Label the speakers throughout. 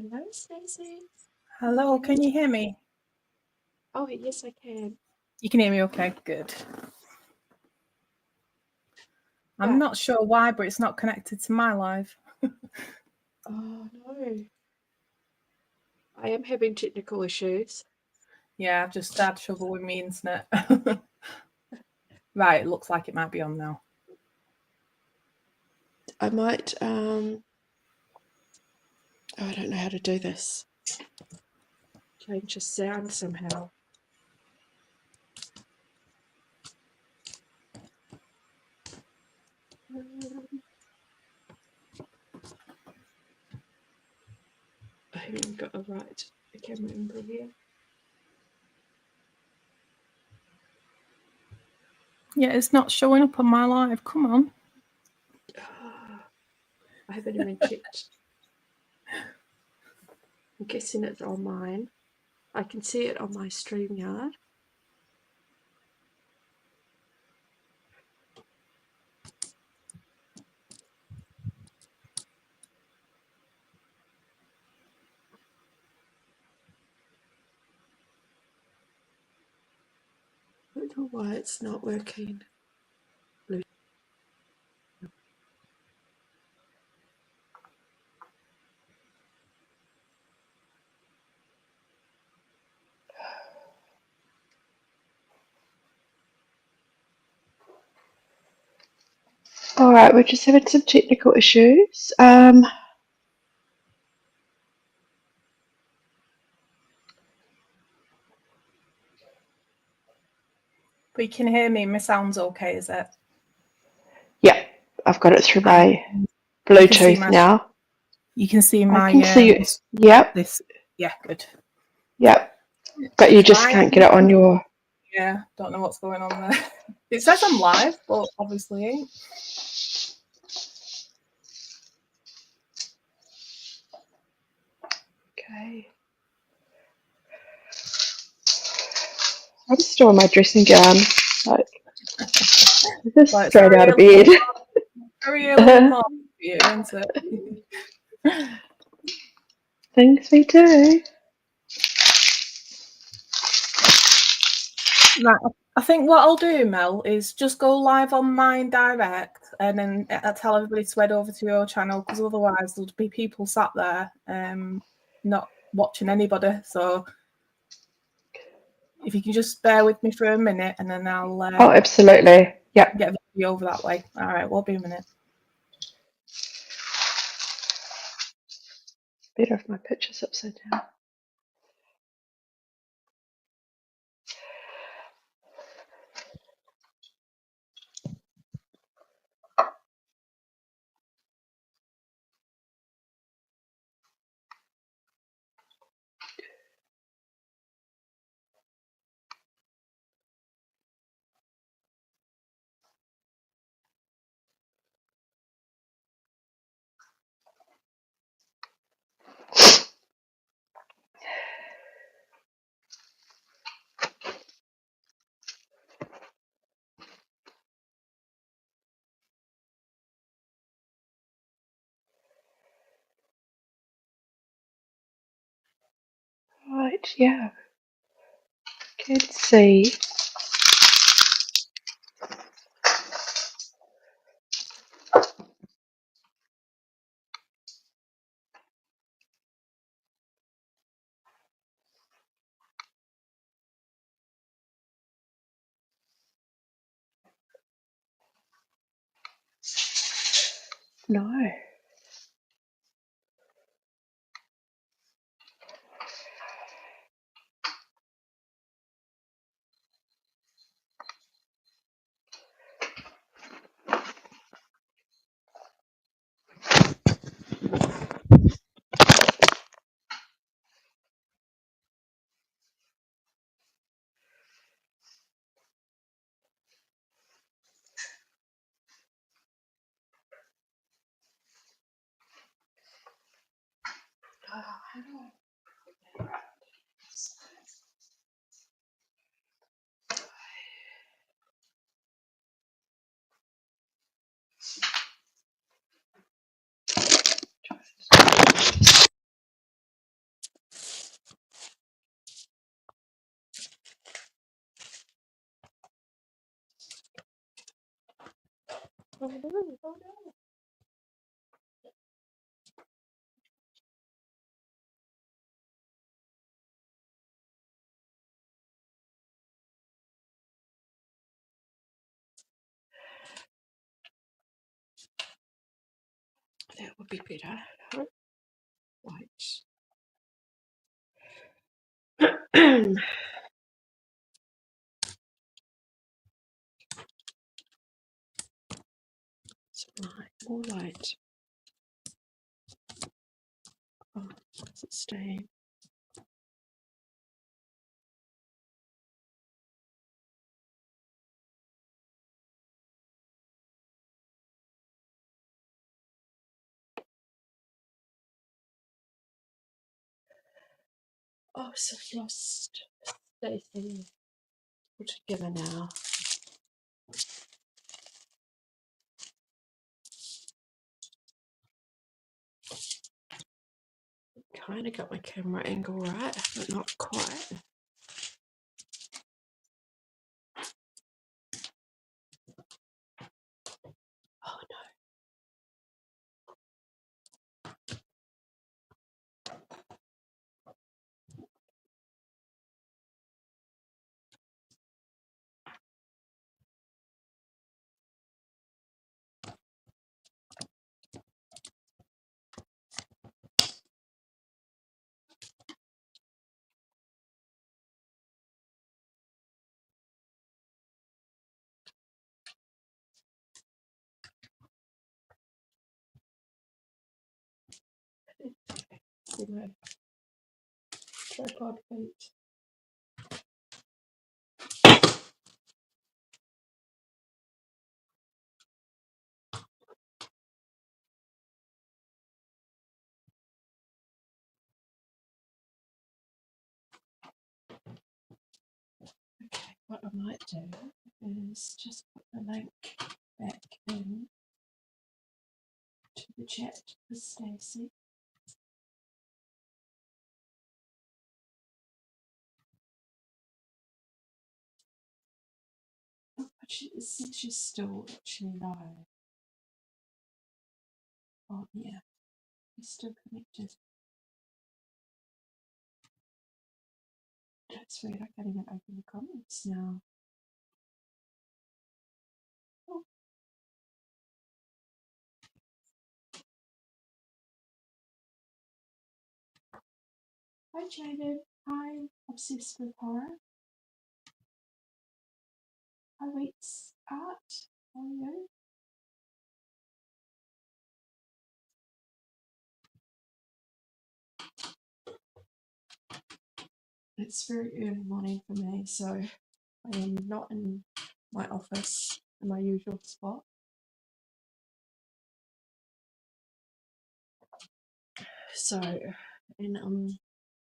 Speaker 1: Hello, Stacey.
Speaker 2: Hello, can you hear me?
Speaker 1: Oh, yes, I can.
Speaker 2: You can hear me okay, good. I'm
Speaker 1: Right.
Speaker 2: not sure why, but it's not connected to my live.
Speaker 1: Oh, no. I am having technical issues.
Speaker 2: Yeah, I've just had trouble with my internet. Right, it looks like it might be on now.
Speaker 1: I might, oh, I don't know how to do this. Change the sound somehow. I haven't got a right camera angle here.
Speaker 2: Yeah, it's not showing up on my live. Come on.
Speaker 1: I haven't even checked. I'm guessing it's on mine. I can see it on my StreamYard. I don't know why it's not working. All right, we're just having some technical issues.
Speaker 2: But you can hear me. My sound's okay, is it?
Speaker 1: Yeah, I've got it through my Bluetooth now.
Speaker 2: You can see my.
Speaker 1: I can see you. Yep.
Speaker 2: This. Yeah, good.
Speaker 1: Yep. But you just can't get it on your.
Speaker 2: Yeah, don't know what's going on there. It says I'm live, but obviously ain't.
Speaker 1: Okay. I'm still in my dressing gown. Like, just
Speaker 2: Well,
Speaker 1: straight out of bed.
Speaker 2: Very early in the morning for you, isn't it?
Speaker 1: Thanks, me too.
Speaker 2: Right, I think what I'll do, Mel, is just go live on mine direct and then tell everybody to head over to your channel, because otherwise there'll be people sat there not watching anybody. So if you can just bear with me for a minute and then I'll
Speaker 1: Oh, absolutely. Yep.
Speaker 2: Get the video over that way. All right, we'll be a minute.
Speaker 1: Better if my picture's upside down. Right, yeah. Can see. No. How do I
Speaker 3: Oh no, oh no. That would be better. Right. Right, more light. Oh, what's it staying? Oh, so I've lost Stacey altogether now. Kind of got my camera angle right, but not quite. Oh no. See my tripod feet. Okay, what I might do is just put the link back in to the chat with Stacey. Oh, but it says she's still actually live. Oh yeah, he's still connected. That's weird, I can't even open the comments now. Oh, hi Jaden. Hi, Obsessed with Horror. Hi, Weeks Art. How are you? It's very early morning for me, so I am not in my office in my usual spot. So, and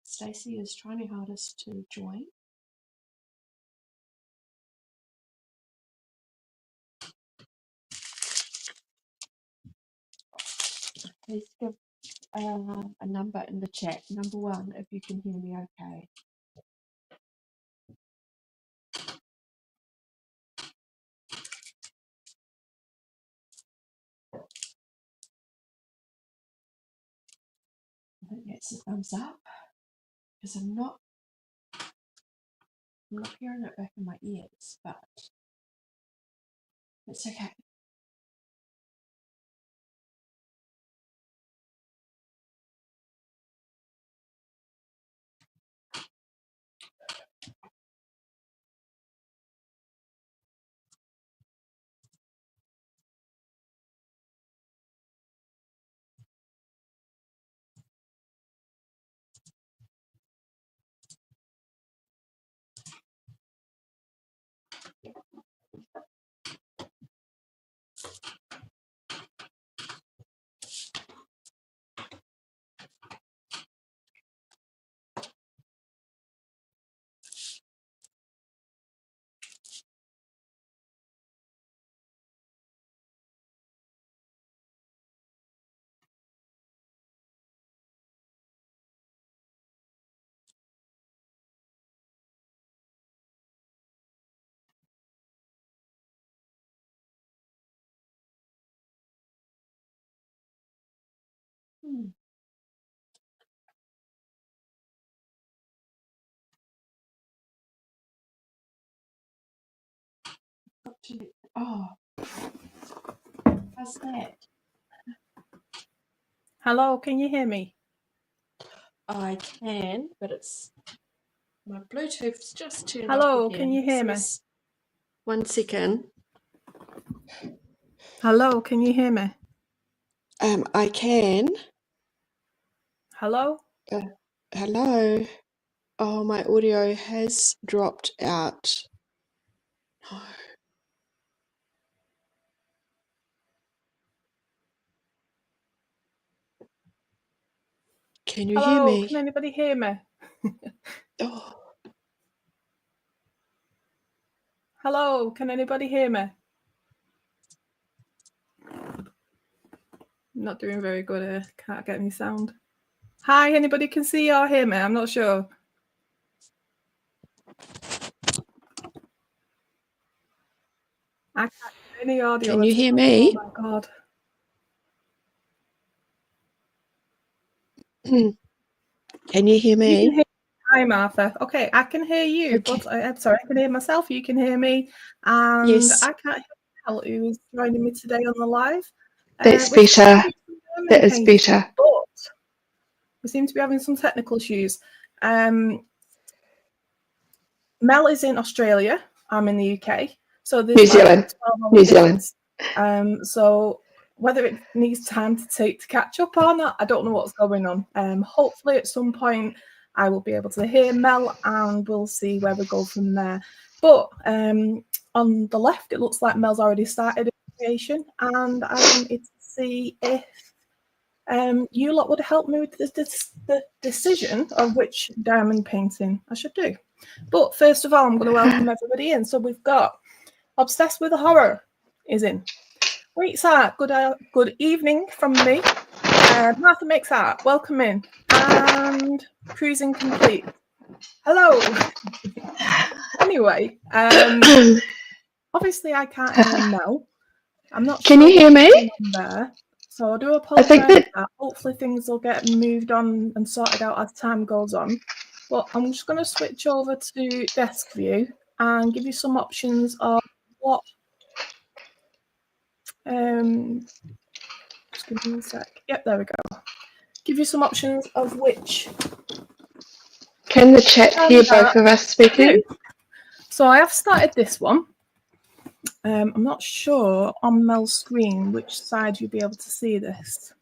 Speaker 3: Stacey is trying her hardest to join. Please give a number in the chat. Number 1, if you can hear me okay. I think that's a thumbs up because I'm not hearing it back in my ears, but it's okay. Oh, how's that?
Speaker 2: Hello, can you hear me?
Speaker 3: I can, but it's my Bluetooth's just turned
Speaker 2: Hello,
Speaker 3: off again.
Speaker 2: can you hear me?
Speaker 3: 1 second.
Speaker 2: Hello, can you hear me?
Speaker 3: I can.
Speaker 2: Hello?
Speaker 3: Hello. Oh, my audio has dropped out. No. Can you hear
Speaker 2: Hello,
Speaker 3: me?
Speaker 2: can anybody hear me?
Speaker 3: Oh,
Speaker 2: Hello, can anybody hear me? Not doing very good here. Can't get any sound. Hi, anybody can see or hear me? I'm not sure. I can't hear any audio.
Speaker 3: can you hear
Speaker 2: Oh
Speaker 3: me?
Speaker 2: my god.
Speaker 3: Can you hear
Speaker 2: You can
Speaker 3: me?
Speaker 2: hear. Hi, Martha. Okay, I can hear you,
Speaker 3: Okay.
Speaker 2: but I'm sorry, I can hear myself. You can hear me, and
Speaker 3: Yes.
Speaker 2: I can't hear Mel, who is joining me today on the live.
Speaker 1: That's
Speaker 2: We're trying to
Speaker 1: better.
Speaker 2: do some diamond
Speaker 1: That is
Speaker 2: painting,
Speaker 1: better.
Speaker 2: but we seem to be having some technical issues. Mel is in Australia. I'm in the UK, so there's
Speaker 1: New
Speaker 2: like
Speaker 1: Zealand.
Speaker 2: 12-hour
Speaker 1: New Zealand.
Speaker 2: difference. So whether it needs time to catch up or not, I don't know what's going on. Hopefully at some point I will be able to hear Mel and we'll see where we go from there. But on the left, it looks like Mel's already started a creation, and I wanted to see if you lot would help me with the decision of which diamond painting I should do. But first of all, I'm going to welcome everybody in. So we've got Obsessed with Horror is in. Waits Art, good evening from me. Martha Makes Art, welcome in. And Cruising Complete. Hello. Anyway, obviously I can't hear Mel. I'm not
Speaker 1: Can
Speaker 2: sure
Speaker 1: you hear
Speaker 2: what's
Speaker 1: me?
Speaker 2: going on there. So I do
Speaker 1: I think
Speaker 2: apologise for
Speaker 1: that
Speaker 2: that. Hopefully things will get moved on and sorted out as time goes on. But I'm just going to switch over to desk view and give you some options of what. Just give me a sec. Yep, there we go. Give you some options of which.
Speaker 1: can the chat hear both of us speaking?
Speaker 2: So I have started this one. I'm not sure on Mel's screen which side you'll be able to see this.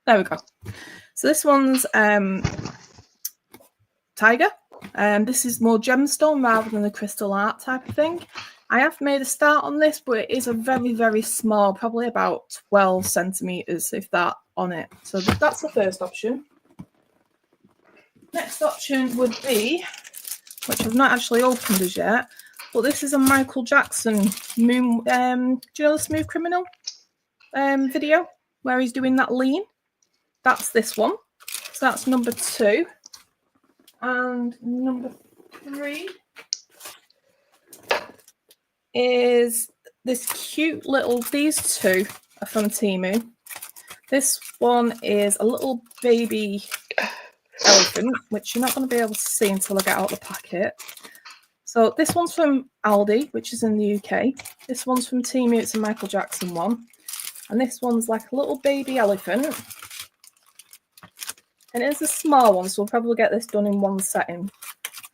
Speaker 2: There we go. So this one's Tiger. This is more gemstone rather than the crystal art type of thing. I have made a start on this, but it is a very, very small, probably about 12 centimetres, if that, on it. So that's the first option. Next option would be, which I've not actually opened as yet, but this is a Michael Jackson moon. Do you know the Smooth Criminal video where he's doing that lean? That's this one. So that's number 2. And number 3 is this cute little, these two are from Temu. This one is a little baby elephant, which you're not going to be able to see until I get out the packet. So this one's from Aldi, which is in the UK. This one's from Temu, it's a Michael Jackson one. And this one's like a little baby elephant. And it's a small one, so we'll probably get this done in one setting.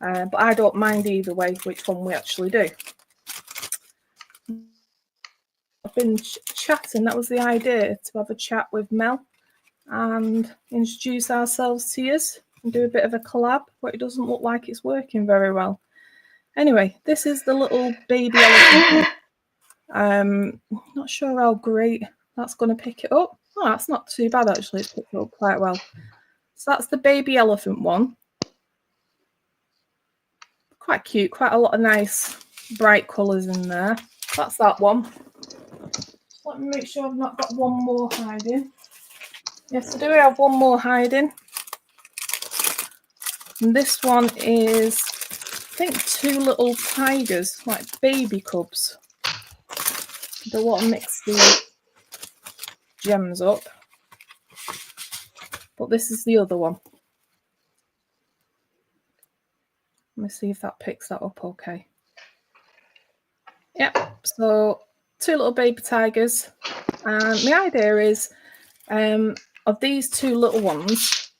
Speaker 2: But I don't mind either way which one we actually do. I've been chatting, that was the idea, to have a chat with Mel and introduce ourselves to you and do a bit of a collab, but it doesn't look like it's working very well. Anyway, this is the little baby elephant. Not sure how great that's going to pick it up. Oh, that's not too bad actually, it's picked it up quite well. So that's the baby elephant one. Quite cute, quite a lot of nice bright colours in there. That's that one. Let me make sure I've not got one more hiding. Yes, I do have one more hiding. And this one is, I think, 2 little tigers, like baby cubs. I don't want to mix the gems up. But this is the other one. Let me see if that picks that up okay. Yep. So 2 little baby tigers, and my idea is of these 2 little ones.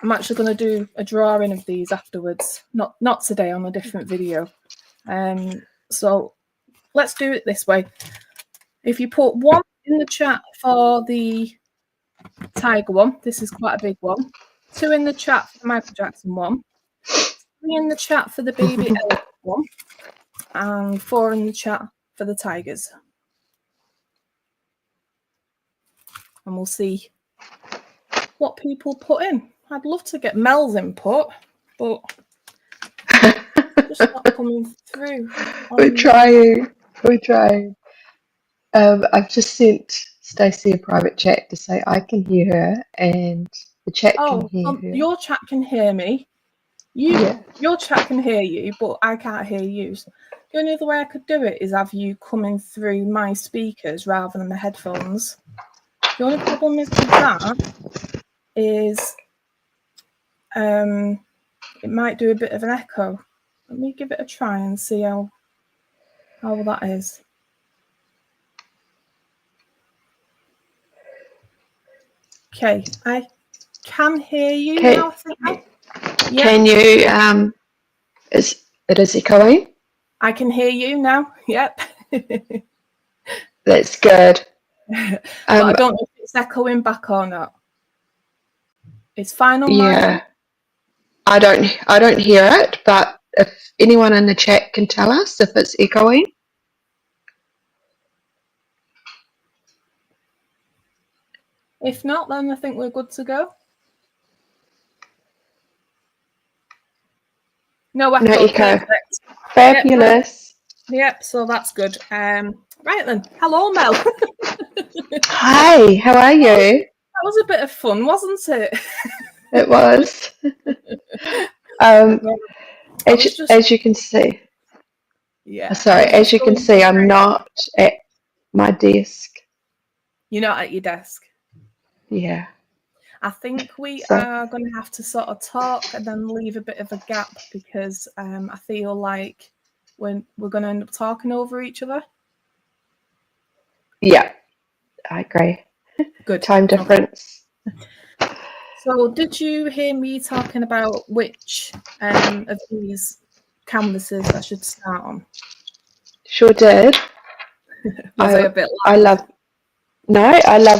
Speaker 2: I'm actually going to do a drawing of these afterwards. Not today, on a different video. So let's do it this way. If you put 1 in the chat for the tiger one, this is quite a big one. 2 in the chat for the Michael Jackson one. 3 in the chat for the baby elephant one, and 4 in the chat for the tigers. And we'll see what people put in. I'd love to get Mel's input, but just not coming through.
Speaker 1: We're trying. I've just sent Stacey a private chat to say I can hear her and the chat can hear her.
Speaker 2: Your chat can hear me. Your chat can hear you, but I can't hear you. The only other way I could do it is have you coming through my speakers rather than the headphones. The only problem is with that is it might do a bit of an echo. Let me give it a try and see how that is. Okay, I can hear you now, I think. Yeah.
Speaker 1: Can you, is it echoing?
Speaker 2: I can hear you now, yep.
Speaker 1: That's good.
Speaker 2: But I don't know if it's echoing back or not. It's fine on my end.
Speaker 1: I don't hear it, but if anyone in the chat can tell us if it's echoing.
Speaker 2: If not, then I think we're good to go. No echo.
Speaker 1: No echo.
Speaker 2: Perfect.
Speaker 1: Fabulous.
Speaker 2: Yep, so that's good. Right then. Hello, Mel.
Speaker 1: Hi, how are you?
Speaker 2: That was a bit of fun, wasn't it?
Speaker 1: It was. As you can see.
Speaker 2: Yeah.
Speaker 1: Sorry, as you can see, I'm not at my desk.
Speaker 2: You're not at your desk?
Speaker 1: Yeah.
Speaker 2: I think we are going to have to sort of talk and then leave a bit of a gap because I feel like we're going to end up talking over each other.
Speaker 1: Yeah, I agree.
Speaker 2: Good.
Speaker 1: Time difference.
Speaker 2: Okay. So did you hear me talking about which of these canvases I should start on?
Speaker 1: Sure did.
Speaker 2: Was I a bit
Speaker 1: I love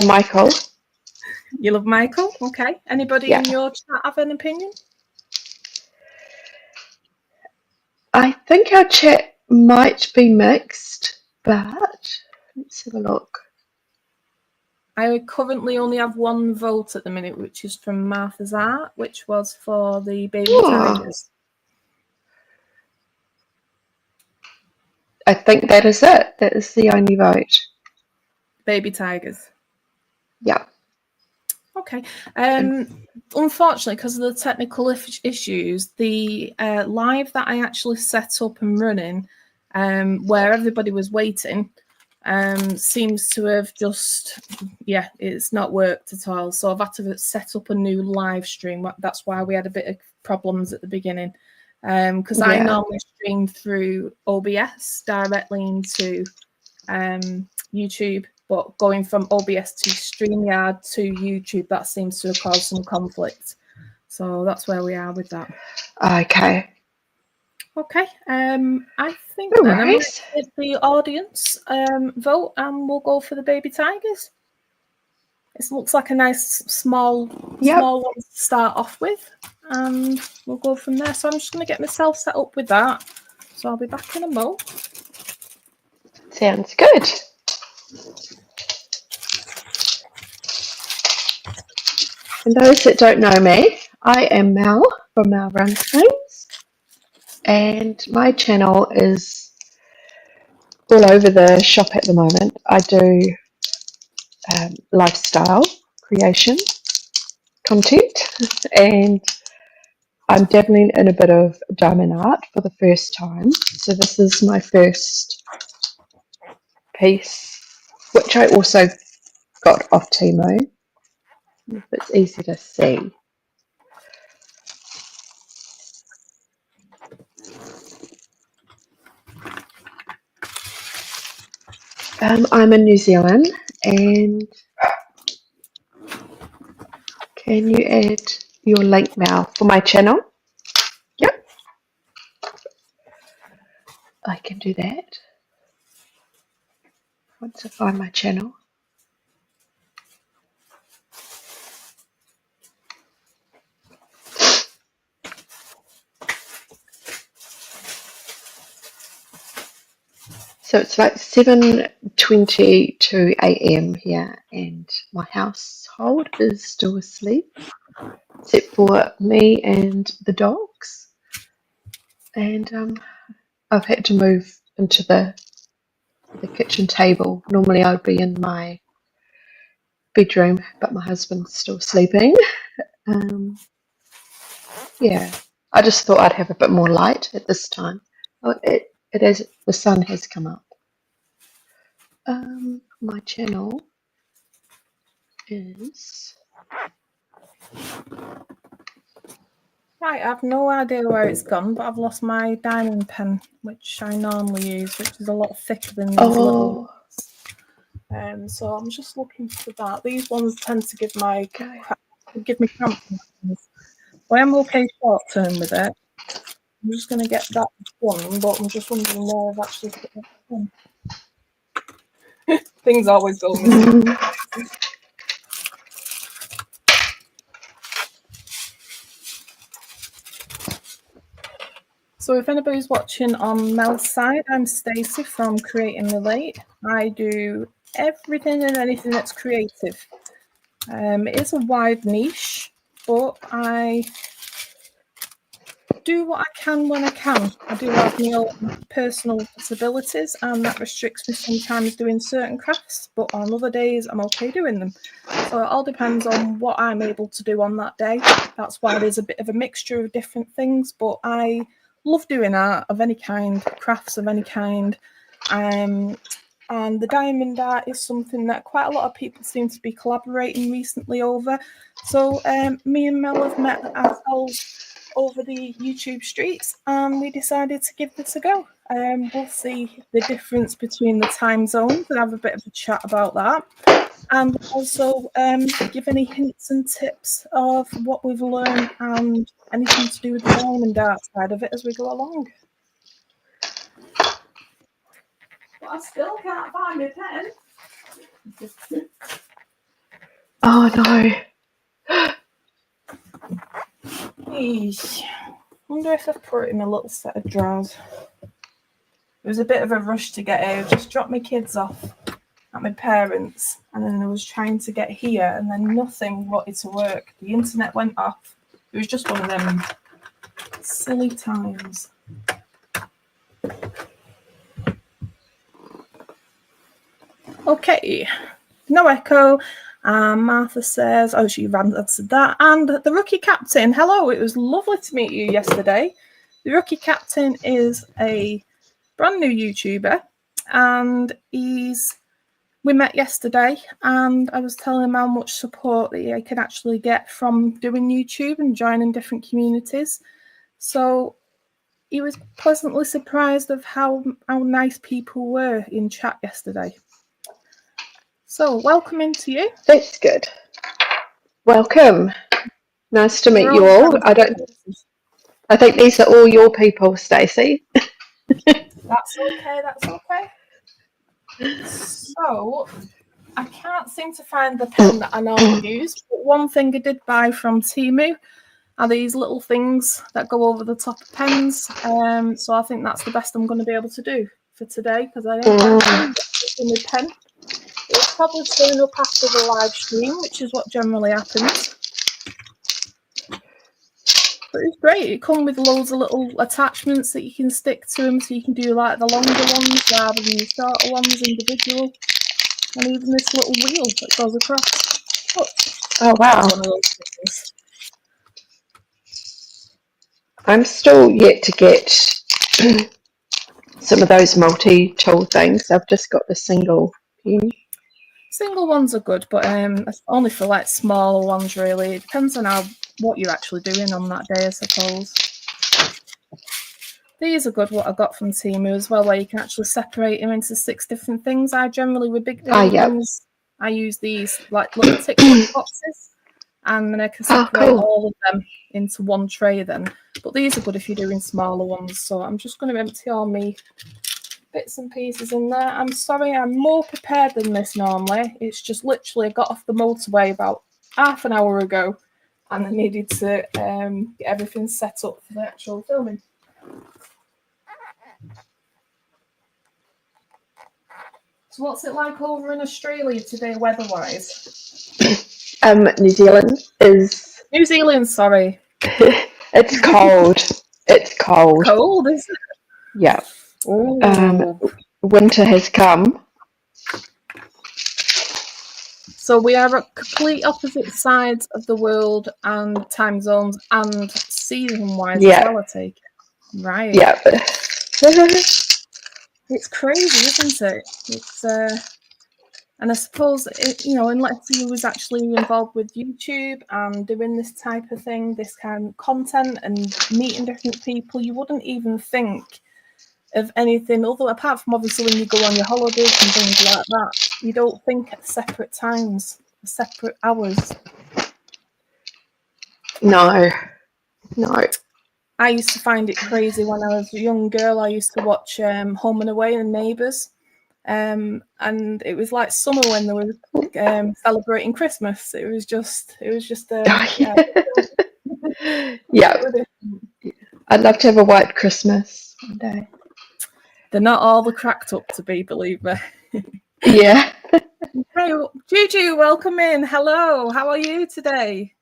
Speaker 1: Michael.
Speaker 2: You love Michael? Okay. Anybody in your chat have an opinion?
Speaker 1: I think our chat might be mixed, but let's have a look.
Speaker 2: I currently only have 1 vote at the minute, which is from Martha's Art, which was for the baby tigers.
Speaker 1: I think that is it. That is the only vote.
Speaker 2: Baby tigers.
Speaker 1: Yeah.
Speaker 2: Okay. Unfortunately, because of the technical issues, the live that I actually set up and running, where everybody was waiting, seems to have just, it's not worked at all. So I've had to set up a new live stream. That's why we had a bit of problems at the beginning. Because I normally stream through OBS directly into YouTube, but going from OBS to StreamYard to YouTube, that seems to have caused some conflict. So that's where we are with that.
Speaker 1: Okay.
Speaker 2: Okay. I think then I might let the audience vote, and we'll go for the baby tigers. It looks like a nice small one to start off with, and we'll go from there. So I'm just going to get myself set up with that. So I'll be back in a mo.
Speaker 1: Sounds good. And those that don't know me, I am Mel from Mel Runs Things, and my channel is all over the shop at the moment. I do lifestyle creation content, and I'm dabbling in a bit of diamond art for the first time. So this is my first piece, which I also got off Temu. It's easy to see. I'm in New Zealand, and can you add your link now for my channel? Yep, I can do that. Once I find my channel. So it's like 7:22 a.m. here, and my household is still asleep, except for me and the dogs. And I've had to move into the kitchen table. Normally I'd be in my bedroom, but my husband's still sleeping. Yeah, I just thought I'd have a bit more light at this time. Oh, it is. The sun has come up. My channel is.
Speaker 2: Right, I have no idea where it's gone, but I've lost my diamond pen, which I normally use, which is a lot thicker than these little ones. So I'm just looking for that. These ones tend to give me cramps. I am okay short term with it. I'm just going to get that done, but I'm just wondering where I've actually put that done. Things always go missing. So if anybody's watching on Mel's side, I'm Stacey from Create and Relate. I do everything and anything that's creative. It is a wide niche, but I do what I can when I can. I do have my own personal disabilities, and that restricts me sometimes doing certain crafts, but on other days I'm okay doing them. So it all depends on what I'm able to do on that day. That's why there's a bit of a mixture of different things, but I love doing art of any kind, crafts of any kind. And the diamond art is something that quite a lot of people seem to be collaborating recently over. So me and Mel have met ourselves over the YouTube streets, and we decided to give this a go. We'll see the difference between the time zones and have a bit of a chat about that, and also give any hints and tips of what we've learned and anything to do with the diamond art side of it as we go along. But I still can't find my pen.
Speaker 1: Oh no.
Speaker 2: Eesh. Wonder if I've put it in a little set of drawers. It was a bit of a rush to get here. I just dropped my kids off at my parents', and then I was trying to get here, and then nothing wanted to work. The internet went off. It was just one of them silly times. Okay, no echo. Martha says, oh, she answered that. And the rookie captain, hello, it was lovely to meet you yesterday. The rookie captain is a brand new YouTuber, and we met yesterday, and I was telling him how much support that I can actually get from doing YouTube and joining different communities. So he was pleasantly surprised of how nice people were in chat yesterday. So welcome into you.
Speaker 1: That's good. Welcome. Nice to meet you all. I think these are all your people, Stacey.
Speaker 2: That's okay. That's okay. So I can't seem to find the pen that I normally use, but one thing I did buy from Temu are these little things that go over the top of pens. So I think that's the best I'm going to be able to do for today, because I didn't find my pen. It's probably turn up after the live stream, which is what generally happens. But it's great. It comes with loads of little attachments that you can stick to them, so you can do like the longer ones rather than the shorter ones individual. And even this little wheel that goes across.
Speaker 1: Oh wow.
Speaker 2: One of those things.
Speaker 1: I'm still yet to get some of those multi-tool things. I've just got the single pen.
Speaker 2: Single ones are good, but only for like smaller ones really. It depends on what you're actually doing on that day, I suppose. These are good, what I got from Temu as well, where you can actually separate them into 6 different things. I generally, with big daily
Speaker 1: yeah.
Speaker 2: things, I use these like little tick boxes, and then I can separate all of them into one tray then. But these are good if you're doing smaller ones. So I'm just going to empty all my bits and pieces in there. I'm sorry, I'm more prepared than this normally. It's just literally I got off the motorway about half an hour ago, and I needed to get everything set up for the actual filming. So what's it like over in Australia today, weather-wise?
Speaker 1: New Zealand is...
Speaker 2: New Zealand, sorry.
Speaker 1: It's cold. It's cold.
Speaker 2: Cold, is it?
Speaker 1: Yeah.
Speaker 2: Ooh.
Speaker 1: Winter has come.
Speaker 2: So we are at complete opposite sides of the world and time zones and season-wise as well, I take it. Right.
Speaker 1: Yeah.
Speaker 2: It's crazy, isn't it? It's and I suppose unless you was actually involved with YouTube and doing this type of thing, this kind of content and meeting different people, you wouldn't even think of anything other apart from obviously when you go on your holidays and things like that. You don't think at separate times, separate hours.
Speaker 1: No.
Speaker 2: I used to find it crazy when I was a young girl. I used to watch Home and Away and Neighbours, and it was like summer when they were celebrating Christmas. It was just
Speaker 1: Yeah. I'd love to have a white Christmas one day.
Speaker 2: They're not all the cracked up to be, believe me.
Speaker 1: Yeah.
Speaker 2: Hey, Juju, welcome in. Hello, how are you today?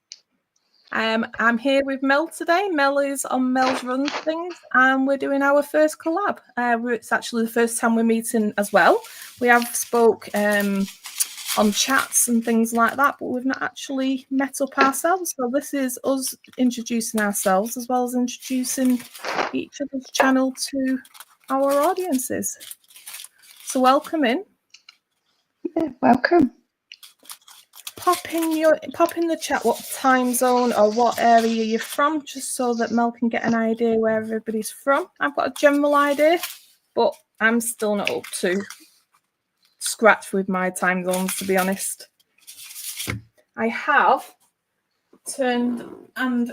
Speaker 2: I'm here with Mel today. Mel is on Mel's Run Things, and we're doing our first collab. It's actually the first time we're meeting as well. We have spoke on chats and things like that, but we've not actually met up ourselves. So this is us introducing ourselves as well as introducing each other's channel to our audiences. So welcome in.
Speaker 1: Yeah, welcome.
Speaker 2: Pop in the chat what time zone or what area you're from, just so that Mel can get an idea where everybody's from. I've got a general idea, but I'm still not up to scratch with my time zones, to be honest. I have turned and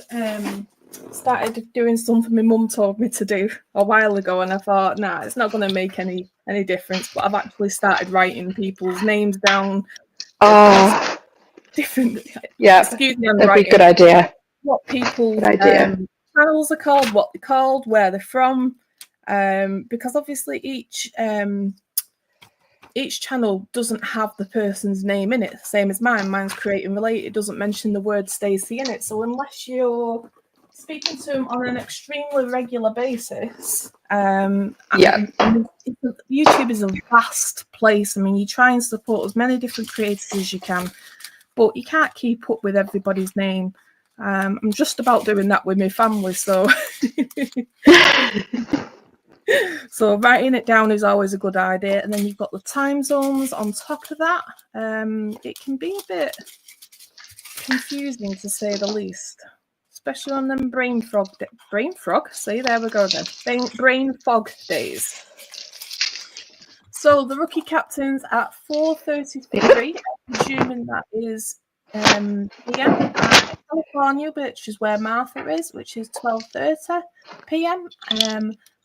Speaker 2: started doing something my mum told me to do a while ago, and I thought, nah, it's not going to make any difference. But I've actually started writing people's names down. Different.
Speaker 1: Yeah.
Speaker 2: Excuse me, I'm
Speaker 1: that'd
Speaker 2: writing.
Speaker 1: Be a good idea.
Speaker 2: What people's channels are called, what they're called, where they're from, because obviously each channel doesn't have the person's name in it, same as mine. Mine's creating related. It doesn't mention the word Stacey in it. So unless you're speaking to them on an extremely regular basis, YouTube is a vast place. I mean, you try and support as many different creators as you can, but you can't keep up with everybody's name. I'm just about doing that with my family, so so writing it down is always a good idea. And then you've got the time zones on top of that. It can be a bit confusing, to say the least, especially on them brain fog. See, there we go then. Brain fog days. So the rookie captain's at 4:33. I'm presuming that is PM. California, which is where Martha is, which is 12:30 PM.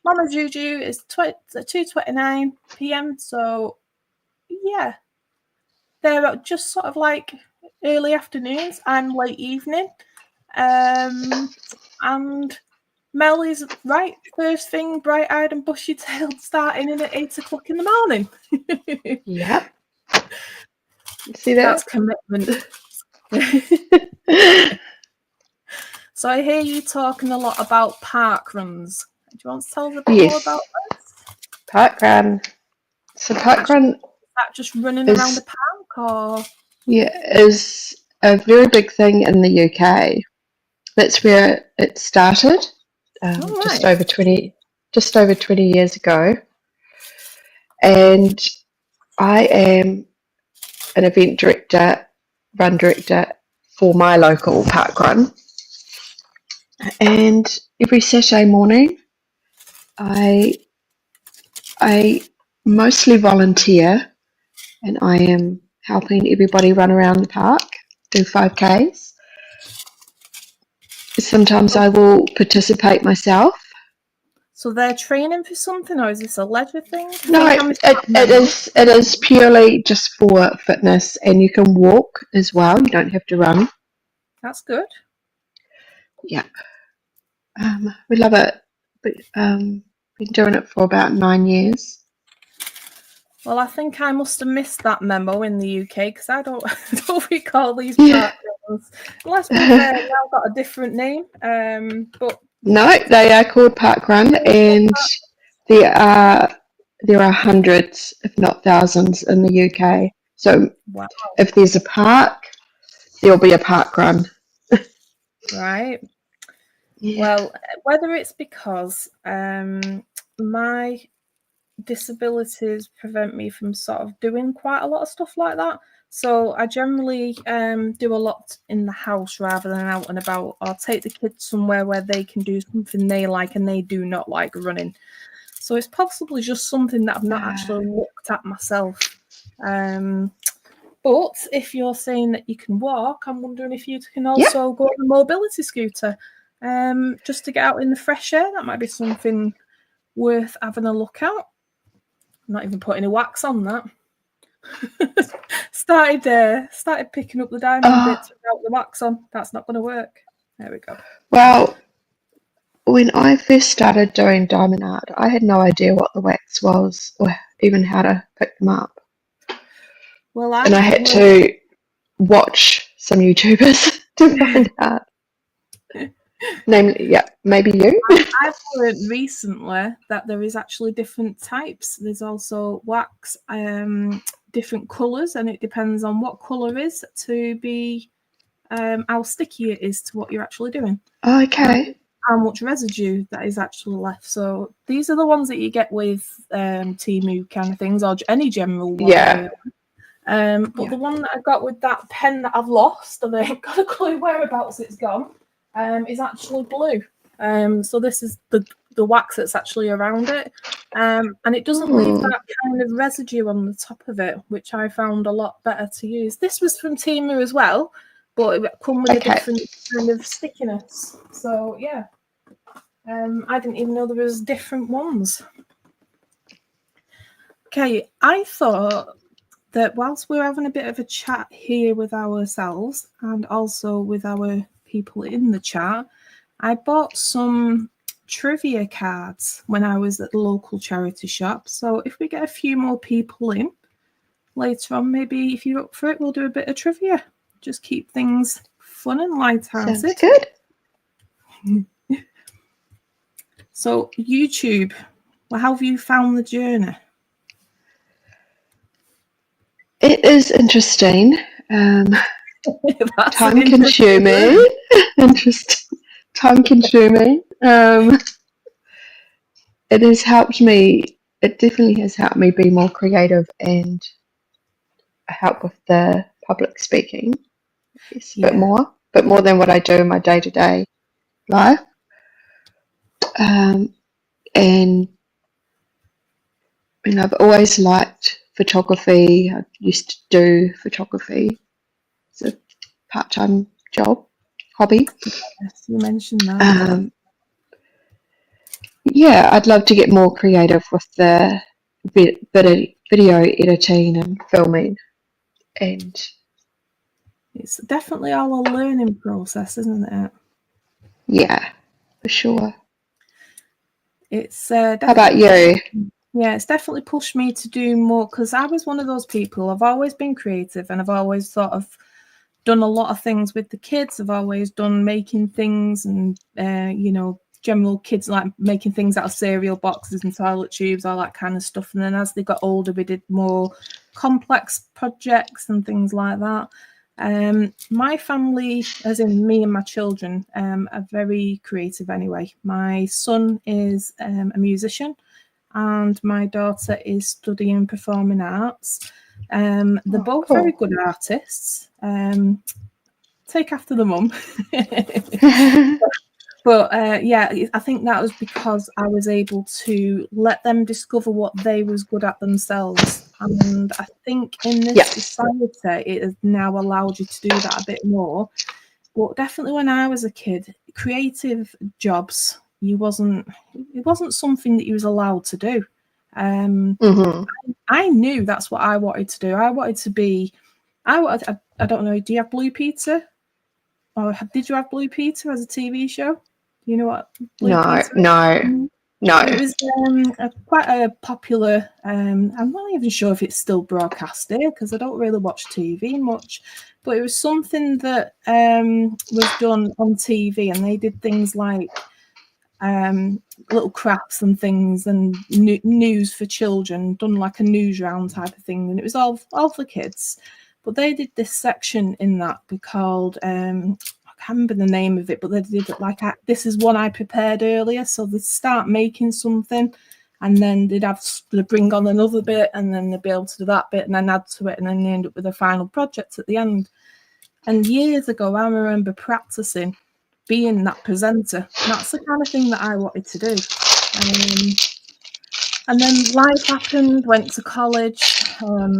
Speaker 2: Mama Juju is 2:29 PM. So yeah, they're just sort of like early afternoons. I'm late evening, and Mel is right first thing, bright-eyed and bushy-tailed, starting in at 8 o'clock in the morning.
Speaker 1: Yep. You see that?
Speaker 2: That's commitment. So I hear you talking a lot about park runs. Do you want to tell us a bit more about this?
Speaker 1: Park run. So park run
Speaker 2: is that just running around the park, or?
Speaker 1: Yeah, is a very big thing in the UK. That's where it started, just over 20 years ago. And I am an event director, run director for my local park run. And every Saturday morning, I mostly volunteer, and I am helping everybody run around the park, do 5Ks. Sometimes I will participate myself.
Speaker 2: So they're training for something, or is this a leisure thing?
Speaker 1: No, it is purely just for fitness, and you can walk as well. You don't have to run.
Speaker 2: That's good.
Speaker 1: Yeah. We love it. But, been doing it for about 9 years.
Speaker 2: Well, I think I must have missed that memo in the UK because I don't recall these
Speaker 1: Yeah.
Speaker 2: park unless we've now got a different name. But
Speaker 1: no, they are called parkrun, and there are hundreds, if not thousands, in the UK. So
Speaker 2: wow.
Speaker 1: if there's a park, there'll be a parkrun.
Speaker 2: Right.
Speaker 1: Yeah.
Speaker 2: Well, whether it's because my disabilities prevent me from sort of doing quite a lot of stuff like that. So I generally do a lot in the house rather than out and about, or take the kids somewhere where they can do something they like and they do not like running. So it's possibly just something that I've not actually looked at myself. But if you're saying that you can walk, I'm wondering if you can also go on a mobility scooter just to get out in the fresh air. That might be something worth having a look at. I'm not even putting any wax on that. started picking up the diamond bits without the wax on. That's not going to work. There we go.
Speaker 1: Well, when I first started doing diamond art, I had no idea what the wax was or even how to pick them up.
Speaker 2: Well,
Speaker 1: I had to watch some YouTubers to find out. Namely, maybe you.
Speaker 2: I've learned recently that there is actually different types. There's also wax, different colours, and it depends on what colour is to be how sticky it is to what you're actually doing.
Speaker 1: Okay.
Speaker 2: How much residue that is actually left. So these are the ones that you get with Temu kind of things, or any general one.
Speaker 1: Yeah.
Speaker 2: But the one that I got with that pen that I've lost, and I ain't got a clue whereabouts it's gone, is actually blue. So this is the wax that's actually around it, and it doesn't leave that kind of residue on the top of it, which I found a lot better to use. This was from Temu as well, but it come with a different kind of stickiness. So yeah, I didn't even know there was different ones. Okay, I thought that whilst we're having a bit of a chat here with ourselves and also with our people in the chat, I bought some trivia cards when I was at the local charity shop. So if we get a few more people in later on, maybe if you're up for it, we'll do a bit of trivia. Just keep things fun and light-hearted.
Speaker 1: Sounds good.
Speaker 2: So YouTube, well, how have you found the journey?
Speaker 1: It is interesting. Time consuming. Interesting. Time consuming. It has helped me. It definitely has helped me be more creative and help with the public speaking. Yes, a bit more than what I do in my day-to-day life. And I've always liked photography. I used to do photography. It's a part-time job, hobby.
Speaker 2: Yes, you mentioned that.
Speaker 1: Yeah, I'd love to get more creative with the video editing and filming. And
Speaker 2: it's definitely all a learning process, isn't it?
Speaker 1: Yeah, for sure.
Speaker 2: It's
Speaker 1: how about you?
Speaker 2: Yeah, it's definitely pushed me to do more because I was one of those people. I've always been creative and I've always sort of done a lot of things with the kids. I've always done making things and, general kids like making things out of cereal boxes and toilet tubes, all that kind of stuff. And then as they got older, we did more complex projects and things like that. My family, as in me and my children, are very creative anyway. My son is a musician and my daughter is studying performing arts. They're both very good artists. Take after the mum. But yeah, I think that was because I was able to let them discover what they was good at themselves. And I think in this society, it has now allowed you to do that a bit more. But definitely when I was a kid, creative jobs, it wasn't something that you was allowed to do. I knew that's what I wanted to do. I wanted to be, I don't know, do you have Blue Peter? Or did you have Blue Peter as a TV show? Do you know what Blue
Speaker 1: No,
Speaker 2: Peter is?
Speaker 1: no, no.
Speaker 2: It was quite a popular. I'm not even sure if it's still broadcast here because I don't really watch TV much. But it was something that was done on TV, and they did things like little crafts and things and news for children, done like a news round type of thing, and it was all for kids. But they did this section in that called I can't remember the name of it, but they did it like this is one I prepared earlier. So they'd start making something, and then they'd bring on another bit, and then they'd be able to do that bit, and then add to it, and then they end up with a final project at the end. And years ago, I remember practicing being that presenter. That's the kind of thing that I wanted to do. And then life happened, went to college,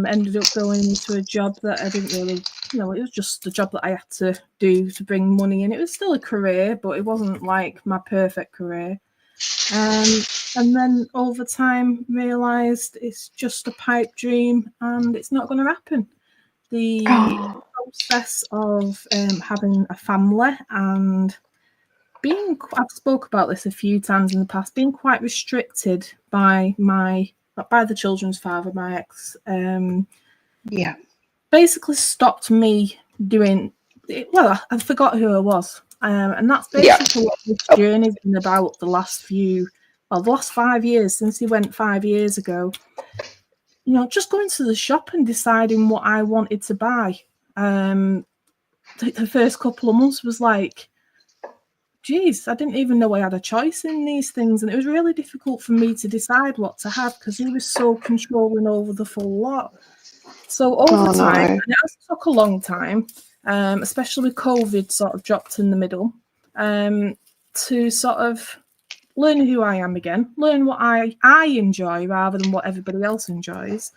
Speaker 2: ended up going into a job that I didn't really, it was just a job that I had to do to bring money in. It was still a career, but it wasn't like my perfect career. And then over time realised it's just a pipe dream and it's not going to happen. The process of having a family and I've spoke about this a few times in the past, being quite restricted by the children's father, my ex, basically stopped me doing it. Well, I forgot who I was. And that's basically what this journey's been about the last 5 years, since he went 5 years ago. Just going to the shop and deciding what I wanted to buy. The first couple of months was like, geez, I didn't even know I had a choice in these things. And it was really difficult for me to decide what to have because he was so controlling over the full lot. So over time, and it has took a long time, especially with COVID sort of dropped in the middle, to sort of learn who I am again, learn what I enjoy rather than what everybody else enjoys.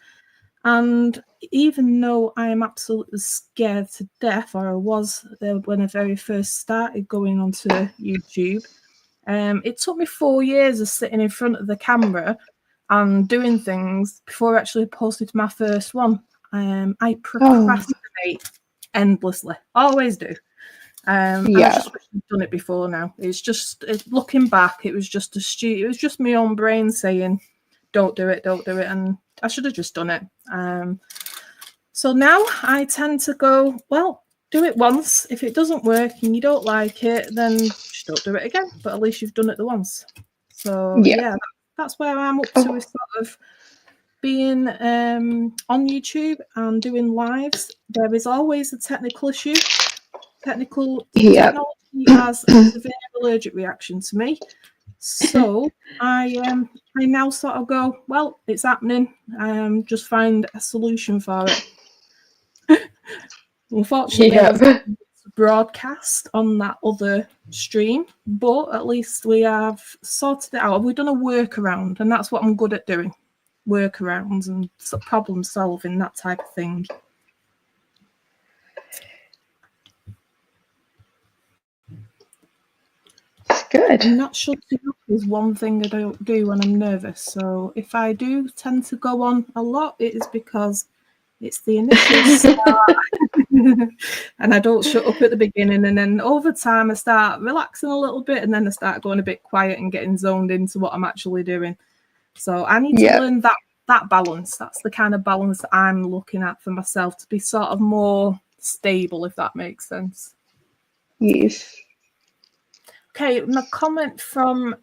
Speaker 2: And even though I am absolutely scared to death, or I was when I very first started going onto YouTube, it took me 4 years of sitting in front of the camera and doing things before I actually posted my first one. I procrastinate endlessly, always do. And I just wish I'd done it before now. Looking back, it was just my own brain saying, don't do it, and I should have just done it. So now I tend to go, well, do it once. If it doesn't work and you don't like it, then just don't do it again. But at least you've done it the once. So yeah, that's where I'm up to, with sort of being on YouTube and doing lives. There is always a technical issue. Technology has a severe allergic reaction to me. So I now sort of go, well, it's happening. Just find a solution for it. Unfortunately, I was broadcast on that other stream, but at least we have sorted it out. We've done a workaround, and that's what I'm good at doing. Workarounds and problem solving, that type of thing.
Speaker 1: Good.
Speaker 2: Not shutting up is one thing I don't do when I'm nervous. So if I do tend to go on a lot, it is because it's the initial start. And I don't shut up at the beginning. And then over time, I start relaxing a little bit. And then I start going a bit quiet and getting zoned into what I'm actually doing. So I need to learn that balance. That's the kind of balance that I'm looking at for myself, to be sort of more stable, if that makes sense.
Speaker 1: Yes.
Speaker 2: Okay, my comment from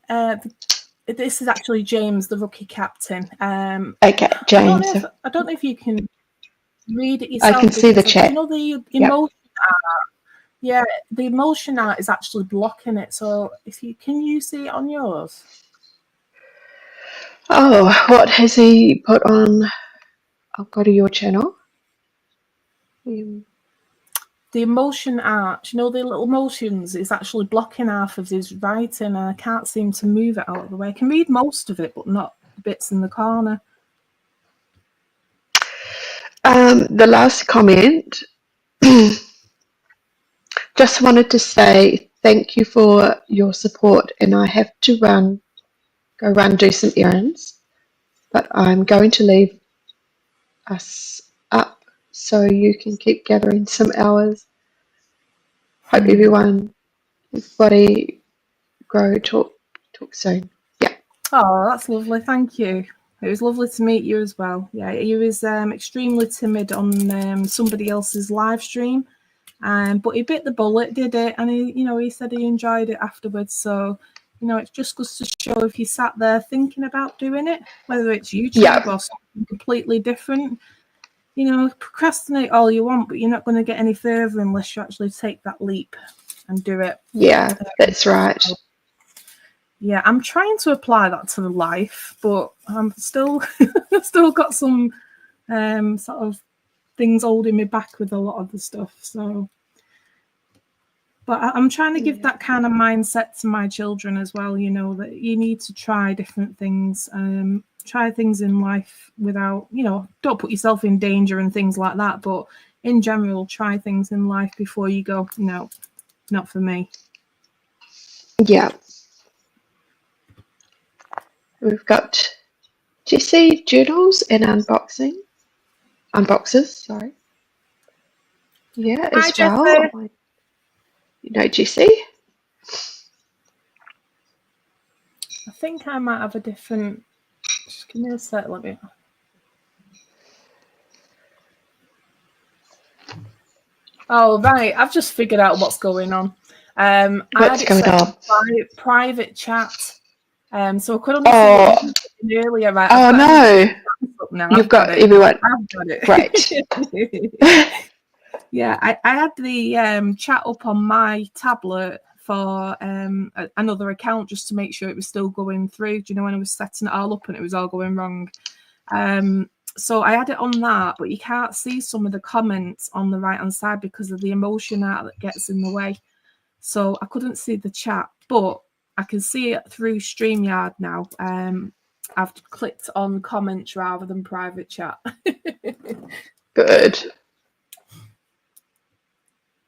Speaker 2: this is actually James, the rookie captain.
Speaker 1: Okay, James.
Speaker 2: I don't know if you can read it yourself.
Speaker 1: I can see the chat.
Speaker 2: You know, the emotion art. Yeah, the emotion art is actually blocking it. So can you see it on yours?
Speaker 1: Oh, what has he put on? I'll go to your channel.
Speaker 2: the emotion arch, you know, the little motions is actually blocking half of his writing, and I can't seem to move it out of the way. I can read most of it, but not the bits in the corner.
Speaker 1: The last comment, just wanted to say thank you for your support, and I have to go do some errands, but I'm going to leave us up so you can keep gathering some hours. Hope everybody talk soon. Yeah.
Speaker 2: Oh, that's lovely. Thank you. It was lovely to meet you as well. Yeah, he was extremely timid on somebody else's live stream, but he bit the bullet, did it, and he said he enjoyed it afterwards. So, it just goes to show if you sat there thinking about doing it, whether it's YouTube or something completely different, procrastinate all you want, but you're not going to get any further unless you actually take that leap and do it.
Speaker 1: Yeah, that's right.
Speaker 2: Yeah, I'm trying to apply that to life, but I'm still got some sort of things holding me back with a lot of the stuff. So, but I'm trying to give that kind of mindset to my children as well. That you need to try different things, try things in life without, don't put yourself in danger and things like that. But in general, try things in life before you go, no, not for me.
Speaker 1: Yeah. We've got Jessie journals and unboxes, sorry. Yeah, as well. Jessie.
Speaker 2: I think I might have a different. Just give me a sec, let me. Oh right, I've just figured out what's going on.
Speaker 1: What's going on?
Speaker 2: Private chat. So I could only see it earlier. Right?
Speaker 1: Oh no! You've got everyone.
Speaker 2: I've got it.
Speaker 1: Great.
Speaker 2: Yeah, I had the chat up on my tablet for another account just to make sure it was still going through. Do you know when I was setting it all up and it was all going wrong? So I had it on that, but you can't see some of the comments on the right hand side because of the emotion art that gets in the way. So I couldn't see the chat, but I can see it through StreamYard now. I've clicked on comments rather than private chat.
Speaker 1: Good.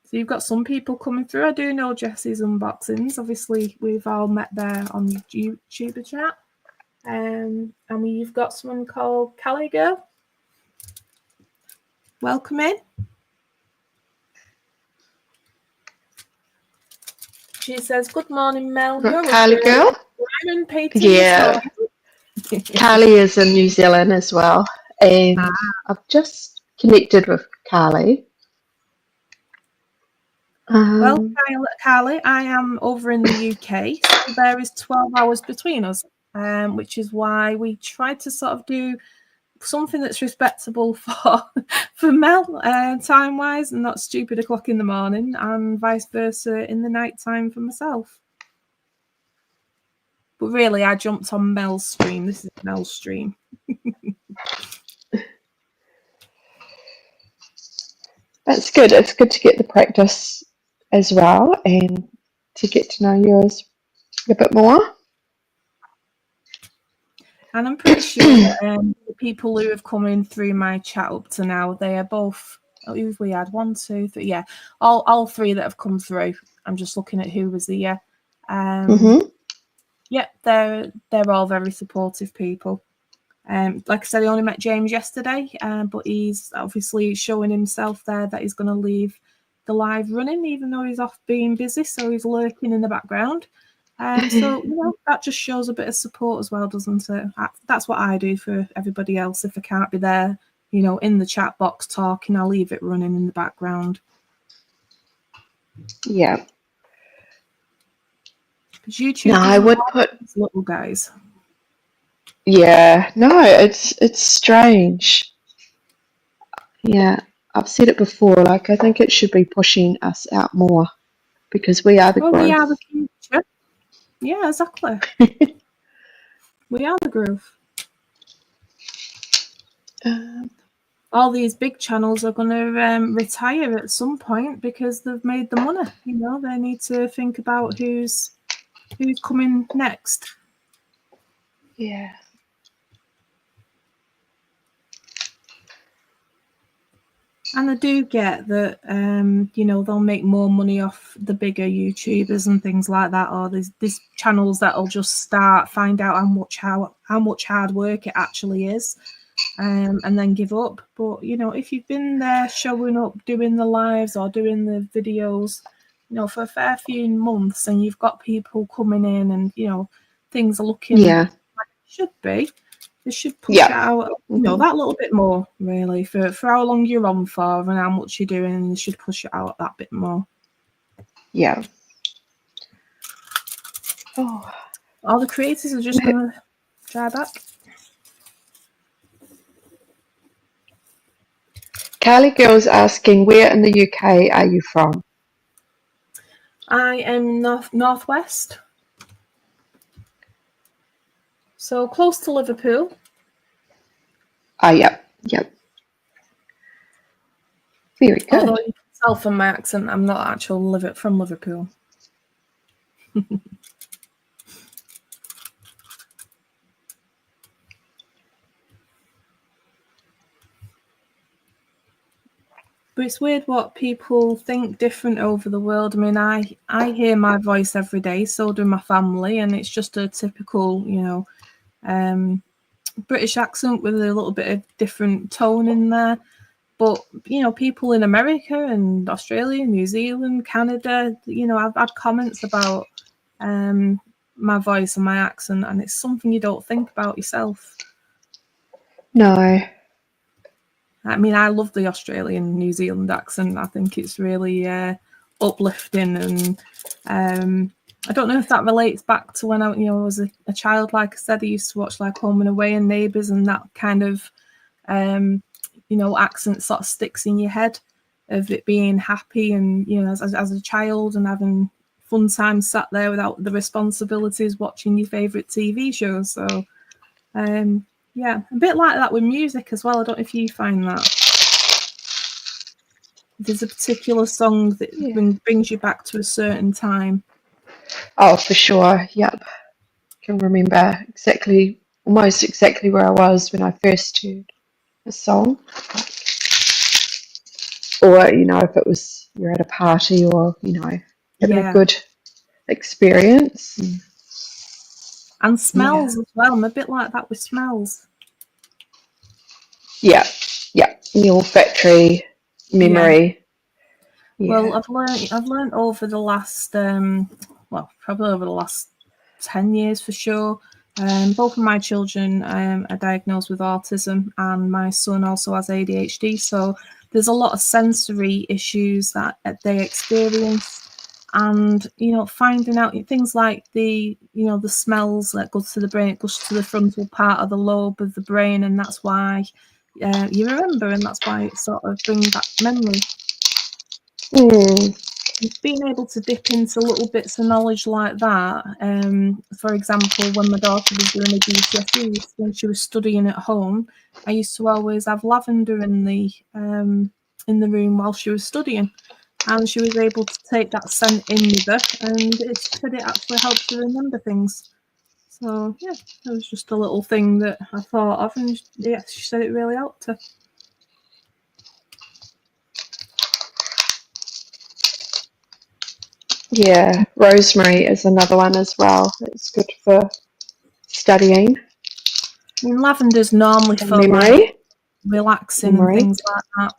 Speaker 2: So you've got some people coming through. I do know Jessie's unboxings. Obviously, we've all met there on YouTube chat. And you've got someone called Callie Girl. Welcome in. She says, "Good morning, Mel. You're
Speaker 1: Callie Girl.
Speaker 2: Diamond
Speaker 1: Yeah. Callie is in New Zealand as well, and I've just connected with Callie.
Speaker 2: Well, Callie, I am over in the UK, so there is 12 hours between us, which is why we tried to sort of do something that's respectable for Mel time wise, and not stupid o'clock in the morning, and vice versa in the night time for myself. But really, I jumped on Mel's stream. This is Mel's stream.
Speaker 1: That's good. It's good to get the practice as well and to get to know yours a bit more.
Speaker 2: And I'm pretty sure that the people who have come in through my chat up to now, they are both. Who we had 1, 2, 3. Yeah, all 3 that have come through. I'm just looking at who was here. Yeah, they're all very supportive people. Like I said, I only met James yesterday, but he's obviously showing himself there that he's going to leave the live running, even though he's off being busy. So he's lurking in the background. So that just shows a bit of support as well, doesn't it? That's what I do for everybody else. If I can't be there, in the chat box talking, I'll leave it running in the background.
Speaker 1: Yeah.
Speaker 2: Because YouTube.
Speaker 1: No, I would put
Speaker 2: little guys.
Speaker 1: Yeah, no, it's strange. Yeah, I've said it before. Like, I think it should be pushing us out more because we are the growth.
Speaker 2: We are the future. Yeah, exactly. We are the growth. all these big channels are going to retire at some point because they've made the money. You know, they need to think about who's coming next.
Speaker 1: Yeah.
Speaker 2: And I do get that, you know, they'll make more money off the bigger YouTubers and things like that, or there's channels that'll just find out how much hard work it actually is, and then give up. But you know, if you've been there showing up, doing the lives or doing the videos, you know, for a fair few months, and you've got people coming in, and you know, things are looking like it should be. They should push it out, you know, that little bit more, really, for how long you're on for and how much you're doing. They should push it out that bit more.
Speaker 1: Yeah. Oh.
Speaker 2: All the creators are just going to try back.
Speaker 1: Carly Girl's asking, where in the UK are you from?
Speaker 2: I am northwest, so close to Liverpool.
Speaker 1: Yep. Very good.
Speaker 2: Although you can tell from my accent, I'm not actually from Liverpool. But it's weird what people think different over the world. I mean, I hear my voice every day, so do my family, and it's just a typical, you know, British accent with a little bit of different tone in there. But, you know, people in America and Australia, New Zealand, Canada, you know, I've had comments about my voice and my accent, and it's something you don't think about yourself.
Speaker 1: No.
Speaker 2: I mean, I love the Australian, New Zealand accent. I think it's really uplifting, and I don't know if that relates back to when I was a child. Like I said, I used to watch like Home and Away and Neighbours, and that kind of you know, accent sort of sticks in your head of it being happy, and you know, as a child and having fun times sat there without the responsibilities, watching your favourite TV shows. So yeah, a bit like that with music as well. I don't know if you find that. There's a particular song that brings you back to a certain time.
Speaker 1: Oh, for sure. Yep. I can remember almost exactly where I was when I first heard a song. Or, you know, if it was you're at a party or, you know, having a good experience.
Speaker 2: And smells as well. I'm a bit like that with smells.
Speaker 1: Yeah. The olfactory memory. Yeah.
Speaker 2: Well, I've learned over the last probably over the last 10 years for sure. Both of my children are diagnosed with autism, and my son also has ADHD. So there's a lot of sensory issues that they experience, and you know, finding out things like the smells that go to the brain, it goes to the frontal part of the lobe of the brain, and that's why you remember, and that's why it sort of brings back memory. Being able to dip into little bits of knowledge like that, for example, when my daughter was doing her GCSEs, when she was studying at home, I used to always have lavender in the room while she was studying, and she was able to take that scent in with her, and it actually helped her remember things. So yeah, it was just a little thing that I thought of, and yeah, she said it really helped her.
Speaker 1: Yeah, rosemary is another one as well. It's good for studying.
Speaker 2: I mean, lavender's normally for
Speaker 1: memory,
Speaker 2: like relaxing and things like that.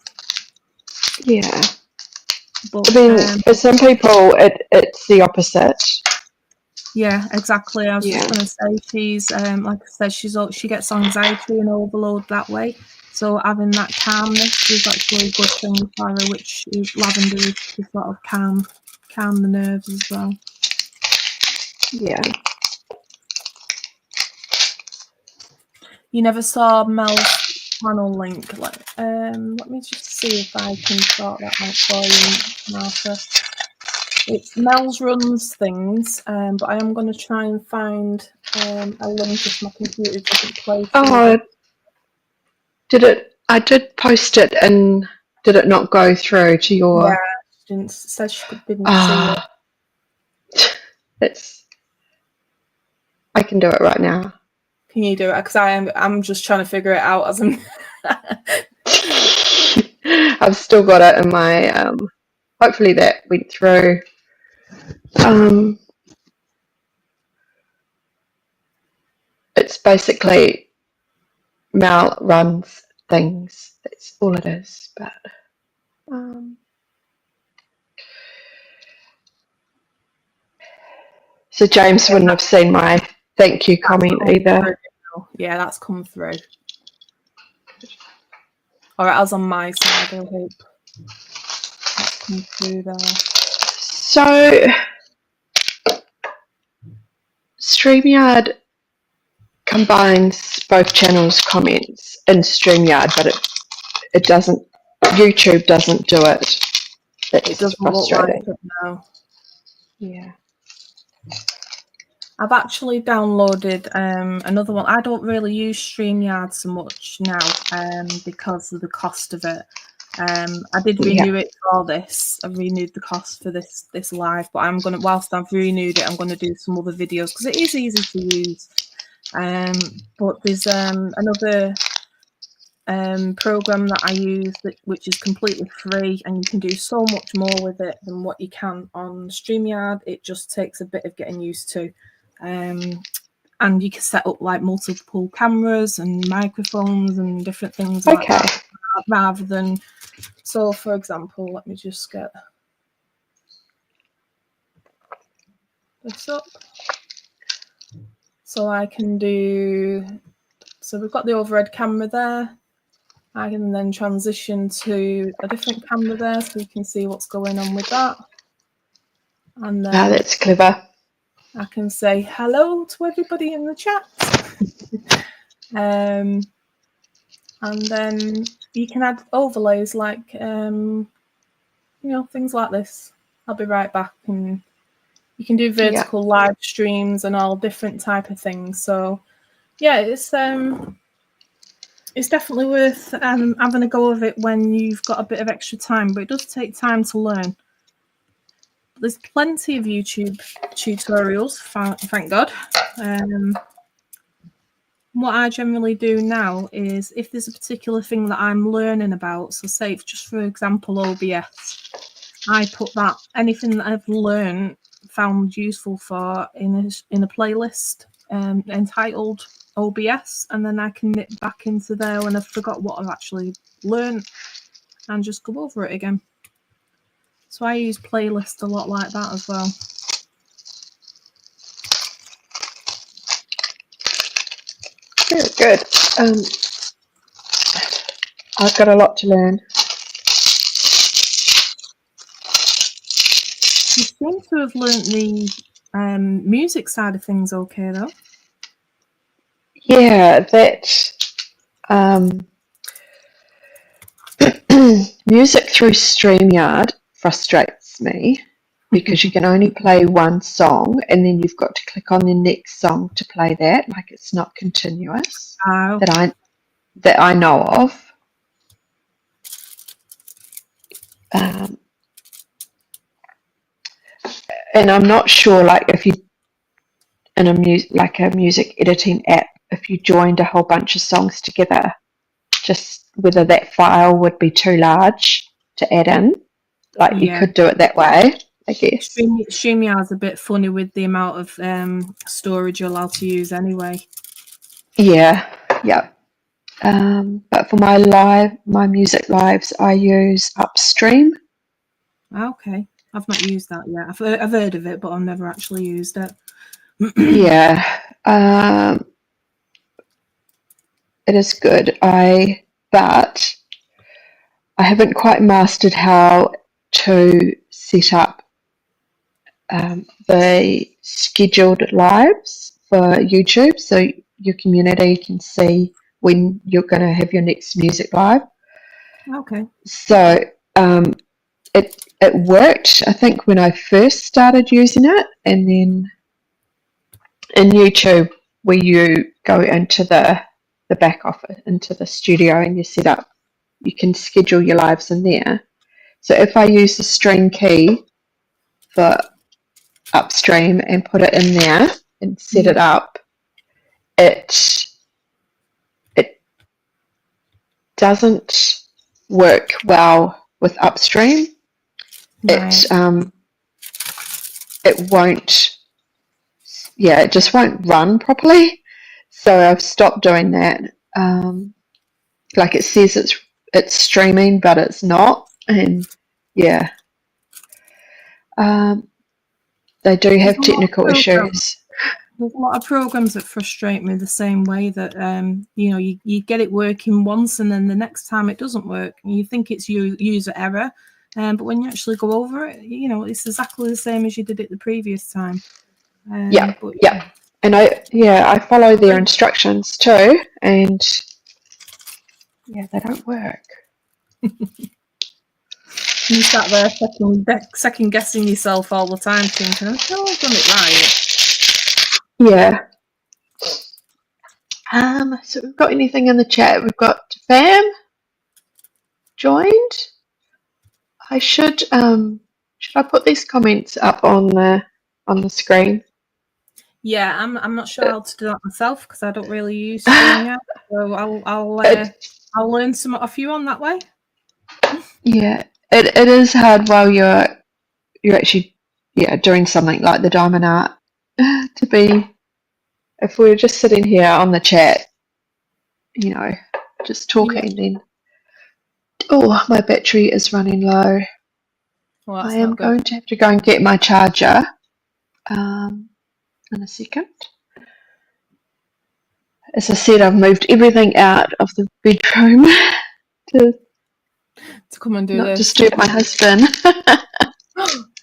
Speaker 1: Yeah.
Speaker 2: But,
Speaker 1: I mean, for some people, it's the opposite.
Speaker 2: Yeah, exactly. I was just going to say she's, like I said, she gets anxiety and overload that way. So having that calmness is actually a good thing for her, which is lavender is to sort of calm the nerves as well.
Speaker 1: Yeah.
Speaker 2: You never saw Mel's channel link. Let me just see if I can sort that out for you, Martha. It's Mel's runs things, but I am going to try and find a link if my computer doesn't play.
Speaker 1: Oh, did it I did post it, and did it not go through to your?
Speaker 2: Yeah, she didn't said she didn't see it.
Speaker 1: It's. I can do it right now.
Speaker 2: Can you do it? Because I'm just trying to figure it out as I'm.
Speaker 1: I've still got it in my. Hopefully that went through. It's basically Mal runs things. That's all it is. But so James wouldn't have seen my thank you comment either.
Speaker 2: Yeah, that's come through. Or as on my side, I hope that's come through there.
Speaker 1: So StreamYard combines both channels' comments in StreamYard, but it doesn't. YouTube doesn't do it.
Speaker 2: It doesn't look like it now.
Speaker 1: Yeah.
Speaker 2: I've actually downloaded another one. I don't really use StreamYard so much now because of the cost of it. I did renew it for this. I renewed the cost for this live, but I'm gonna, whilst I've renewed it, I'm gonna do some other videos because it is easy to use. But there's another program that I use which is completely free, and you can do so much more with it than what you can on StreamYard. It just takes a bit of getting used to. And you can set up like multiple cameras and microphones and different things like that, rather than, so for example, let me just get this up. So I can do, so we've got the overhead camera there. I can then transition to a different camera there so you can see what's going on with that. And then
Speaker 1: that's clever.
Speaker 2: I can say hello to everybody in the chat. And then you can add overlays like, you know, things like this. I'll be right back. And you can do vertical live streams and all different type of things. So yeah, it's definitely worth having a go of it when you've got a bit of extra time, but it does take time to learn. There's plenty of YouTube tutorials, thank God. What I generally do now is, if there's a particular thing that I'm learning about, so say just for example OBS, I put that, anything that I've learned, found useful for, in a playlist entitled OBS, and then I can nip back into there when I've forgot what I've actually learned and just go over it again. So I use playlists a lot like that as well.
Speaker 1: Very good. I've got a lot to learn.
Speaker 2: You seem to have learnt the music side of things okay, though.
Speaker 1: Yeah, that music through StreamYard frustrates me because you can only play one song and then you've got to click on the next song to play that. Like, it's not continuous that I know of. And I'm not sure, like, if you in a music editing app, if you joined a whole bunch of songs together, just whether that file would be too large to add in. Like, you could do it that way, I guess.
Speaker 2: StreamYard's a bit funny with the amount of storage you're allowed to use anyway.
Speaker 1: Yeah. But for my music lives, I use Upstream.
Speaker 2: Okay, I've not used that yet. I've heard of it, but I've never actually used it.
Speaker 1: Yeah, it is good. But I haven't quite mastered how to set up the scheduled lives for YouTube, so your community can see when you're going to have your next music live.
Speaker 2: Okay.
Speaker 1: So it worked, I think, when I first started using it, and then in YouTube, where you go into the back office, into the studio, and you set up you can schedule your lives in there. So if I use the stream key for upstream and put it in there and set it up, it doesn't work well with upstream.
Speaker 2: Right.
Speaker 1: It won't, it just won't run properly. So I've stopped doing that. Like it says it's streaming, but it's not. And yeah, they do have technical issues.
Speaker 2: There's a lot of programs that frustrate me the same way that you get it working once and then the next time it doesn't work and you think it's user error, but when you actually go over it, it's exactly the same as you did it the previous time.
Speaker 1: Yeah. And I follow their instructions too, and they don't work.
Speaker 2: You sat there second guessing yourself all the time, thinking, "I've done it right."
Speaker 1: Yeah. So we've got anything in the chat? We've got Fam joined. I should I put these comments up on the screen?
Speaker 2: Yeah, I'm not sure how to do that myself because I don't really use Stream yet. So I'll learn some off you on that way.
Speaker 1: Yeah, it is hard while you're actually doing something like the Diamond Art to be. If we were just sitting here on the chat, just talking, then my battery is running low.
Speaker 2: Well,
Speaker 1: I am going to have to go and get my charger in a second. As I said, I've moved everything out of the bedroom to
Speaker 2: come and do
Speaker 1: not
Speaker 2: this.
Speaker 1: disturb my husband.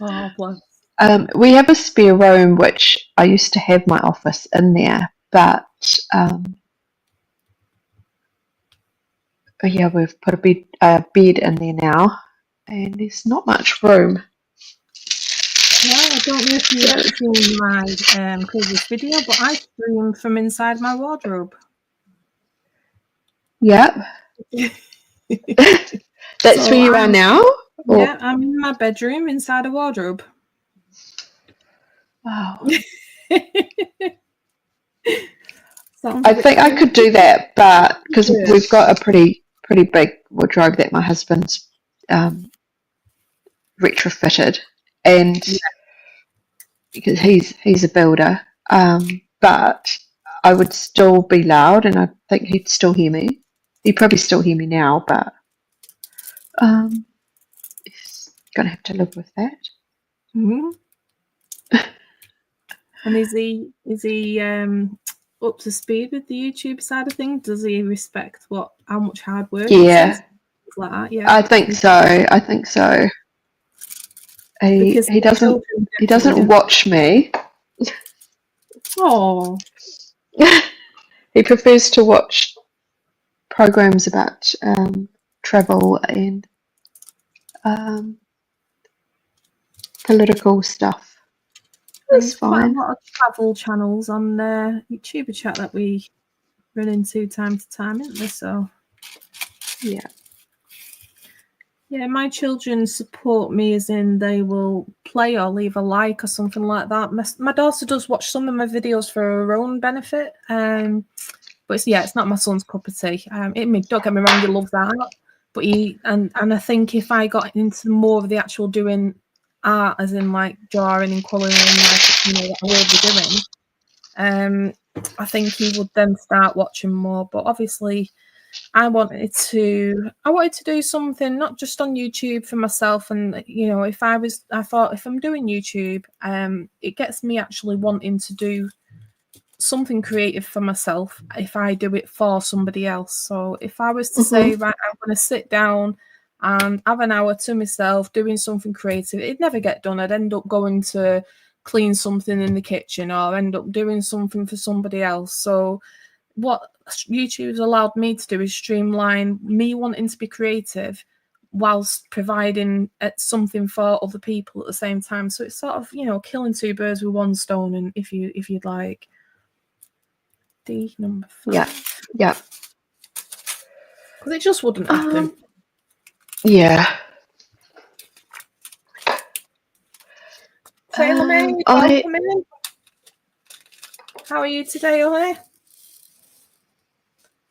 Speaker 2: Oh, bless.
Speaker 1: We have a spare room, which I used to have my office in there, but we've put a bed in there now, and there's not much room.
Speaker 2: Yeah, I don't know if you've seen my previous video, but I stream from inside my wardrobe.
Speaker 1: Yep. That's where you are now?
Speaker 2: Yeah, I'm in my bedroom inside a wardrobe.
Speaker 1: Wow.
Speaker 2: I
Speaker 1: think I could do that, but because we've got a pretty big wardrobe that my husband's retrofitted, and because he's a builder, but I would still be loud, and I think he'd still hear me. He'd probably still hear me now, but he's gonna have to live with that.
Speaker 2: Mm-hmm. And is he up to speed with the YouTube side of things? Does he respect how much hard work?
Speaker 1: Yeah,
Speaker 2: like that? Yeah,
Speaker 1: I think so. He doesn't watch me.
Speaker 2: Oh.
Speaker 1: He prefers to watch programs about travel and political stuff. That's fine.
Speaker 2: Quite a lot of travel channels on YouTube Chat that we run into time to time, isn't there? So yeah, my children support me, as in they will play or leave a like or something like that. My daughter does watch some of my videos for her own benefit, but it's not my son's cup of tea. Don't get me wrong, he loves art, but and I think if I got into more of the actual doing art, as in like drawing and colouring, what I will be doing, I think he would then start watching more. But obviously, I wanted to do something not just on YouTube for myself, and I thought if I'm doing YouTube, it gets me actually wanting to do something creative for myself if I do it for somebody else. So if I was to say, right, I'm going to sit down and have an hour to myself doing something creative, it'd never get done. I'd end up going to clean something in the kitchen or end up doing something for somebody else. So what YouTube's allowed me to do is streamline me wanting to be creative whilst providing something for other people at the same time. So it's sort of, killing two birds with one stone, and if you'd like. D number 5.
Speaker 1: Yeah.
Speaker 2: Because it just wouldn't happen.
Speaker 1: Yeah.
Speaker 2: Taylor May, welcome in. How are you today, honey?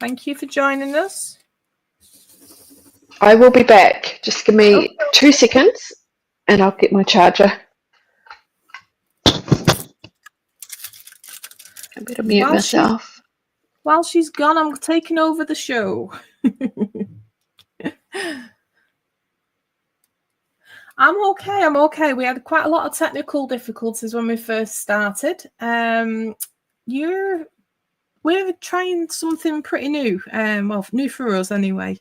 Speaker 2: Thank you for joining us.
Speaker 1: I will be back. Just give me 2 seconds and I'll get my charger. I better mute myself.
Speaker 2: While she's gone, I'm taking over the show. I'm okay. We had quite a lot of technical difficulties when we first started. We're trying something pretty new. Well, new for us anyway.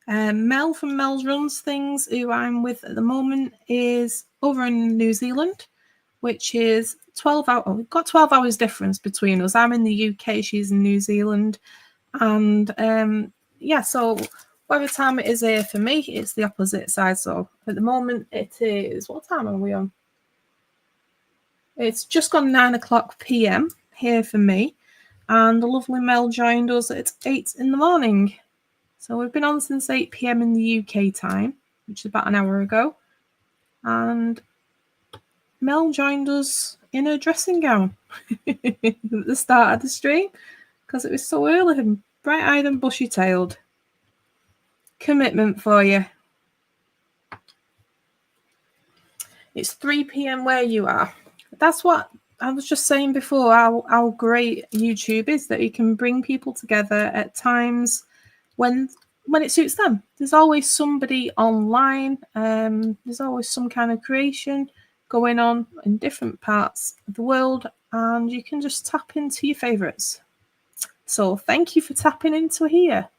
Speaker 2: Mel from Mel's Runs Things, who I'm with at the moment, is over in New Zealand, which is 12 hours. We've got 12 hours difference between us. I'm in the UK, she's in New Zealand. And so by the time it is here for me, it's the opposite side. So at the moment it is, what time are we on? It's just gone 9:00 p.m. here for me. And the lovely Mel joined us at 8 in the morning. So we've been on since 8 p.m. in the UK time, which is about an hour ago. And Mel joined us in her dressing gown at the start of the stream because it was so early and bright-eyed and bushy-tailed. Commitment for you. It's 3 p.m. where you are. That's what I was just saying before, how great YouTube is, that you can bring people together at times when it suits them. There's always somebody online. There's always some kind of creation going on in different parts of the world, and you can just tap into your favourites. So thank you for tapping into here.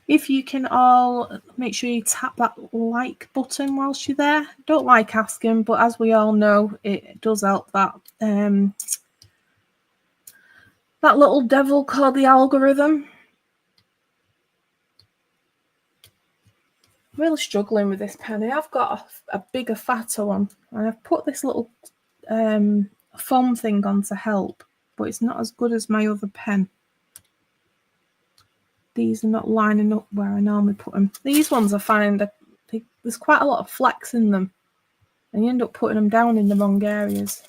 Speaker 2: If you can all make sure you tap that like button whilst you're there. Don't like asking, but as we all know, it does help that that little devil called the algorithm. I'm really struggling with this penny. I've got a bigger, fatter one, and I've put this little foam thing on to help, but it's not as good as my other pen. These are not lining up where I normally put them. These ones I find there's quite a lot of flex in them, and you end up putting them down in the wrong areas.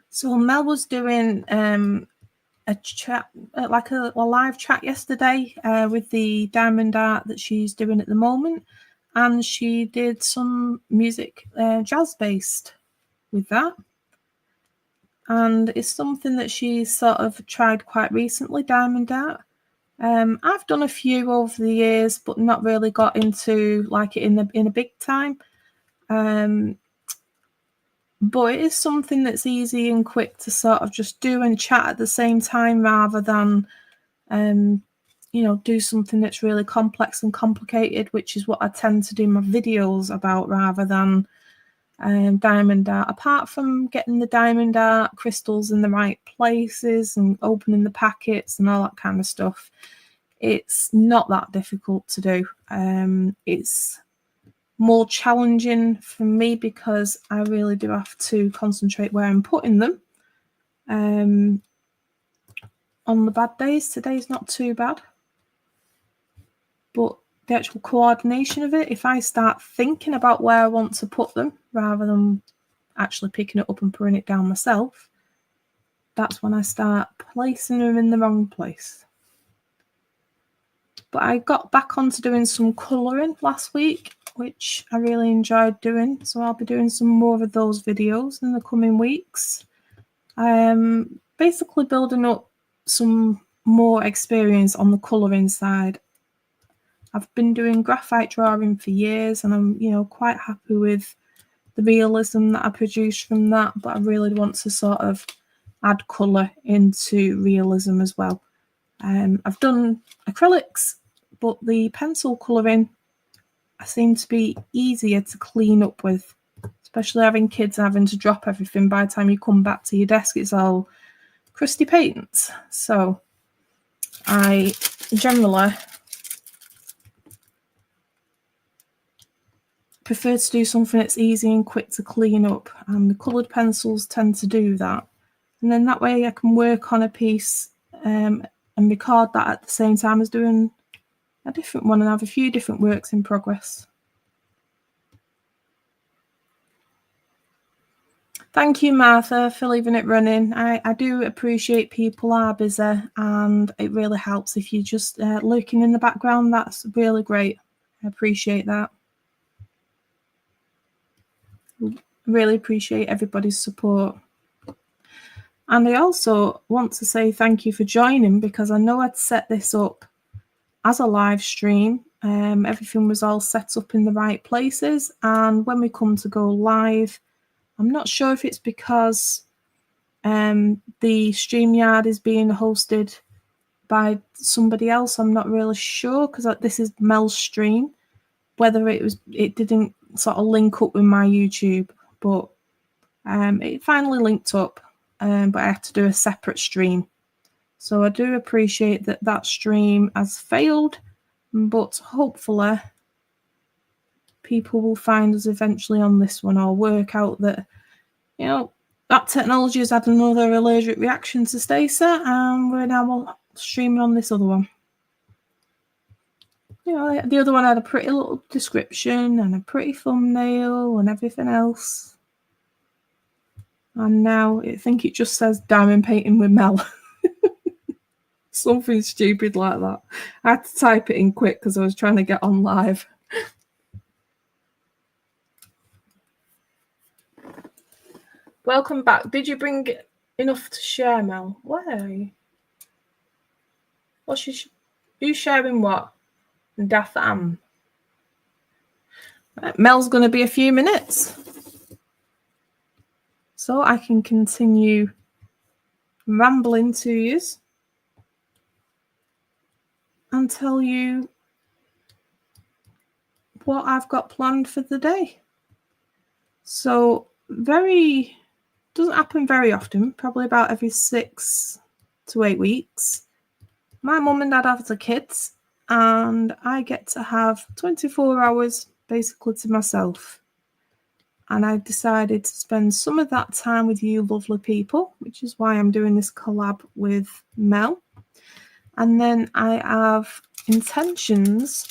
Speaker 2: So Mel was doing a chat, like a live chat yesterday with the Diamond Art that she's doing at the moment, and she did some music, jazz based, with that. And it's something that she's sort of tried quite recently, Diamond Art. I've done a few over the years, but not really got into like it in a big time. But it is something that's easy and quick to sort of just do and chat at the same time, rather than do something that's really complex and complicated, which is what I tend to do my videos about, rather than diamond art. Apart from getting the diamond art crystals in the right places and opening the packets and all that kind of stuff, it's not that difficult to do. It's more challenging for me because I really do have to concentrate where I'm putting them. On the bad days, today's not too bad, but the actual coordination of it, if I start thinking about where I want to put them rather than actually picking it up and putting it down myself, that's when I start placing them in the wrong place. But I got back onto doing some colouring last week, which I really enjoyed doing, so I'll be doing some more of those videos in the coming weeks. Basically building up some more experience on the colouring side. I've been doing graphite drawing for years, and I'm quite happy with the realism that I produce from that, but I really want to sort of add colour into realism as well. I've done acrylics, but the pencil colouring I seem to be easier to clean up with, especially having kids having to drop everything. By the time you come back to your desk, it's all crusty paint. So I generally prefer to do something that's easy and quick to clean up, and the coloured pencils tend to do that. And then that way I can work on a piece and record that at the same time as doing a different one and have a few different works in progress. Thank you, Martha, for leaving it running. I do appreciate people are busy, and it really helps if you're just lurking in the background. That's really great. I appreciate that. Really appreciate everybody's support. And I also want to say thank you for joining, because I know I'd set this up as a live stream. Everything was all set up in the right places, and when we come to go live, I'm not sure if it's because the StreamYard is being hosted by somebody else. I'm not really sure, because this is Mel's stream, whether it didn't sort of link up with my YouTube, but it finally linked up, but I had to do a separate stream. So I do appreciate that stream has failed, but hopefully people will find us eventually on this one, or work out that, you know, that technology has had another allergic reaction to Stacey, and we're now streaming on this other one. You know, the other one had a pretty little description and a pretty thumbnail and everything else. And now I think it just says diamond painting with Mel. Something stupid like that. I had to type it in quick because I was trying to get on live. Welcome back. Did you bring enough to share, Mel? Why? Who's sharing what? Daft Am. Right, Mel's going to be a few minutes, so I can continue rambling to you and tell you what I've got planned for the day. So doesn't happen very often, probably about every 6 to 8 weeks. My mum and dad have the kids, and I get to have 24 hours basically to myself. And I decided to spend some of that time with you lovely people, which is why I'm doing this collab with Mel. And then I have intentions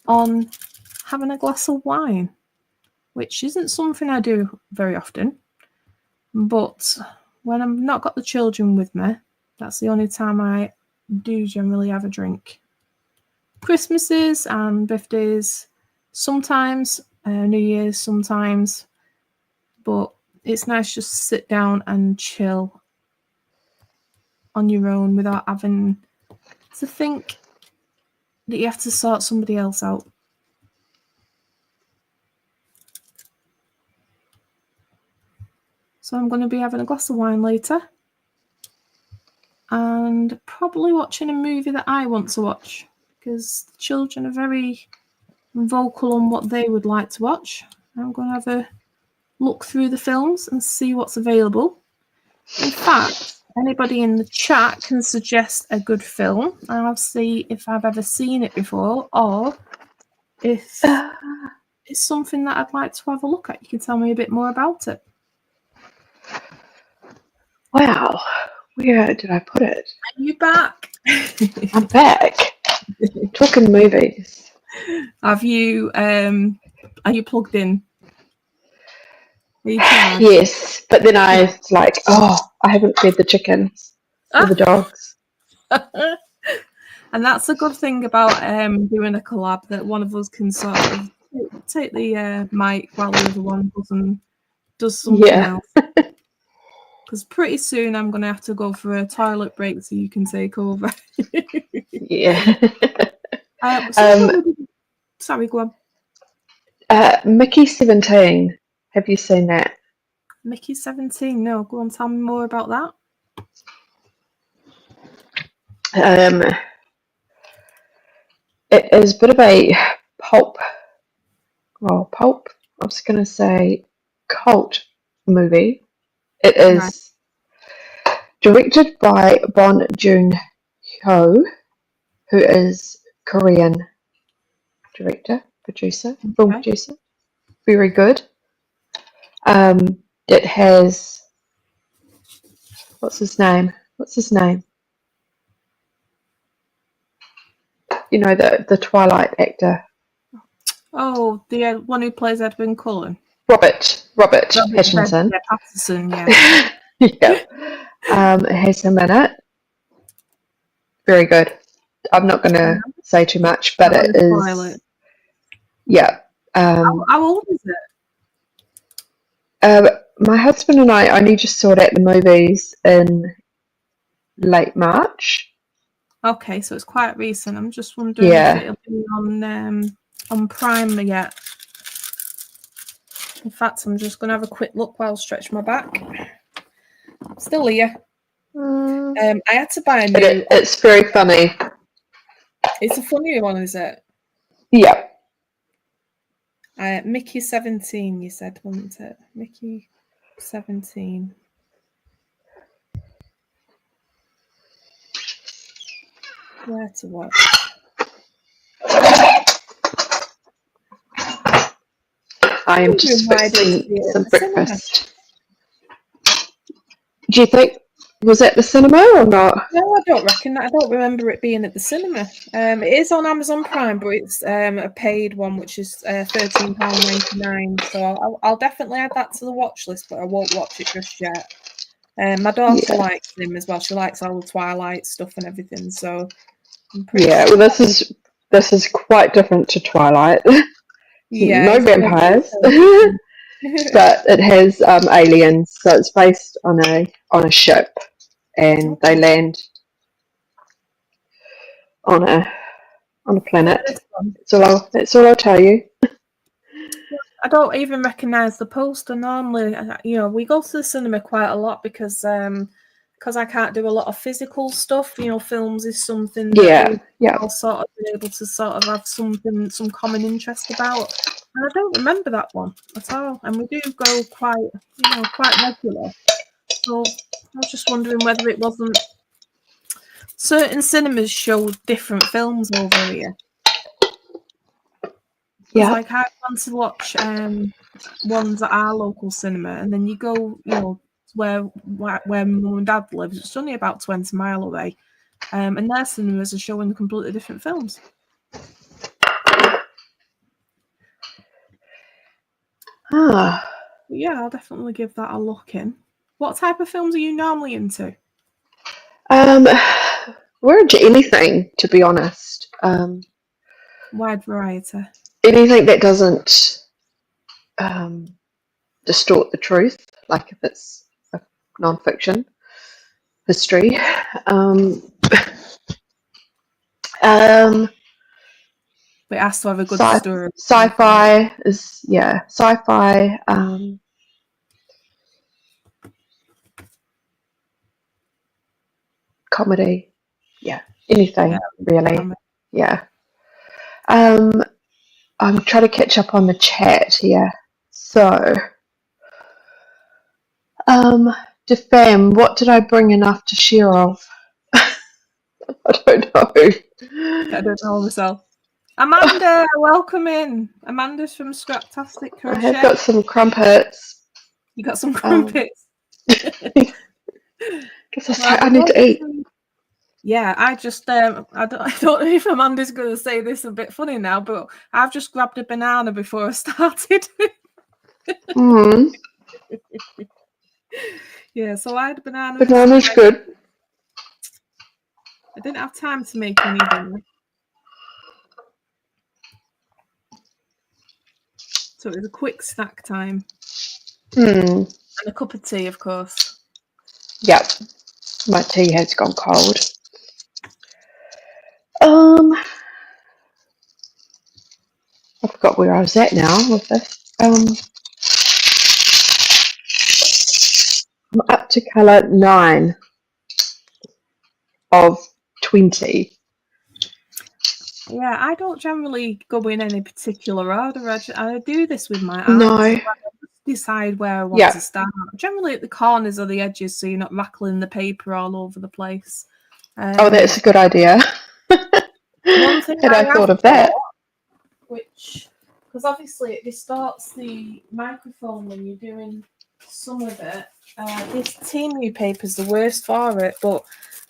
Speaker 2: on having a glass of wine, which isn't something I do very often. But when I've not got the children with me, that's the only time I do generally have a drink. Christmases and birthdays, sometimes, New Year's sometimes, but it's nice just to sit down and chill on your own without having to think that you have to sort somebody else out. So I'm going to be having a glass of wine later and probably watching a movie that I want to watch, because the children are very vocal on what they would like to watch. I'm going to have a look through the films and see what's available. In fact, anybody in the chat can suggest a good film, and I'll see if I've ever seen it before, or if it's something that I'd like to have a look at. You can tell me a bit more about it.
Speaker 1: Wow, where did I put it?
Speaker 2: Are you back?
Speaker 1: I'm back. Talking movies.
Speaker 2: Are you plugged in? Are you charged?
Speaker 1: Yes, but then I was like, I haven't fed the chickens or the dogs.
Speaker 2: And that's a good thing about doing a collab, that one of us can sort of take the mic while the other one does something else. Because pretty soon I'm going to have to go for a toilet break so you can take over.
Speaker 1: Yeah.
Speaker 2: Sorry, go on.
Speaker 1: Mickey 17. Have you seen that?
Speaker 2: Mickey 17. No, go on, tell me more about that.
Speaker 1: It is a bit of a pulp. I was going to say cult movie. It is directed by Bong Joon-ho, who is Korean director, producer, film producer. very good. It has, what's his name? You know, the Twilight actor.
Speaker 2: Oh, the one who plays Edwin Cullen.
Speaker 1: Robert Pattinson.
Speaker 2: Yeah, Pattinson, yeah.
Speaker 1: Yeah. It has him in it. Very good. I'm not going to say too much, but it is. Yeah.
Speaker 2: How old is
Speaker 1: it? My husband and I only just saw it at the movies in late March.
Speaker 2: Okay, so it's quite recent. I'm just wondering if it'll be on Prime yet. In fact, I'm just going to have a quick look while I stretch my back. Still here. I had to buy a new.
Speaker 1: It's very funny.
Speaker 2: It's a funny one, is it?
Speaker 1: Yeah.
Speaker 2: Mickey 17, you said, wasn't it? Mickey 17. Where to watch?
Speaker 1: I am just fixing some breakfast. Do you think, was it the cinema or not?
Speaker 2: No, I don't remember it being at the cinema. It is on Amazon Prime, but it's a paid one, which is £13.99. So I'll definitely add that to the watch list, but I won't watch it just yet. My daughter likes him as well. She likes all the Twilight stuff and everything. So I'm pretty sure.
Speaker 1: Well, this is quite different to Twilight. No vampires, but it has aliens. So it's based on a ship, and they land on a planet. That's all I'll tell you.
Speaker 2: I don't even recognise the poster normally. We go to the cinema quite a lot because I can't do a lot of physical stuff. Films is something that I'll sort of be able to sort of have some common interest about. And I don't remember that one at all. And we do go quite regular. So I was just wondering whether it wasn't certain cinemas show different films over here. Yeah. Like I want to watch ones at our local cinema, and then you go, where mum and dad lives. It's only about 20 miles away, and their cinemas are showing completely different films. Yeah, I'll definitely give that a look in. What type of films are you normally into?
Speaker 1: We're into anything, to be honest.
Speaker 2: Wide variety.
Speaker 1: Anything that doesn't distort the truth, like if it's a non-fiction history.
Speaker 2: But it has to have a good story.
Speaker 1: Sci-fi is sci-fi. Comedy, anything really. I'm trying to catch up on the chat here. So, Defam, what did I bring enough to share of? I don't know.
Speaker 2: I don't know myself. Amanda, welcome in. Amanda's from Scraptastic Crochet.
Speaker 1: I have got some crumpets.
Speaker 2: You got some crumpets?
Speaker 1: I need to eat.
Speaker 2: Yeah, I just I don't know if Amanda's going to say this a bit funny now, but I've just grabbed a banana before I started. Yeah, so I had a banana.
Speaker 1: Banana's good.
Speaker 2: I didn't have time to make any dinner. So it was a quick snack time. And a cup of tea, of course.
Speaker 1: Yep. My tea has gone cold. I forgot where I was at now with this. I'm up to colour 9 of 20.
Speaker 2: Yeah, I don't generally go in any particular order. I do this with my eyes.
Speaker 1: No.
Speaker 2: I decide where I want to start. Generally at the corners or the edges, so you're not rattling the paper all over the place.
Speaker 1: That's a good idea.
Speaker 2: One thing
Speaker 1: I thought of that.
Speaker 2: Which because obviously it distorts the microphone when you're doing some of it. This Temu paper is the worst for it, but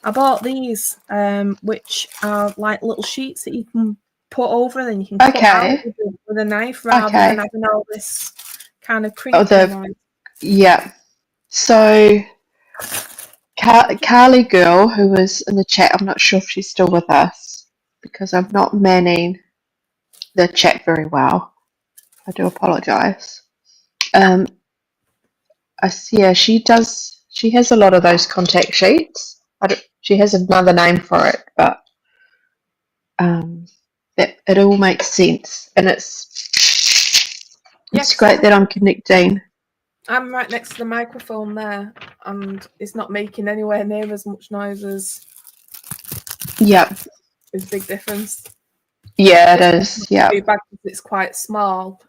Speaker 2: I bought these, which are like little sheets that you can put over, and then you can cut out with a knife rather than having all this kind of crinkling on it.
Speaker 1: Yeah. So Carly girl, who was in the chat, I'm not sure if she's still with us because I'm not manning the chat very well. I do apologise. She does. She has a lot of those contact sheets. She has another name for it, but that it all makes sense, and it's great that I'm connecting.
Speaker 2: I'm right next to the microphone there, and it's not making anywhere near as much noise as.
Speaker 1: Yeah.
Speaker 2: There's a big difference.
Speaker 1: Yeah, it is. Yeah.
Speaker 2: It's quite small.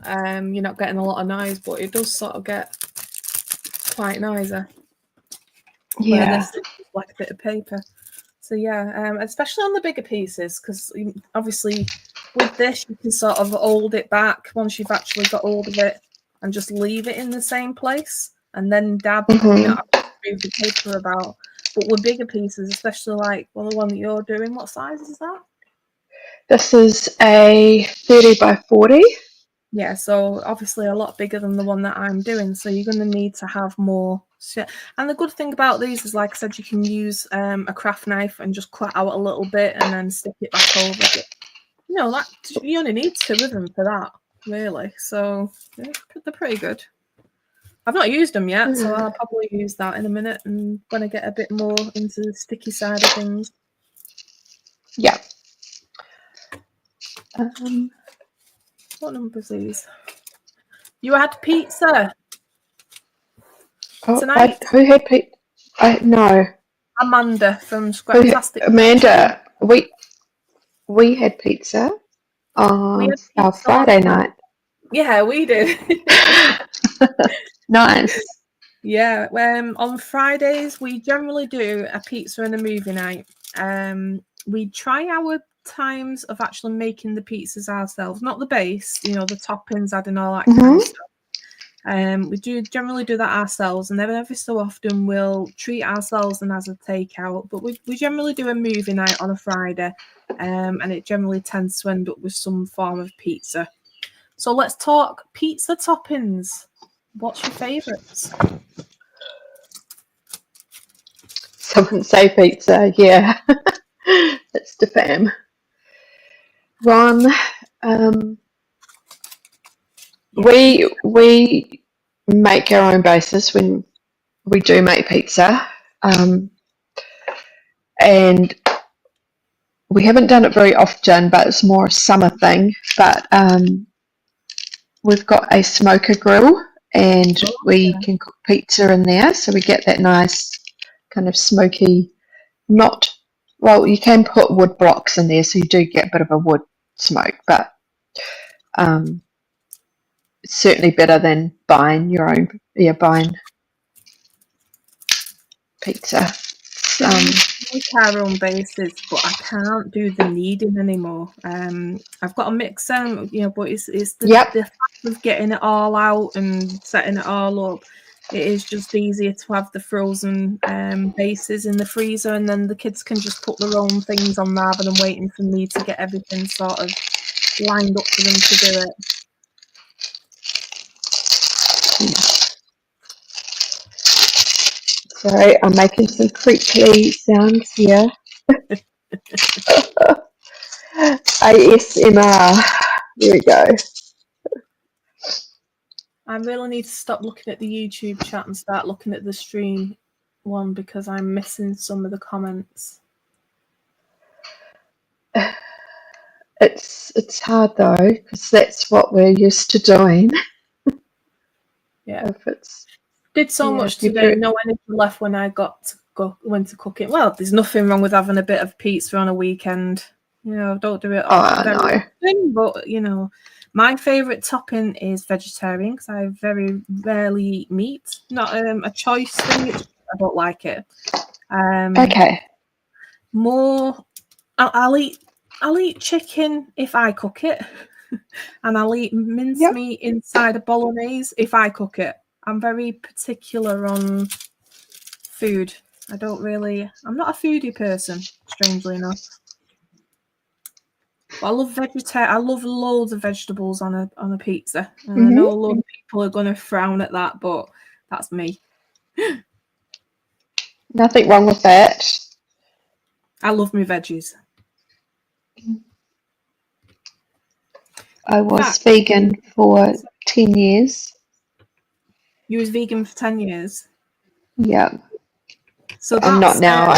Speaker 2: You're not getting a lot of noise, but it does sort of get quite noisy.
Speaker 1: Yeah.
Speaker 2: Where this is like a bit of paper. So yeah, especially on the bigger pieces, because obviously with this you can sort of hold it back once you've actually got hold of it and just leave it in the same place and then dab, you know, move the paper about. But with bigger pieces, especially like the one that you're doing, what size is that?
Speaker 1: This is a 30 by 40.
Speaker 2: Yeah, so obviously a lot bigger than the one that I'm doing. So you're going to need to have more shit. And the good thing about these is, like I said, you can use a craft knife and just cut out a little bit and then stick it back over. But, you know, that you only need 2 of them for that, really. So yeah, they're pretty good. I've not used them yet, so I'll probably use that in a minute and when I get a bit more into the sticky side of things.
Speaker 1: Yeah.
Speaker 2: What number is these? You had pizza tonight.
Speaker 1: Who had pizza? No.
Speaker 2: Amanda from Scraptastic.
Speaker 1: Amanda, we had pizza on our Friday night.
Speaker 2: Yeah, we did.
Speaker 1: Nice.
Speaker 2: Yeah, on Fridays we generally do a pizza and a movie night. We try our times of actually making the pizzas ourselves, not the base, you know, the toppings, adding all that kind of stuff. We do generally do that ourselves, and then every so often we'll treat ourselves and as a takeout. But we generally do a movie night on a Friday, and it generally tends to end up with some form of pizza. So let's talk pizza toppings. What's your favourites?
Speaker 1: Someone say pizza, yeah. It's the fam. Ron, we make our own bases when we do make pizza, and we haven't done it very often, but it's more a summer thing. But we've got a smoker grill, and we can cook pizza in there, so we get that nice kind of smoky. You can put wood blocks in there, so you do get a bit of a wood smoke, but it's certainly better than buying pizza.
Speaker 2: Make our own bases, but I can't do the kneading anymore. I've got a mixer, you know, but it's the fact of getting it all out and setting it all up. It is just easier to have the frozen bases in the freezer, and then the kids can just put their own things on rather than waiting for me to get everything sort of lined up for them to do it.
Speaker 1: Sorry, I'm making some crinkly sounds here. ASMR. There we go.
Speaker 2: I really need to stop looking at the YouTube chat and start looking at the stream one because I'm missing some of the comments.
Speaker 1: It's hard though, because that's what we're used to doing.
Speaker 2: Yeah. Did so much today, no energy left when I went to cook it. Well, there's nothing wrong with having a bit of pizza on a weekend. You know, don't do it very often, but you know, my favourite topping is vegetarian because I very rarely eat meat. Not a choice thing, I don't like it. More, I'll eat chicken if I cook it. and I'll eat mincemeat inside a bolognese if I cook it. I'm very particular on food. I'm not a foodie person, strangely enough. But I love I love loads of vegetables on a pizza. And I know a lot of people are going to frown at that, but that's me.
Speaker 1: Nothing wrong with that.
Speaker 2: I love my veggies.
Speaker 1: I was vegan for 10 years.
Speaker 2: You was vegan for 10 years?
Speaker 1: Yeah.
Speaker 2: So
Speaker 1: I'm not now.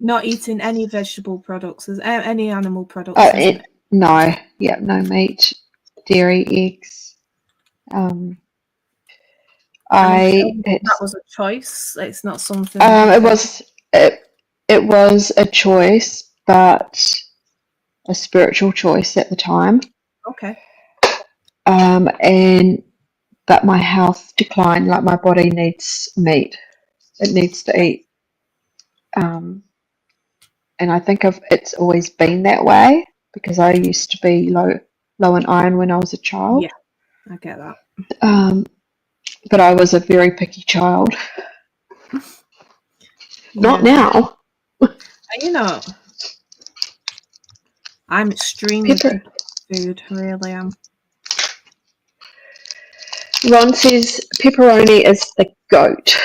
Speaker 2: Not eating any vegetable products, any animal products.
Speaker 1: No. Yeah, no meat, dairy, eggs.
Speaker 2: That was a choice. It's not something.
Speaker 1: It was a choice, but a spiritual choice at the time.
Speaker 2: Okay.
Speaker 1: But my health declined. Like, my body needs meat. It needs to eat. And I think it's always been that way because I used to be low in iron when I was a child.
Speaker 2: Yeah, I get that.
Speaker 1: But I was a very picky child. Not now.
Speaker 2: You know, I'm extremely picky with food. I really am.
Speaker 1: Ron says pepperoni is the goat.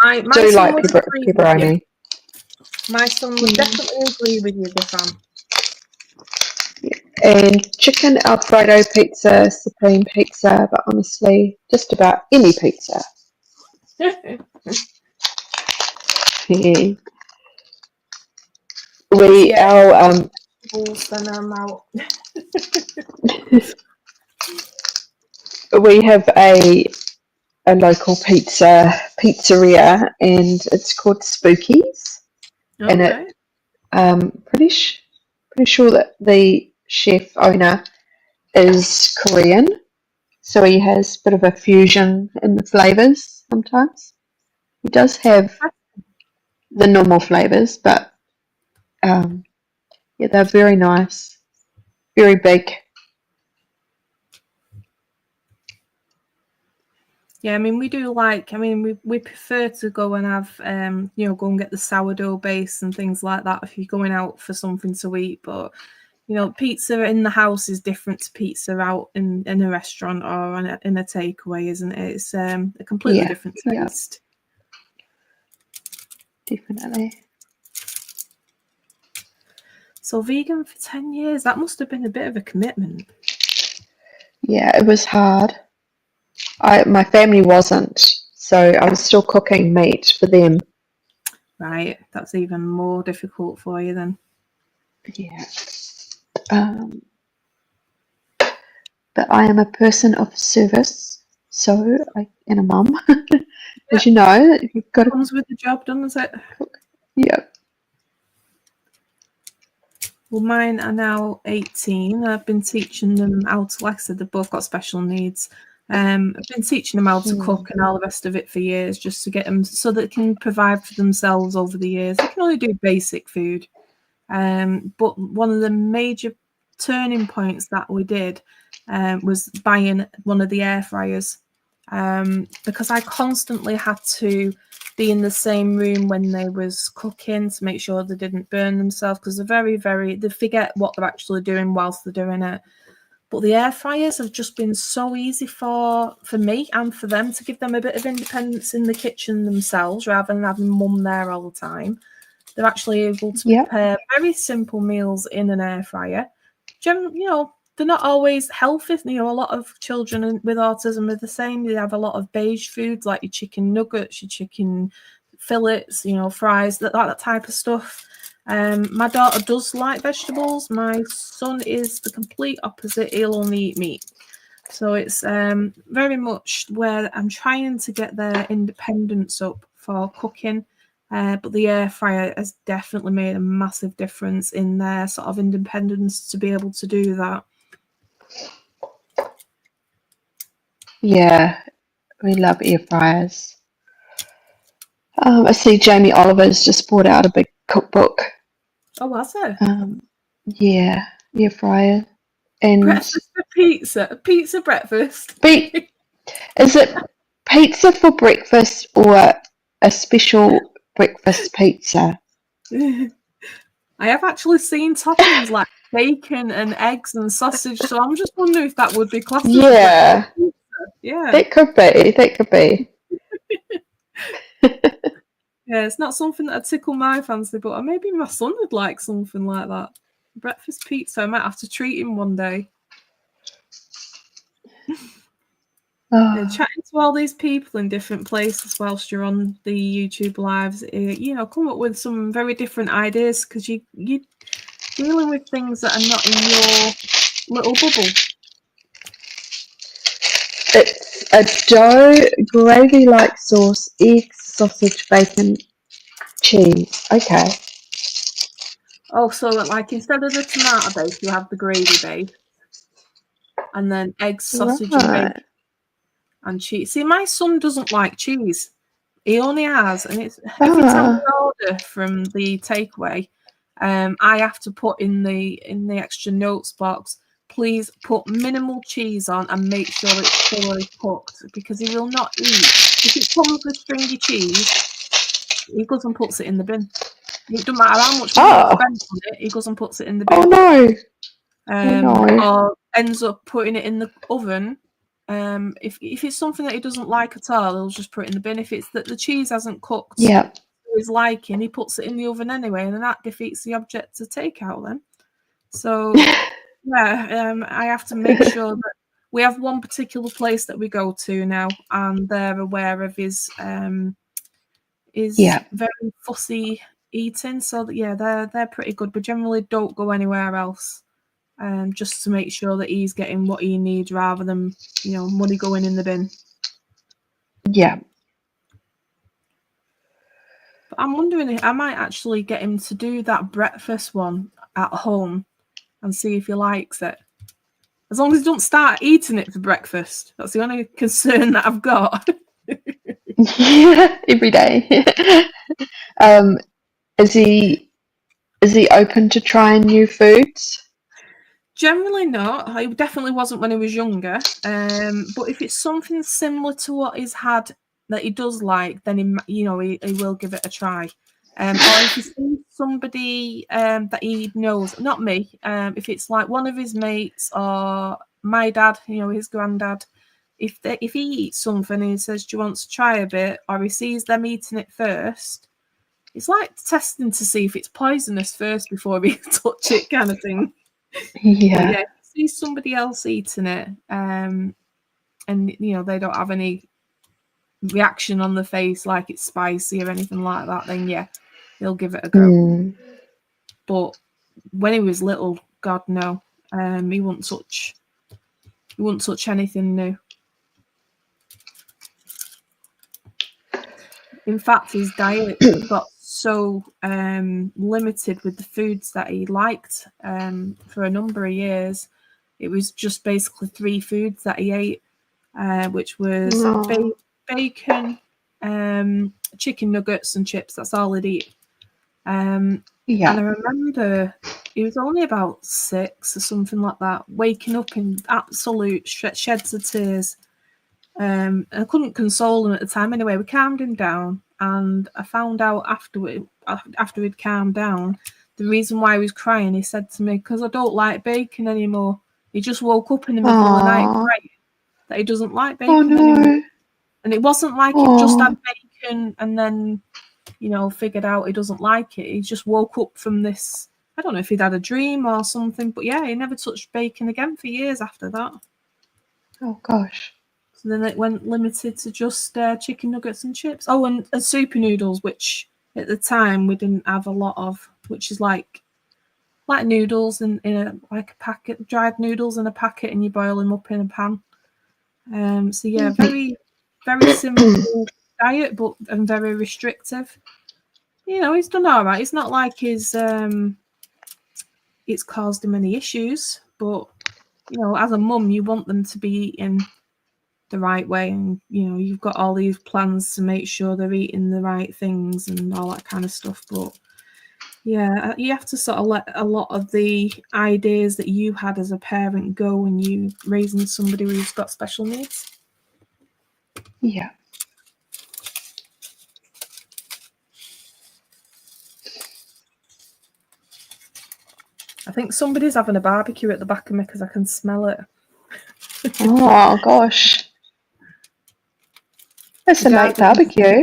Speaker 2: I
Speaker 1: do like pepperoni.
Speaker 2: My son would definitely agree with you, Gifan.
Speaker 1: And chicken Alfredo pizza, supreme pizza, but honestly, just about any pizza. Yeah. We have a local pizzeria, and it's called Spookies.
Speaker 2: Okay.
Speaker 1: And pretty sure that the chef owner is Korean, so he has a bit of a fusion in the flavors sometimes. He does have the normal flavors, but they're very nice, very big.
Speaker 2: Yeah, I mean, we prefer to go and have, go and get the sourdough base and things like that if you're going out for something to eat. But, pizza in the house is different to pizza out in a restaurant or in a takeaway, isn't it? It's a completely different taste.
Speaker 1: Yeah, definitely.
Speaker 2: So vegan for 10 years, that must have been a bit of a commitment.
Speaker 1: Yeah, it was hard. My family wasn't, so I was still cooking meat for them.
Speaker 2: Right, that's even more difficult for you then.
Speaker 1: Yeah. But I am a person of service, and a mum. As you know, you've got to.
Speaker 2: Comes with the job done, is it?
Speaker 1: Cook. Yeah.
Speaker 2: Well, mine are now 18. I've been teaching them how to, like I said, they've both got special needs. I've been teaching them how to cook and all the rest of it for years, just to get them so that they can provide for themselves over the years. They can only do basic food. But one of the major turning points that we did was buying one of the air fryers, because I constantly had to be in the same room when they was cooking to make sure they didn't burn themselves, because they're they forget what they're actually doing whilst they're doing it. But the air fryers have just been so easy for me and for them, to give them a bit of independence in the kitchen themselves rather than having mum there all the time. They're actually able to prepare very simple meals in an air fryer. They're not always healthy. A lot of children with autism are the same. They have a lot of beige foods like your chicken nuggets, your chicken fillets, fries, that type of stuff. My daughter does like vegetables. My son is the complete opposite. He'll only eat meat. So it's very much where I'm trying to get their independence up for cooking. But the air fryer has definitely made a massive difference in their sort of independence to be able to do that.
Speaker 1: Yeah, we love air fryers. I see Jamie Oliver's just brought out a big cookbook.
Speaker 2: Oh, was it?
Speaker 1: Yeah, air fryer. And
Speaker 2: Breakfast for pizza. Pizza breakfast.
Speaker 1: is it pizza for breakfast or a special breakfast pizza?
Speaker 2: I have actually seen toppings like bacon and eggs and sausage, so I'm just wondering if that would be classed as a
Speaker 1: Yeah,
Speaker 2: breakfast pizza. Yeah.
Speaker 1: that could be. That could be.
Speaker 2: Yeah, it's not something that would tickle my fancy, but maybe my son would like something like that. Breakfast pizza. I might have to treat him one day.
Speaker 1: Oh,
Speaker 2: Chatting to all these people in different places whilst you're on the YouTube lives, come up with some very different ideas because you're dealing with things that are not in your little bubble.
Speaker 1: it's a dough gravy-like sauce, eggs, sausage, bacon, cheese. Okay.
Speaker 2: Oh, so like instead of the tomato base, you have the gravy base, and then eggs, sausage, and
Speaker 1: Right.
Speaker 2: bacon and cheese. See, my son doesn't like cheese. He only has, and it's every time we order from the takeaway, I have to put in the extra notes box, please put minimal cheese on and make sure it's thoroughly cooked because he will not eat. If it comes with stringy cheese, he goes and puts it in the bin. It doesn't matter how much money I've spent on it, he goes and puts it in the bin.
Speaker 1: Oh no. No.
Speaker 2: Or ends up putting it in the oven. If it's something that he doesn't like at all, he'll just put it in the bin. If it's that the cheese hasn't cooked
Speaker 1: Yeah.
Speaker 2: to his liking, he puts it in the oven anyway, and then that defeats the object of takeout then. So yeah, I have to make sure that we have one particular place that we go to now, and they're aware of his very fussy eating. So that, yeah, they're pretty good, but generally don't go anywhere else. Just to make sure that he's getting what he needs rather than, money going in the bin.
Speaker 1: Yeah.
Speaker 2: But I'm wondering if I might actually get him to do that breakfast one at home and see if he likes it. As long as he don't start eating it for breakfast. That's the only concern that I've got.
Speaker 1: Yeah. Every day. Is he open to trying new foods?
Speaker 2: Generally not. He definitely wasn't when he was younger. But if it's something similar to what he's had that he does like, then he will give it a try. Or if he sees somebody that he knows, not me, if it's like one of his mates or my dad, his granddad, if he eats something and he says, "Do you want to try a bit?" or he sees them eating it first, it's like testing to see if it's poisonous first before he touch it, kind of thing.
Speaker 1: Yeah.
Speaker 2: But yeah, if you see somebody else eating it, and they don't have any reaction on the face like it's spicy or anything like that, then yeah, he'll give it a go. But when he was little, God no, he wouldn't touch anything new. In fact, his diet got so limited with the foods that he liked for a number of years. It was just basically 3 foods that he ate, which was bacon, chicken nuggets and chips. That's all he'd eat. And I remember he was only about 6 or something like that, waking up in absolute sheds of tears. I couldn't console him at the time. Anyway, we calmed him down, and I found out after he'd calmed down, the reason why he was crying. He said to me, "Because I don't like bacon anymore." He just woke up in the middle of the night crying that he doesn't like bacon anymore. And it wasn't like he just had bacon and then, figured out he doesn't like it. He just woke up from this. I don't know if he'd had a dream or something, but yeah, he never touched bacon again for years after that.
Speaker 1: Oh gosh.
Speaker 2: So then it went limited to just chicken nuggets and chips. Oh, and super noodles, which at the time we didn't have a lot of, which is like noodles in a packet, dried noodles in a packet, and you boil them up in a pan. So yeah, very, very simple diet, but and very restrictive. He's done all right. It's not like it's caused him any issues, but as a mum, you want them to be eating the right way, and you've got all these plans to make sure they're eating the right things and all that kind of stuff. But Yeah, you have to sort of let a lot of the ideas that you had as a parent go when you raising somebody who's got special needs.
Speaker 1: Yeah.
Speaker 2: I think somebody's having a barbecue at the back of me because I can smell it.
Speaker 1: Oh gosh. It's a late
Speaker 2: Garden.
Speaker 1: barbecue.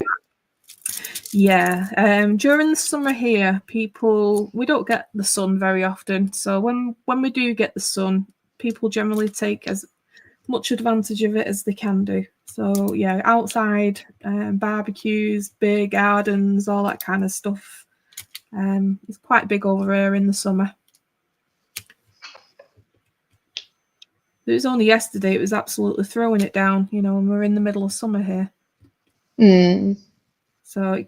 Speaker 2: Yeah, during the summer here, we don't get the sun very often. So when we do get the sun, people generally take as much advantage of it as they can do. So yeah, outside barbecues, beer gardens, all that kind of stuff. It's quite big over here in the summer. It was only yesterday, it was absolutely throwing it down, and we're in the middle of summer here.
Speaker 1: Mm.
Speaker 2: So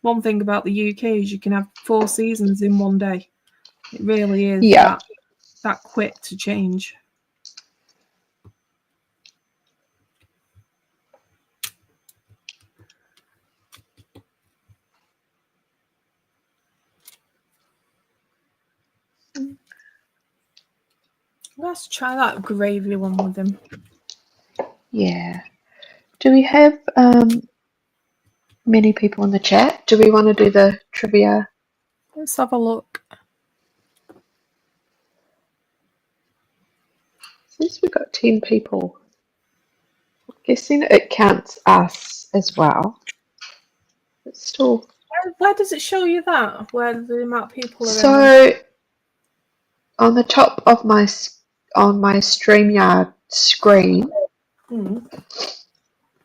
Speaker 2: one thing about the UK is you can have 4 seasons in one day. It really is that quick to change. Let's try that gravy one with him.
Speaker 1: Yeah. Do we have many people in the chat? Do we want to do the trivia?
Speaker 2: Let's have a look.
Speaker 1: Since we've got 10 people, I'm guessing it counts us as well. But still.
Speaker 2: Where does it show you that? Where the amount of people are in?
Speaker 1: So on the top of my StreamYard screen,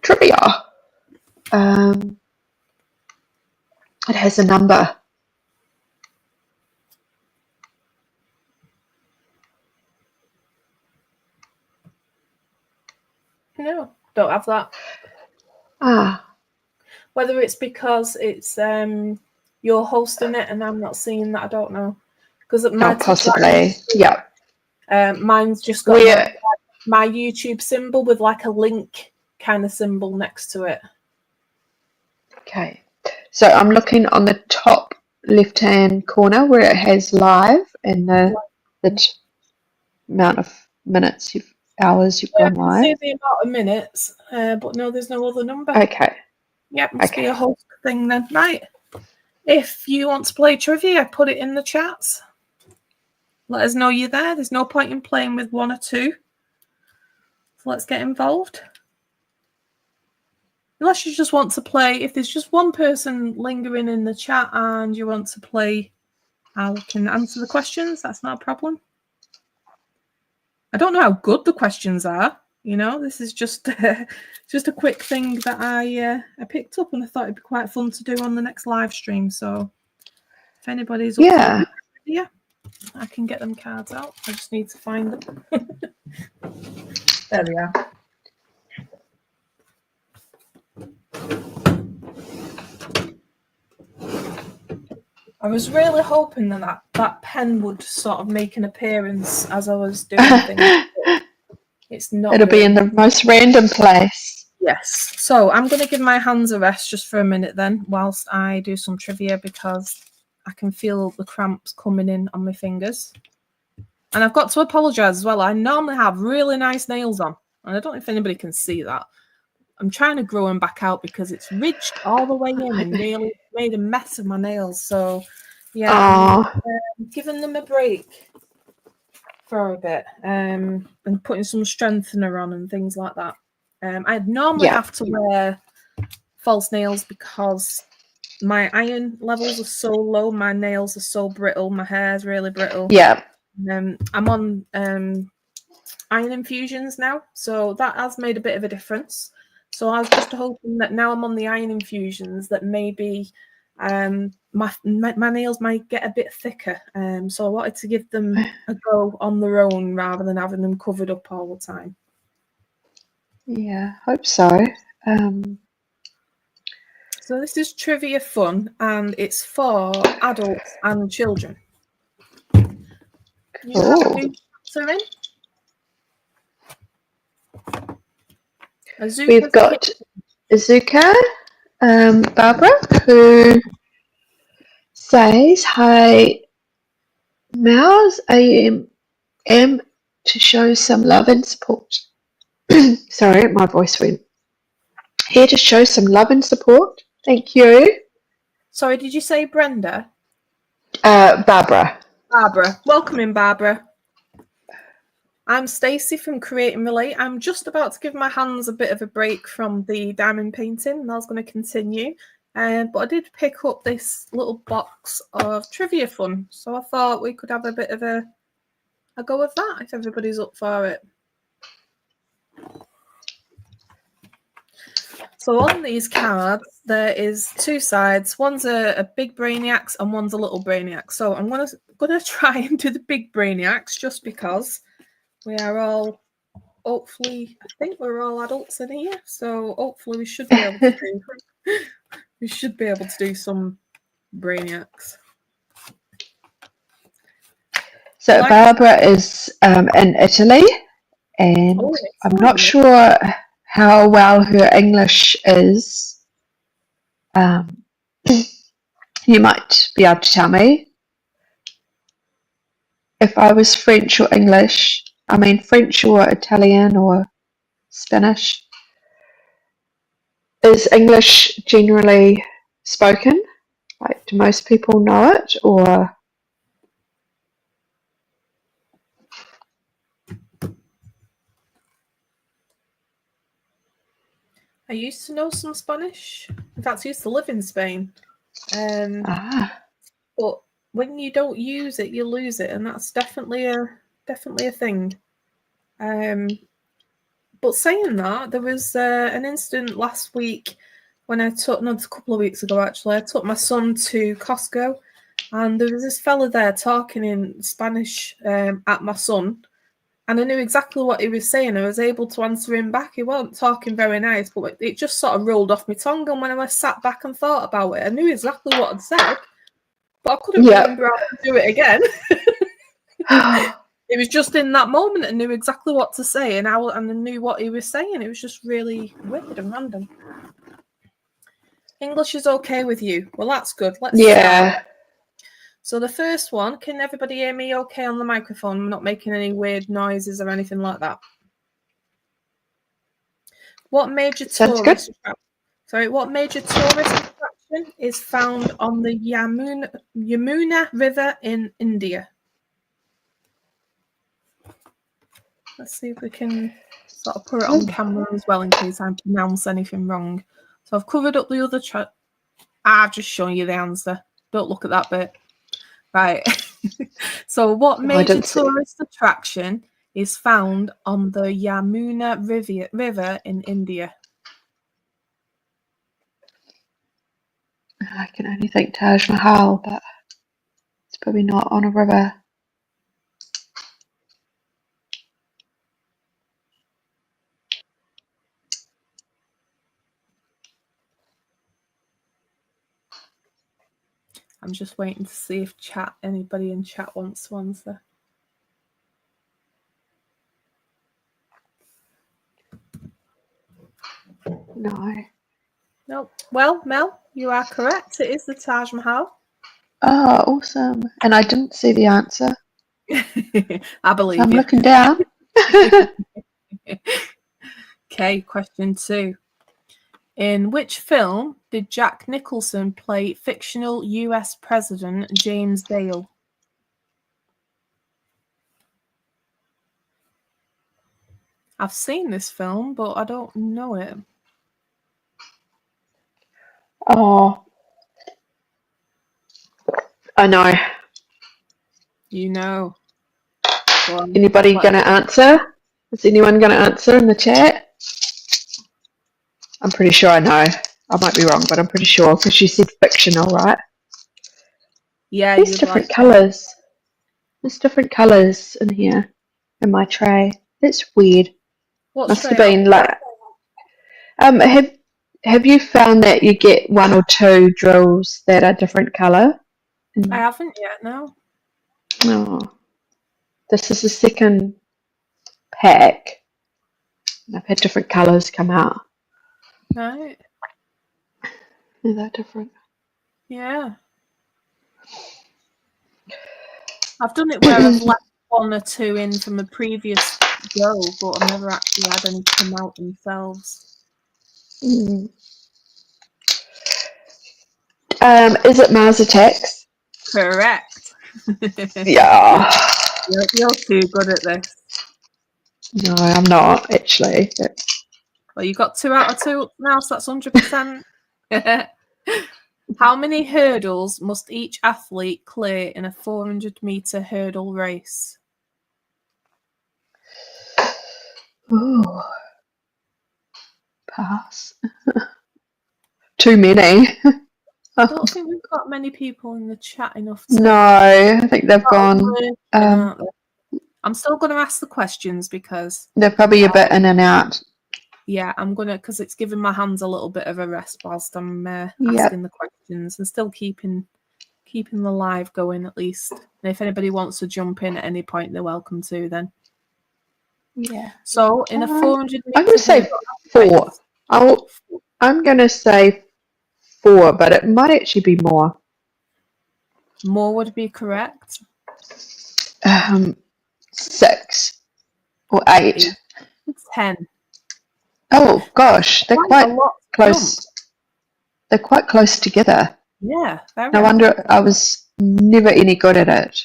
Speaker 1: trivia. It has a number.
Speaker 2: No, don't have that. Whether it's because it's you're hosting it and I'm not seeing that, I don't know. Because
Speaker 1: Possibly, yeah.
Speaker 2: Mine's just got my YouTube symbol with like a link kind of symbol next to it.
Speaker 1: Okay, so I'm looking on the top left-hand corner where it has live and the amount of minutes, hours you've gone live.
Speaker 2: I can see the amount of minutes, but no, there's no other number.
Speaker 1: Okay.
Speaker 2: Yep, must be a host thing then. Right. If you want to play trivia, put it in the chats. Let us know you're there. There's no point in playing with 1 or 2. So let's get involved. Unless you just want to play, if there's just one person lingering in the chat and you want to play, I can answer the questions. That's not a problem. I don't know how good the questions are. This is just just a quick thing that I picked up and I thought it'd be quite fun to do on the next live stream. So if anybody's up for it, I can get them cards out. I just need to find them. There we are. I was really hoping that pen would sort of make an appearance as I was doing things. It's not.
Speaker 1: It'll be in the most random place.
Speaker 2: Yes. So I'm going to give my hands a rest just for a minute then, whilst I do some trivia, because I can feel the cramps coming in on my fingers. And I've got to apologise as well. I normally have really nice nails on, and I don't know if anybody can see that. I'm trying to grow them back out because it's ridged all the way in and really made a mess of my nails. So, yeah, I'm giving them a break for a bit and putting some strengthener on and things like that. I'd normally have to wear false nails because my iron levels are so low. My nails are so brittle. My hair is really brittle.
Speaker 1: Yeah.
Speaker 2: I'm on iron infusions now, so that has made a bit of a difference. So I was just hoping that now I'm on the iron infusions that maybe my nails might get a bit thicker. So I wanted to give them a go on their own rather than having them covered up all the time.
Speaker 1: Yeah, hope so.
Speaker 2: So this is trivia fun, and it's for adults and children.
Speaker 1: Cool. We've got Azuka, Barbara, who says, hi, Mouse, I am to show some love and support. Sorry, my voice went. Here to show some love and support. Thank you.
Speaker 2: Sorry, did you say Brenda?
Speaker 1: Barbara.
Speaker 2: Barbara. Welcome in, Barbara. I'm Stacey from Create and Relate. I'm just about to give my hands a bit of a break from the diamond painting. Mel's going to continue. But I did pick up this little box of trivia fun. So I thought we could have a bit of a go with that if everybody's up for it. So on these cards, there is two sides. One's a big brainiacs and one's a little brainiac. So I'm gonna try and do the big brainiacs just because we are all, hopefully, I think we're all adults in here. So hopefully we should be able to do some brainiacs.
Speaker 1: So Barbara is in Italy, and I'm not sure how well her English is. You might be able to tell me. If I was French or English, I mean French or Italian or Spanish. Is English generally spoken? Like, do most people know it, or?
Speaker 2: I used to know some Spanish. In fact, I used to live in Spain. But when you don't use it, you lose it, and that's definitely a thing. But saying that, there was an incident last week when a couple of weeks ago actually, I took my son to Costco, and there was this fella there talking in Spanish at my son, and I knew exactly what he was saying. I was able to answer him back. He wasn't talking very nice, but it just sort of rolled off my tongue, and when I sat back and thought about it, I knew exactly what I'd said, but I couldn't remember how to do it again. It was just in that moment I knew exactly what to say, and I knew what he was saying. It was just really weird and random. English is okay with you. Well, that's good. Let's start. So the first one, can everybody hear me okay on the microphone? I'm not making any weird noises or anything like that. What major tourist attraction is found on the Yamuna River in India? Let's see if we can sort of put it on camera as well in case I pronounce anything wrong. So I've covered up the other I've just shown you the answer. Don't look at that bit. Right. So what major tourist attraction is found on the Yamuna River in India?
Speaker 1: I can only think Taj Mahal, but it's probably not on a river.
Speaker 2: I'm just waiting to see if anybody in chat wants to answer.
Speaker 1: No.
Speaker 2: Nope. Well, Mel, you are correct. It is the Taj Mahal.
Speaker 1: Oh, awesome. And I didn't see the answer.
Speaker 2: I believe
Speaker 1: so I'm
Speaker 2: you.
Speaker 1: looking down.
Speaker 2: Okay, question 2. In which film did Jack Nicholson play fictional US President James Dale? I've seen this film, but I don't know it.
Speaker 1: Oh. I know.
Speaker 2: You know.
Speaker 1: Anybody going to answer? Is anyone going to answer in the chat? I'm pretty sure I know. I might be wrong, but I'm pretty sure because you said fictional, right?
Speaker 2: Yeah,
Speaker 1: there's different colours. There's different colours in here in my tray. That's weird. Must have been like. Have you found that you get 1 or 2 drills that are different colour?
Speaker 2: I haven't yet. No.
Speaker 1: Oh, this is the second pack. I've had different colours come out.
Speaker 2: Right.
Speaker 1: They're different.
Speaker 2: Yeah. I've done it where I've left 1 or 2 in from a previous go, but I've never actually had any come out themselves.
Speaker 1: Is it Mars Attacks?
Speaker 2: Correct.
Speaker 1: Yeah.
Speaker 2: You're too good at this.
Speaker 1: No, I'm not actually.
Speaker 2: Well, you got 2 out of 2 now, so that's 100%. How many hurdles must each athlete clear in a 400-meter hurdle race?
Speaker 1: Ooh. Pass. Too many.
Speaker 2: I don't think we've got many people in the chat enough to.
Speaker 1: No, I think they've gone.
Speaker 2: Aren't they? I'm still going to ask the questions because
Speaker 1: They're probably a bit in and out.
Speaker 2: yeah, I'm gonna, because it's giving my hands a little bit of a rest whilst I'm asking the questions and still keeping the live going at least. And if anybody wants to jump in at any point, they're welcome to then.
Speaker 1: Yeah.
Speaker 2: So in a 400
Speaker 1: I'm going to say 4. I'm going to say 4, but it might actually be more.
Speaker 2: More would be correct.
Speaker 1: 6 or 8.
Speaker 2: 10.
Speaker 1: Oh gosh, they're quite close.
Speaker 2: Jump.
Speaker 1: They're quite close together.
Speaker 2: Yeah, very.
Speaker 1: No wonder I was never any good at it.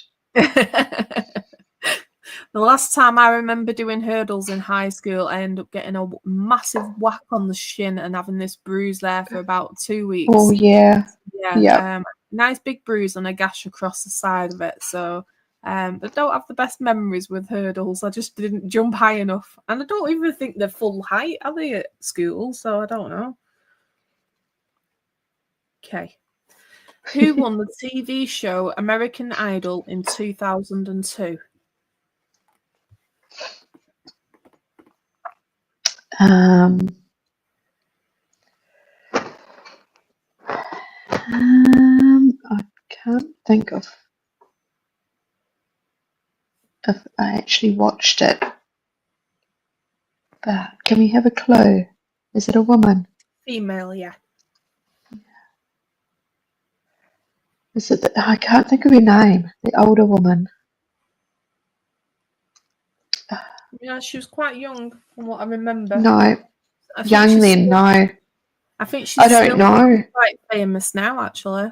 Speaker 2: The last time I remember doing hurdles in high school, I ended up getting a massive whack on the shin and having this bruise there for about 2 weeks.
Speaker 1: Oh yeah.
Speaker 2: Nice big bruise and a gash across the side of it. So, I don't have the best memories with hurdles. I just didn't jump high enough, and I don't even think they're full height, are they, at school? So I don't know. Okay. Who won the TV show American Idol in 2002?
Speaker 1: I can't think of if I actually watched it. But can we have a clue? Is it a woman?
Speaker 2: Female, yeah.
Speaker 1: Is it? I can't think of her name. The older woman.
Speaker 2: Yeah, she was quite young from what I remember.
Speaker 1: No, young then. No,
Speaker 2: I think she's
Speaker 1: don't know.
Speaker 2: Quite famous now, actually.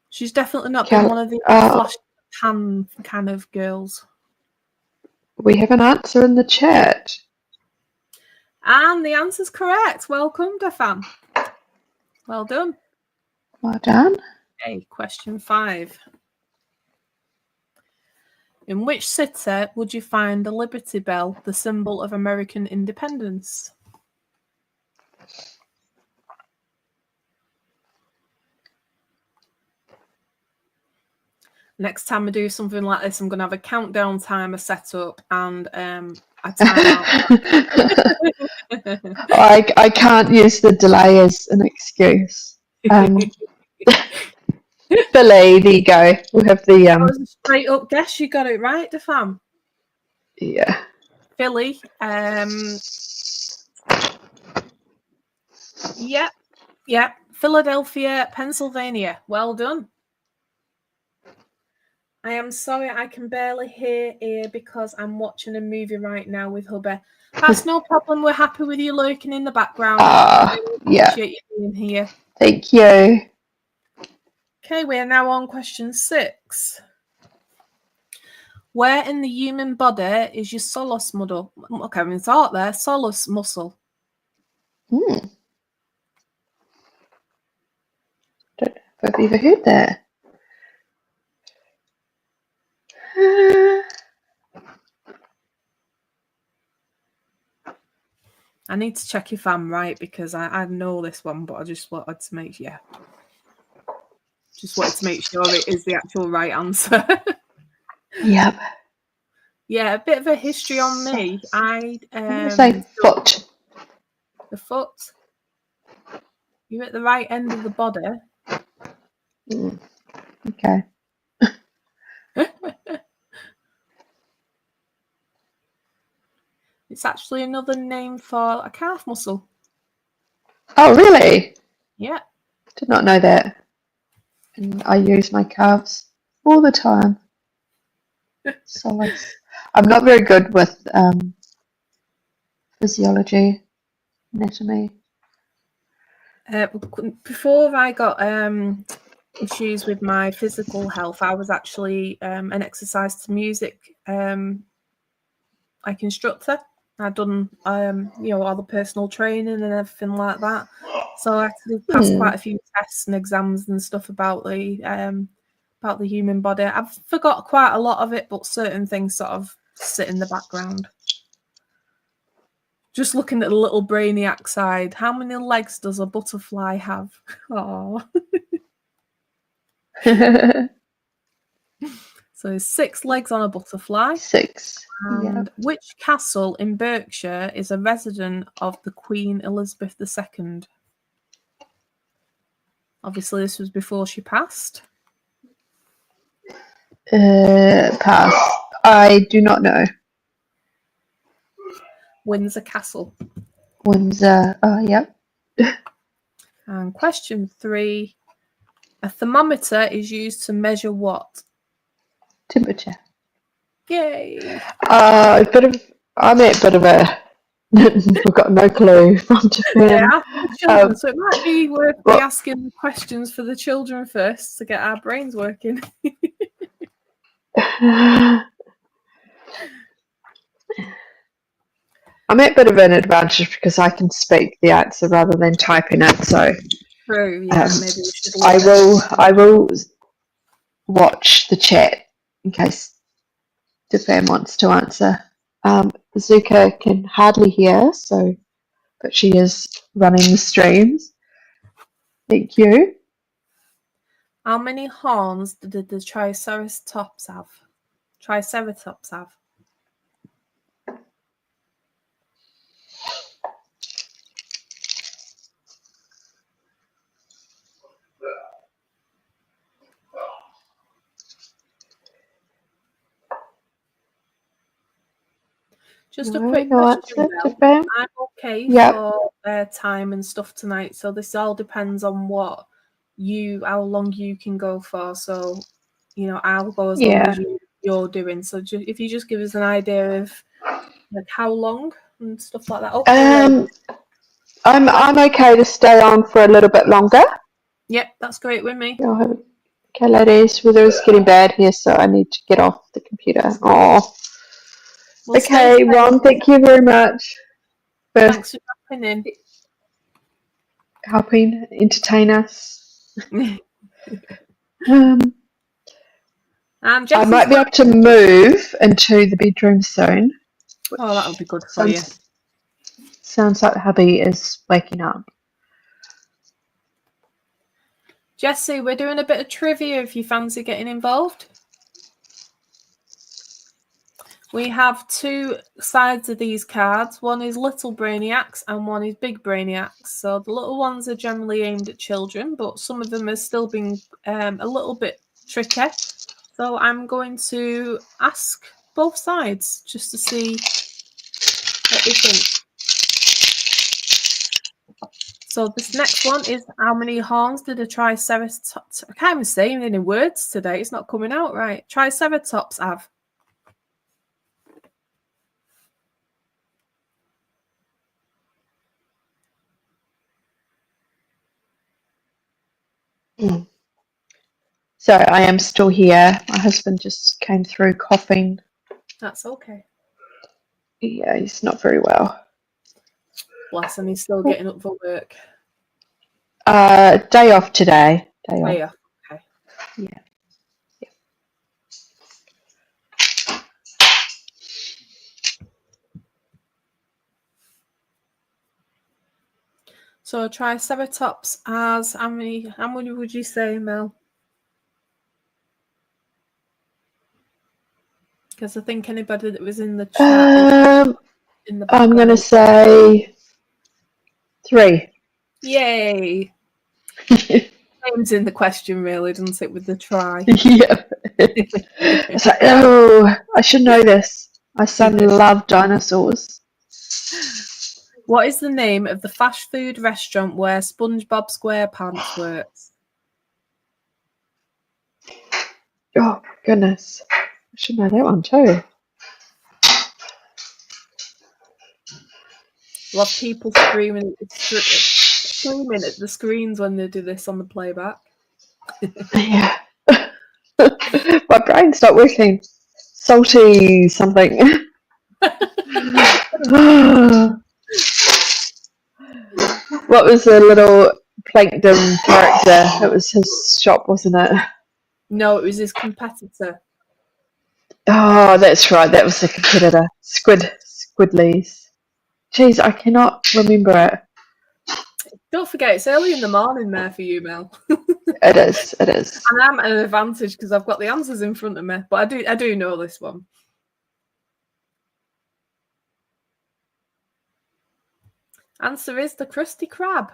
Speaker 2: She's definitely not been one of the flash pan kind of girls.
Speaker 1: We have an answer in the chat.
Speaker 2: And the answer's correct. Welcome, Defam. Well done.
Speaker 1: Well done.
Speaker 2: Okay, question 5. In which city would you find the Liberty Bell, the symbol of American independence? Next time I do something like this, I'm going to have a countdown timer set up and a timeout.
Speaker 1: I can't use the delay as an excuse. Billy, there you go. We'll have the
Speaker 2: That was a straight up guess. You got it right, Defam.
Speaker 1: Yeah.
Speaker 2: Philly. Yep. Philadelphia, Pennsylvania. Well done. I am sorry I can barely hear here because I'm watching a movie right now with hubby. That's no problem. We're happy with you lurking in the background.
Speaker 1: Yeah.
Speaker 2: Appreciate you being here.
Speaker 1: Thank you.
Speaker 2: Okay, we are now on question 6. Where in the human body is your soleus muscle? Okay, I'm start there. Soleus muscle.
Speaker 1: Don't know if I've ever heard that.
Speaker 2: I need to check if I'm right because I know this one, but I just wanted to make sure it is the actual right answer.
Speaker 1: Yep.
Speaker 2: Yeah, a bit of a history on me.
Speaker 1: I'm gonna say foot.
Speaker 2: The foot. You're at the right end of the body.
Speaker 1: Okay.
Speaker 2: It's actually another name for a calf muscle.
Speaker 1: Oh, really?
Speaker 2: Yeah.
Speaker 1: Did not know that. And I use my calves all the time. Solace. I'm not very good with physiology, anatomy.
Speaker 2: Before I got issues with my physical health, I was actually an exercise to music like instructor. I'd done all the personal training and everything like that. So I actually passed quite a few tests and exams and stuff about the human body. I've forgot quite a lot of it, but certain things sort of sit in the background. Just looking at the little brainiac side, how many legs does a butterfly have? Oh. So 6 legs on a butterfly.
Speaker 1: 6.
Speaker 2: And which castle in Berkshire is a resident of the Queen Elizabeth II? Obviously, this was before she passed.
Speaker 1: Pass. I do not know.
Speaker 2: Windsor Castle.
Speaker 1: Windsor. Oh, yep.
Speaker 2: And question 3. A thermometer is used to measure what?
Speaker 1: Temperature.
Speaker 2: Yay!
Speaker 1: I'm a bit of a. I've got no clue from Japan.
Speaker 2: Yeah, the children. So it might be worth me asking the questions for the children first to get our brains working.
Speaker 1: I'm at a bit of an advantage because I can speak the answer rather than typing it. So
Speaker 2: true. Yeah, maybe we should.
Speaker 1: I will watch the chat in case Japan wants to answer. Zuka can hardly hear, but she is running the streams. Thank you.
Speaker 2: How many horns did the Triceratops have? Just a quick question. I'm okay for time and stuff tonight, so this all depends on how long you can go for. So, I'll go as long as you're doing. So, if you just give us an idea of like how long and stuff like that. Okay.
Speaker 1: I'm okay to stay on for a little bit longer.
Speaker 2: Yep, that's great with me.
Speaker 1: Okay, ladies, weather is getting bad here, so I need to get off the computer. Oh.
Speaker 2: Well,
Speaker 1: okay, Ron, thank you very much for
Speaker 2: thanks for dropping in.
Speaker 1: Helping entertain us. I might be able to move into the bedroom soon.
Speaker 2: Oh, that'll be good for you.
Speaker 1: Sounds like hubby is waking up.
Speaker 2: Jessie, we're doing a bit of trivia if you fancy getting involved. We have 2 sides of these cards. One is little brainiacs and one is big brainiacs. So the little ones are generally aimed at children, but some of them are still being a little bit tricky. So I'm going to ask both sides just to see what they think. So this next one is how many horns did a Triceratops? I can't even say any words today. It's not coming out right. Triceratops have.
Speaker 1: So I am still here. My husband just came through coughing.
Speaker 2: That's okay.
Speaker 1: Yeah, he's not very well.
Speaker 2: Bless him, he's still getting up for work.
Speaker 1: Day off today.
Speaker 2: Day off. Okay.
Speaker 1: Yeah.
Speaker 2: So Triceratops has how many would you say, Mel? Because I think anybody that was in the chat
Speaker 1: I'm gonna say 3.
Speaker 2: Yay. Name's in the question really, doesn't it, with the try?
Speaker 1: Yeah. It's like, oh, I should know this. My son loved dinosaurs.
Speaker 2: What is the name of the fast food restaurant where SpongeBob SquarePants works?
Speaker 1: Oh, goodness. I should know that one too.
Speaker 2: Love people screaming at the screens when they do this on the playback.
Speaker 1: Yeah. My brain's not working. Salty something. What was the little plankton character? It was his shop, wasn't it?
Speaker 2: No, it was his competitor.
Speaker 1: Oh, that's right. That was the competitor. Squidleys. Jeez, I cannot remember it.
Speaker 2: Don't forget, it's early in the morning there for you, Mel.
Speaker 1: It is. It is.
Speaker 2: And I'm at an advantage because I've got the answers in front of me, but I do know this one. Answer is the Krusty Krab.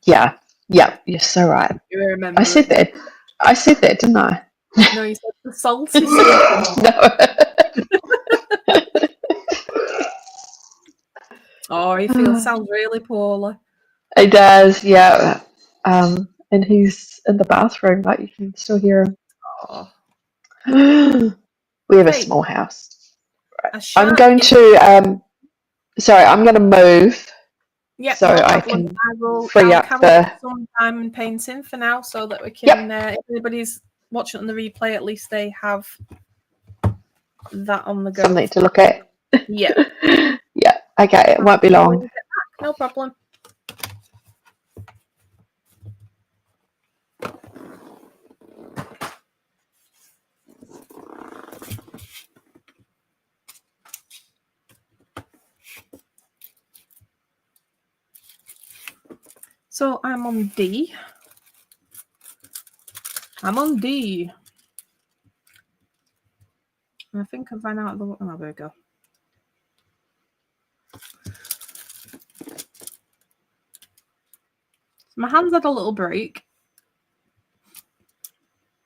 Speaker 1: Yeah. Yeah. You're so right.
Speaker 2: You remember?
Speaker 1: I said that. I said that, didn't I?
Speaker 2: No, you said the salty sweet.
Speaker 1: No.
Speaker 2: Oh, he sounds really poorly.
Speaker 1: He does, yeah. And he's in the bathroom, like you can still hear him.
Speaker 2: Oh.
Speaker 1: We have a
Speaker 2: Right.
Speaker 1: small house.
Speaker 2: A
Speaker 1: I'm
Speaker 2: shark
Speaker 1: going
Speaker 2: is-
Speaker 1: to sorry, I'm going to move
Speaker 2: Yep,
Speaker 1: so
Speaker 2: no
Speaker 1: I
Speaker 2: problem.
Speaker 1: can
Speaker 2: I'll
Speaker 1: free up
Speaker 2: carry
Speaker 1: the.
Speaker 2: on some diamond painting for now so that we can, if anybody's watching on the replay, at least they have that on the go.
Speaker 1: Something to look at.
Speaker 2: Yeah.
Speaker 1: Yeah, okay, it won't be long.
Speaker 2: No problem. So I'm on D. I'm on D. I think I've run out of the... Oh, there we go. My hands had a little break.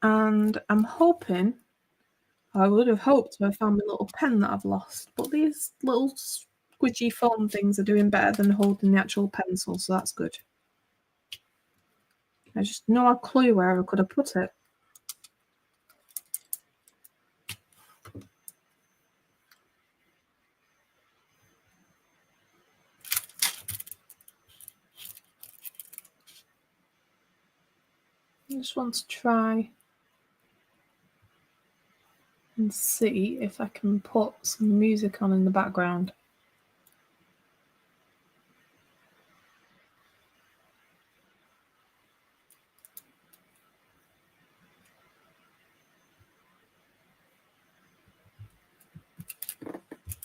Speaker 2: And I'm hoping... I would have hoped to have found my little pen that I've lost. But these little squidgy foam things are doing better than holding the actual pencil, so that's good. I just no clue where I could have put it. I just want to try and see if I can put some music on in the background.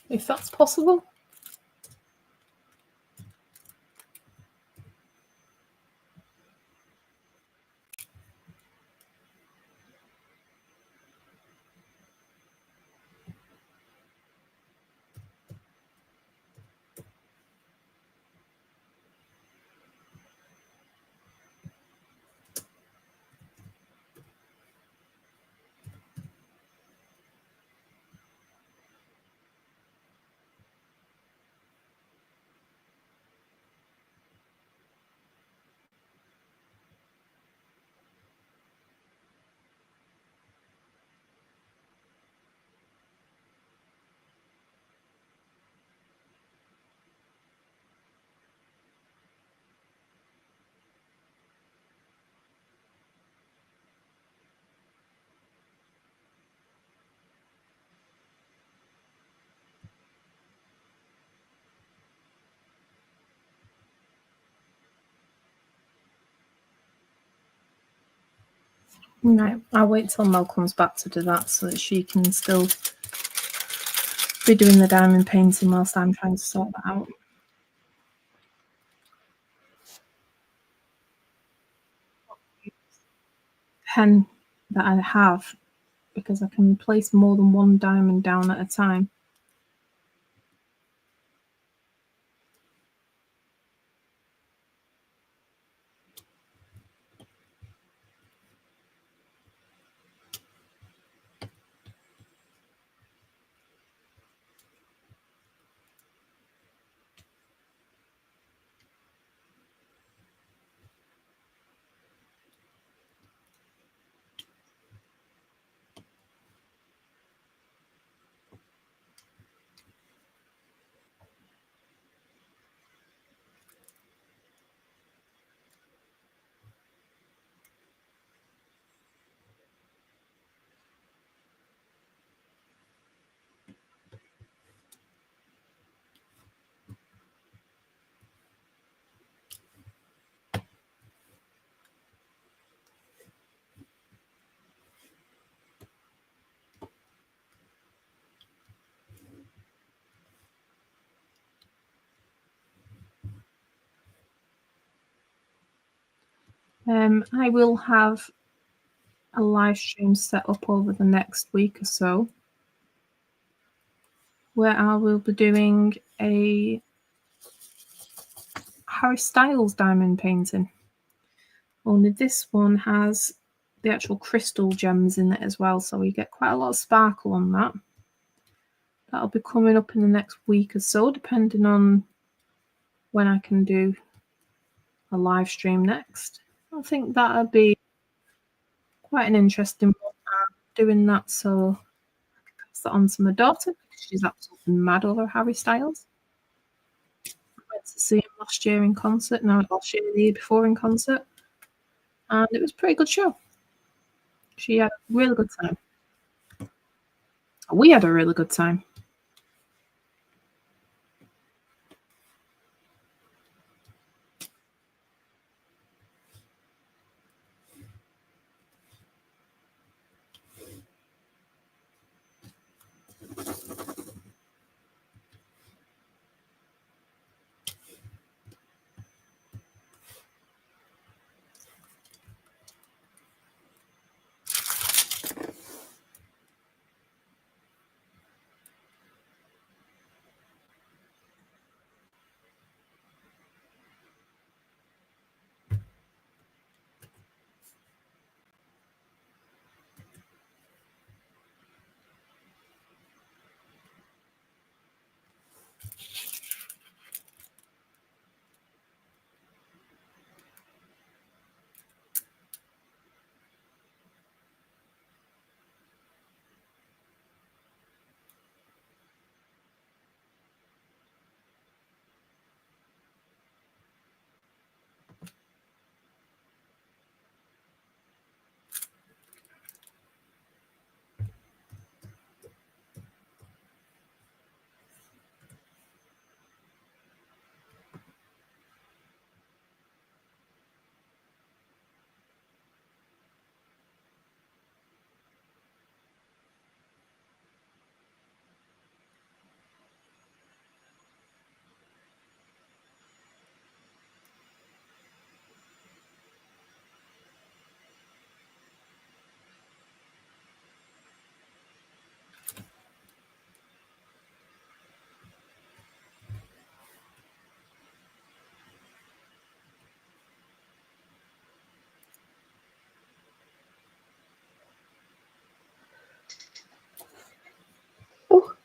Speaker 2: If that's possible. No, I'll wait till Mel comes back to do that so that she can still be doing the diamond painting whilst I'm trying to sort that out. Pen that I have because I can place more than one diamond down at a time. I will have a live stream set up over the next week or so where I will be doing a Harry Styles diamond painting. Only this one has the actual crystal gems in it as well, so you get quite a lot of sparkle on that. That'll be coming up in the next week or so, depending on when I can do a live stream next. I think that'll be quite an interesting one. Doing that, so I can pass that on to my daughter because she's absolutely mad over Harry Styles. I went to see him last year in concert, last year, the year before in concert, and it was a pretty good show. She had a really good time. We had a really good time.
Speaker 1: Oh.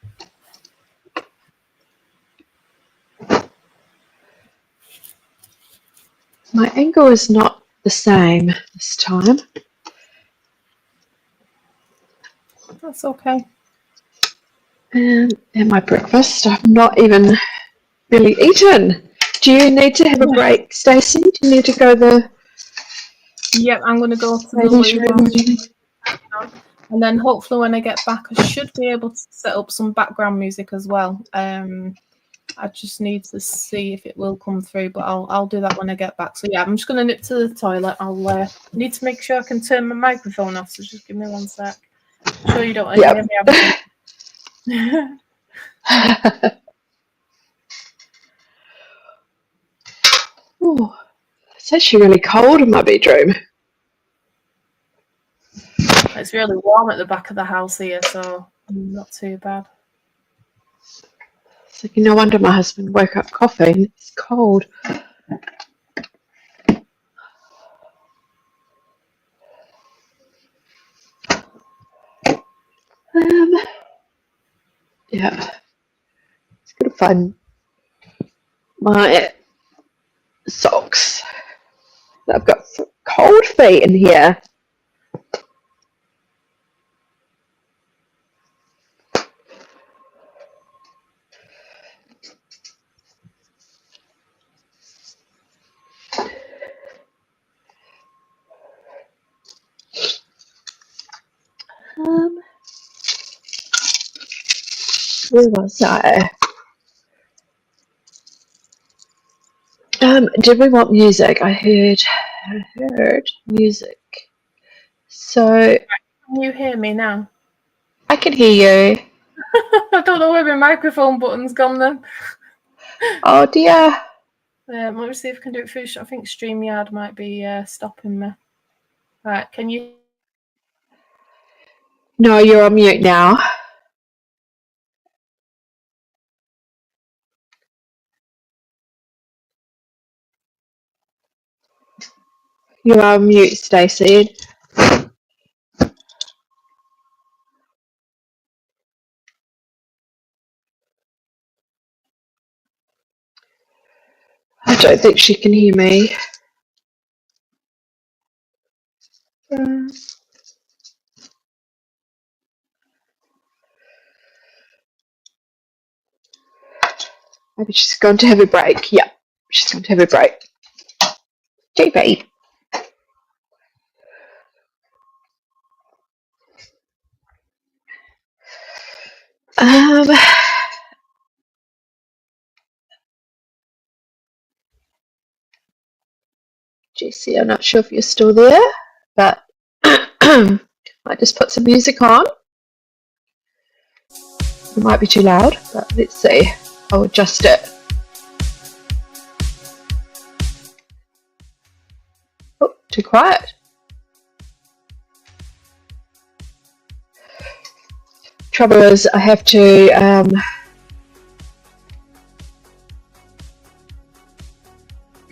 Speaker 1: My angle is not the same this time.
Speaker 2: That's okay.
Speaker 1: And my breakfast, I've not even really eaten. Do you need to have a break, Stacey? Do you need to go the
Speaker 2: Yep, I'm going to go to the
Speaker 1: ladies'
Speaker 2: loo
Speaker 1: room?
Speaker 2: and then hopefully when I get back, I should be able to set up some background music as well. I just need to see if it will come through, but I'll do that when I get back. So yeah, I'm just going to nip to the toilet. I'll need to make sure I can turn my microphone off, so just give me 1 sec. I'm sure you don't want to hear me having
Speaker 1: Oh, it's actually really cold in my bedroom.
Speaker 2: It's really warm at the back of the house here, so not too bad.
Speaker 1: So no wonder my husband woke up coughing. It's cold. Yeah, it's gonna find my socks. I've got cold feet in here. Where was I? Did we want music? I heard music. So
Speaker 2: Can you hear me now?
Speaker 1: I can hear you.
Speaker 2: I don't know where my microphone button's gone then.
Speaker 1: Oh dear.
Speaker 2: Let me see if I can do it through. I think StreamYard might be stopping me. Right, can you?
Speaker 1: No, you're on mute now. You're on mute, Stacey. I don't think she can hear me. Maybe she's going to have a break. Yep, she's going to have a break. GB. Jessie, I'm not sure if you're still there, but I just put some music on. It might be too loud, but let's see. I'll adjust it. Oh, too quiet. Trouble is, I have to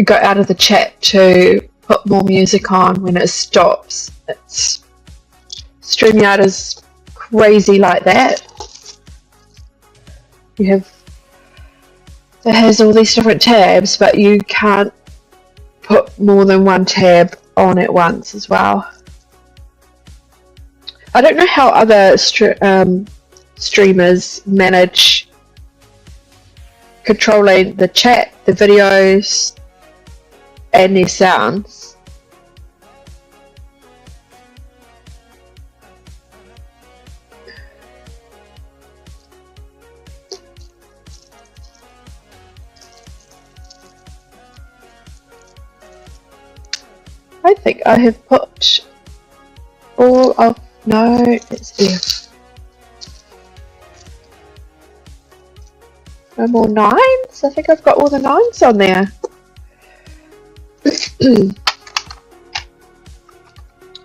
Speaker 1: go out of the chat to put more music on when it stops. StreamYard is crazy like that. It has all these different tabs, but you can't put more than one tab on at once as well. I don't know how other streamers manage controlling the chat, the videos, and their sounds. I think I have put all of, no, it's F. No more 9s? I think I've got all the 9s on there.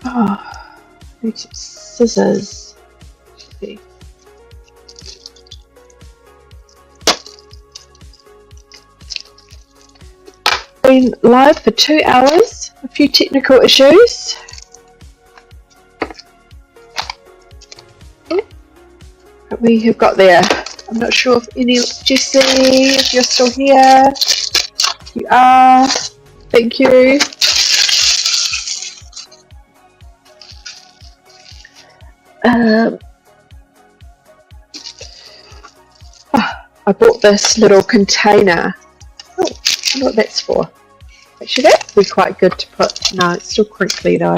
Speaker 1: Oh, need some scissors. Been live for 2 hours, a few technical issues. But we have got there. I'm not sure if Jessie, if you're still here. You are. Thank you. I bought this little container. Oh, I wonder what that's for. Actually, that would be quite good to put. No, it's still crinkly though.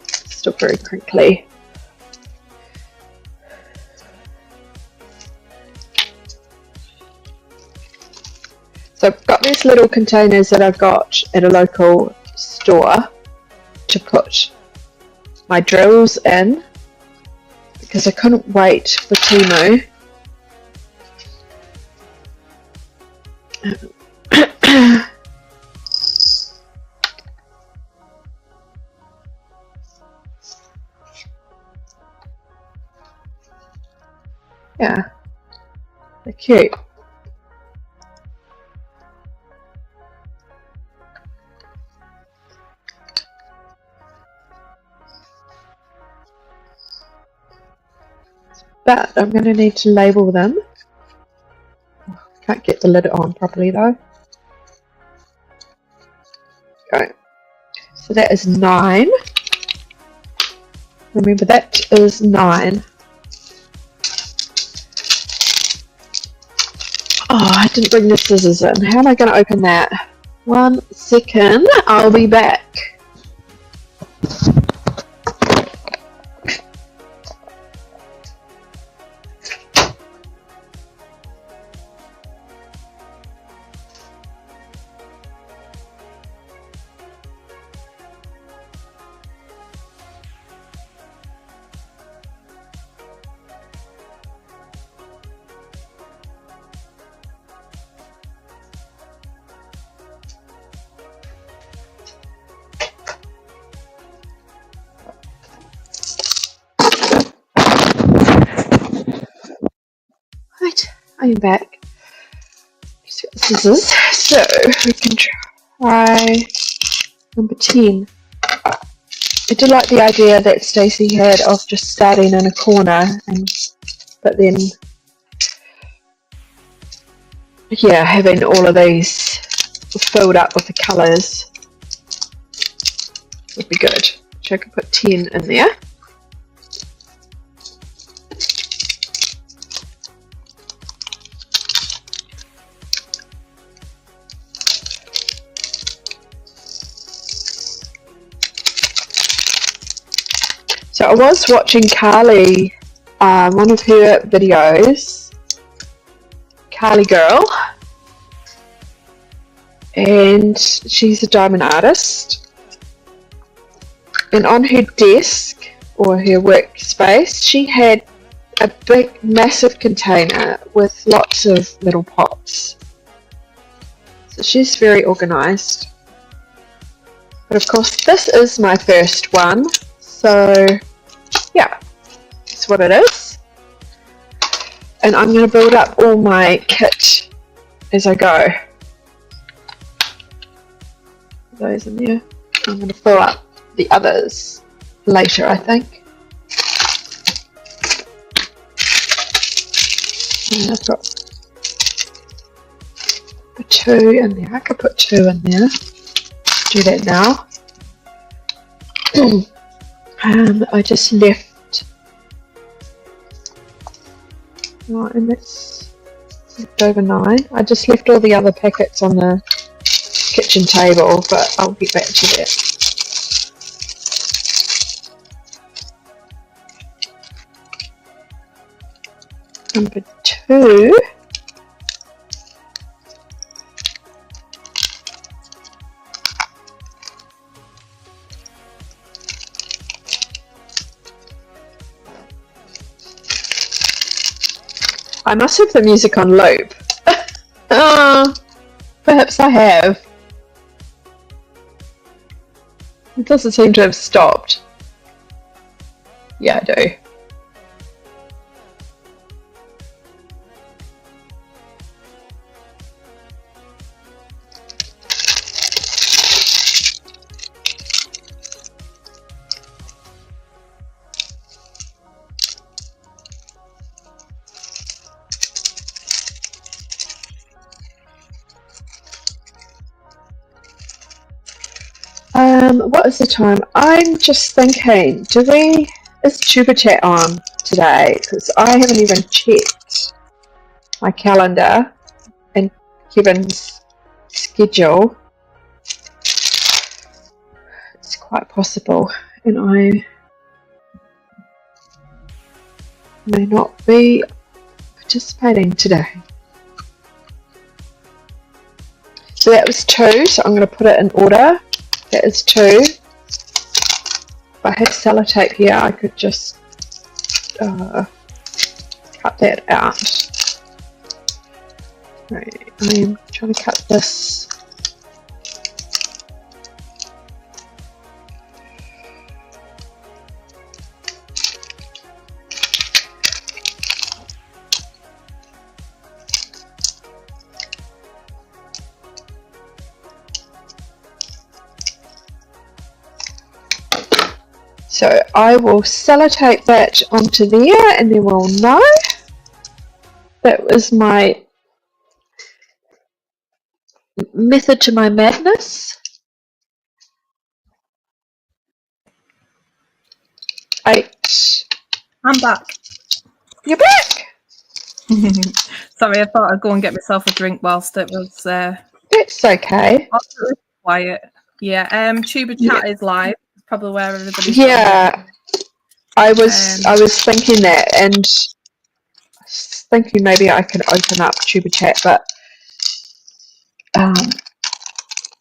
Speaker 1: Still very crinkly. So I've got these little containers that I've got at a local store to put my drills in because I couldn't wait for Temu. Yeah, they're cute. But I'm going to need to label them. Can't get the lid on properly though. Okay, so that is 9. Remember, that is 9. Oh, I didn't bring the scissors in. How am I going to open that? 1 second, I'll be back. playing back. Scissors. So we can try number 10. I did like the idea that Stacey had of just starting in a corner, but then, yeah, having all of these filled up with the colours would be good. So I could put 10 in there. So I was watching Carly, one of her videos, Carly Girl, and she's a diamond artist. And on her desk, or her workspace, she had a big, massive container with lots of little pots. So she's very organised. But of course, this is my first one, so yeah, that's what it is. And I'm going to build up all my kit as I go. Those in there. I'm going to fill up the others later, I think. And I've got the 2 in there. I could put 2 in there. Do that now. I just left, right, and that's left over 9. I just left all the other packets on the kitchen table, but I'll get back to that. Number 2. I must have the music on loop. Perhaps I have. It doesn't seem to have stopped. Yeah, I do. What is the time? I'm just thinking, is Cuppa Chat on today? Because I haven't even checked my calendar and Kevin's schedule. It's quite possible, and I may not be participating today. So that was 2, so I'm going to put it in order. That is 2. If I had sellotape here, I could just cut that out. Right, I am trying to cut this. So I will sellotape that onto there, and then we'll know. That was my method to my madness. 8.
Speaker 2: I'm back.
Speaker 1: You're back!
Speaker 2: Sorry, I thought I'd go and get myself a drink whilst it was
Speaker 1: That's okay.
Speaker 2: absolutely quiet. Yeah, Cuppa Chat is live. It's probably where everybody's
Speaker 1: Yeah, I was thinking that, and thinking maybe I can open up Cuppa Chat, but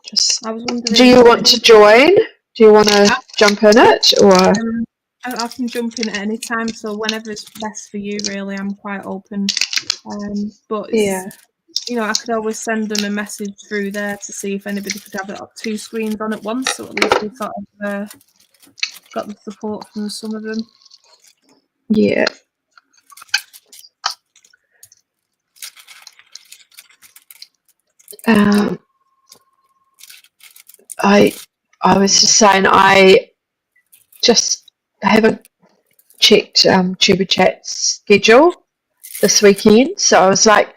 Speaker 1: just.
Speaker 2: I was wondering.
Speaker 1: Do you want to join? Do you want to jump in it, or?
Speaker 2: I can jump in at any time, so whenever it's best for you, really, I'm quite open. But
Speaker 1: Yeah,
Speaker 2: I could always send them a message through there to see if anybody could have it up 2 screens on at once, so at least we sort of got the support from some of them.
Speaker 1: yeah. Um, I was just saying I just haven't checked Tuba Chat's schedule this weekend, so I was like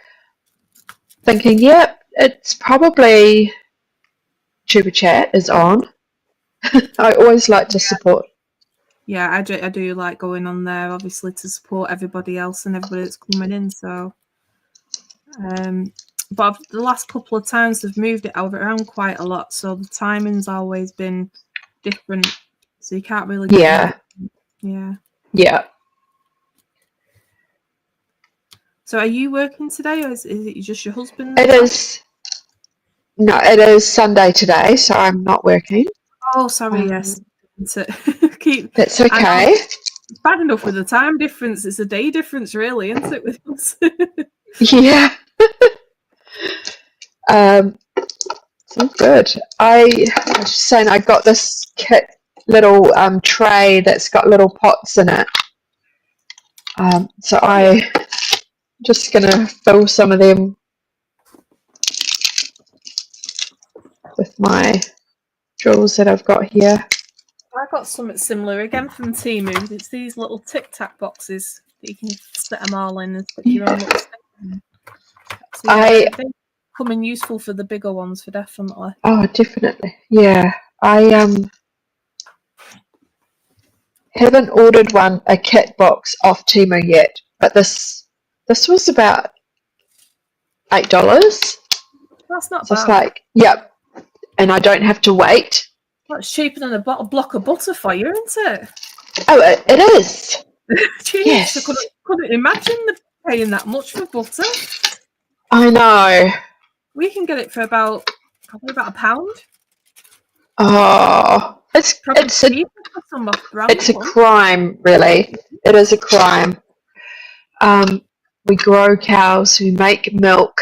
Speaker 1: thinking, yeah, it's probably Tuba Chat is on. I always like to support.
Speaker 2: Yeah, I do like going on there, obviously, to support everybody else and everybody that's coming in. So, but the last couple of times they've moved it around quite a lot, so the timing's always been different. So you can't really get
Speaker 1: Yeah,
Speaker 2: yeah.
Speaker 1: yeah.
Speaker 2: So are you working today, or is it just your husband?
Speaker 1: It is. No, it is Sunday today, so I'm not working.
Speaker 2: Oh, sorry, yes. Keep.
Speaker 1: That's
Speaker 2: I know
Speaker 1: okay.
Speaker 2: it's bad enough with the time difference. It's a day difference, really, isn't it, with us?
Speaker 1: Yeah. It's all good. I was just saying I got this kit little tray that's got little pots in it. So I'm just gonna fill some of them with my drills that I've got here.
Speaker 2: I got something similar again from Temu. It's these little Tic Tac boxes that you can set them all in and stick your own little stick in. So yeah, they come in useful for the bigger ones, for definitely.
Speaker 1: Oh, definitely. Yeah, I haven't ordered a kit box off Temu yet, but this was about $8.
Speaker 2: That's not
Speaker 1: So
Speaker 2: bad.
Speaker 1: it's like, yep, and I don't have to wait.
Speaker 2: That's cheaper than a block of butter for you, isn't it?
Speaker 1: Oh, it is.
Speaker 2: Jeez,
Speaker 1: Yes.
Speaker 2: I couldn't imagine paying that much for butter.
Speaker 1: I know.
Speaker 2: We can get it for probably about £1.
Speaker 1: Oh, it's a crime, really. It is a crime. We grow cows, we make milk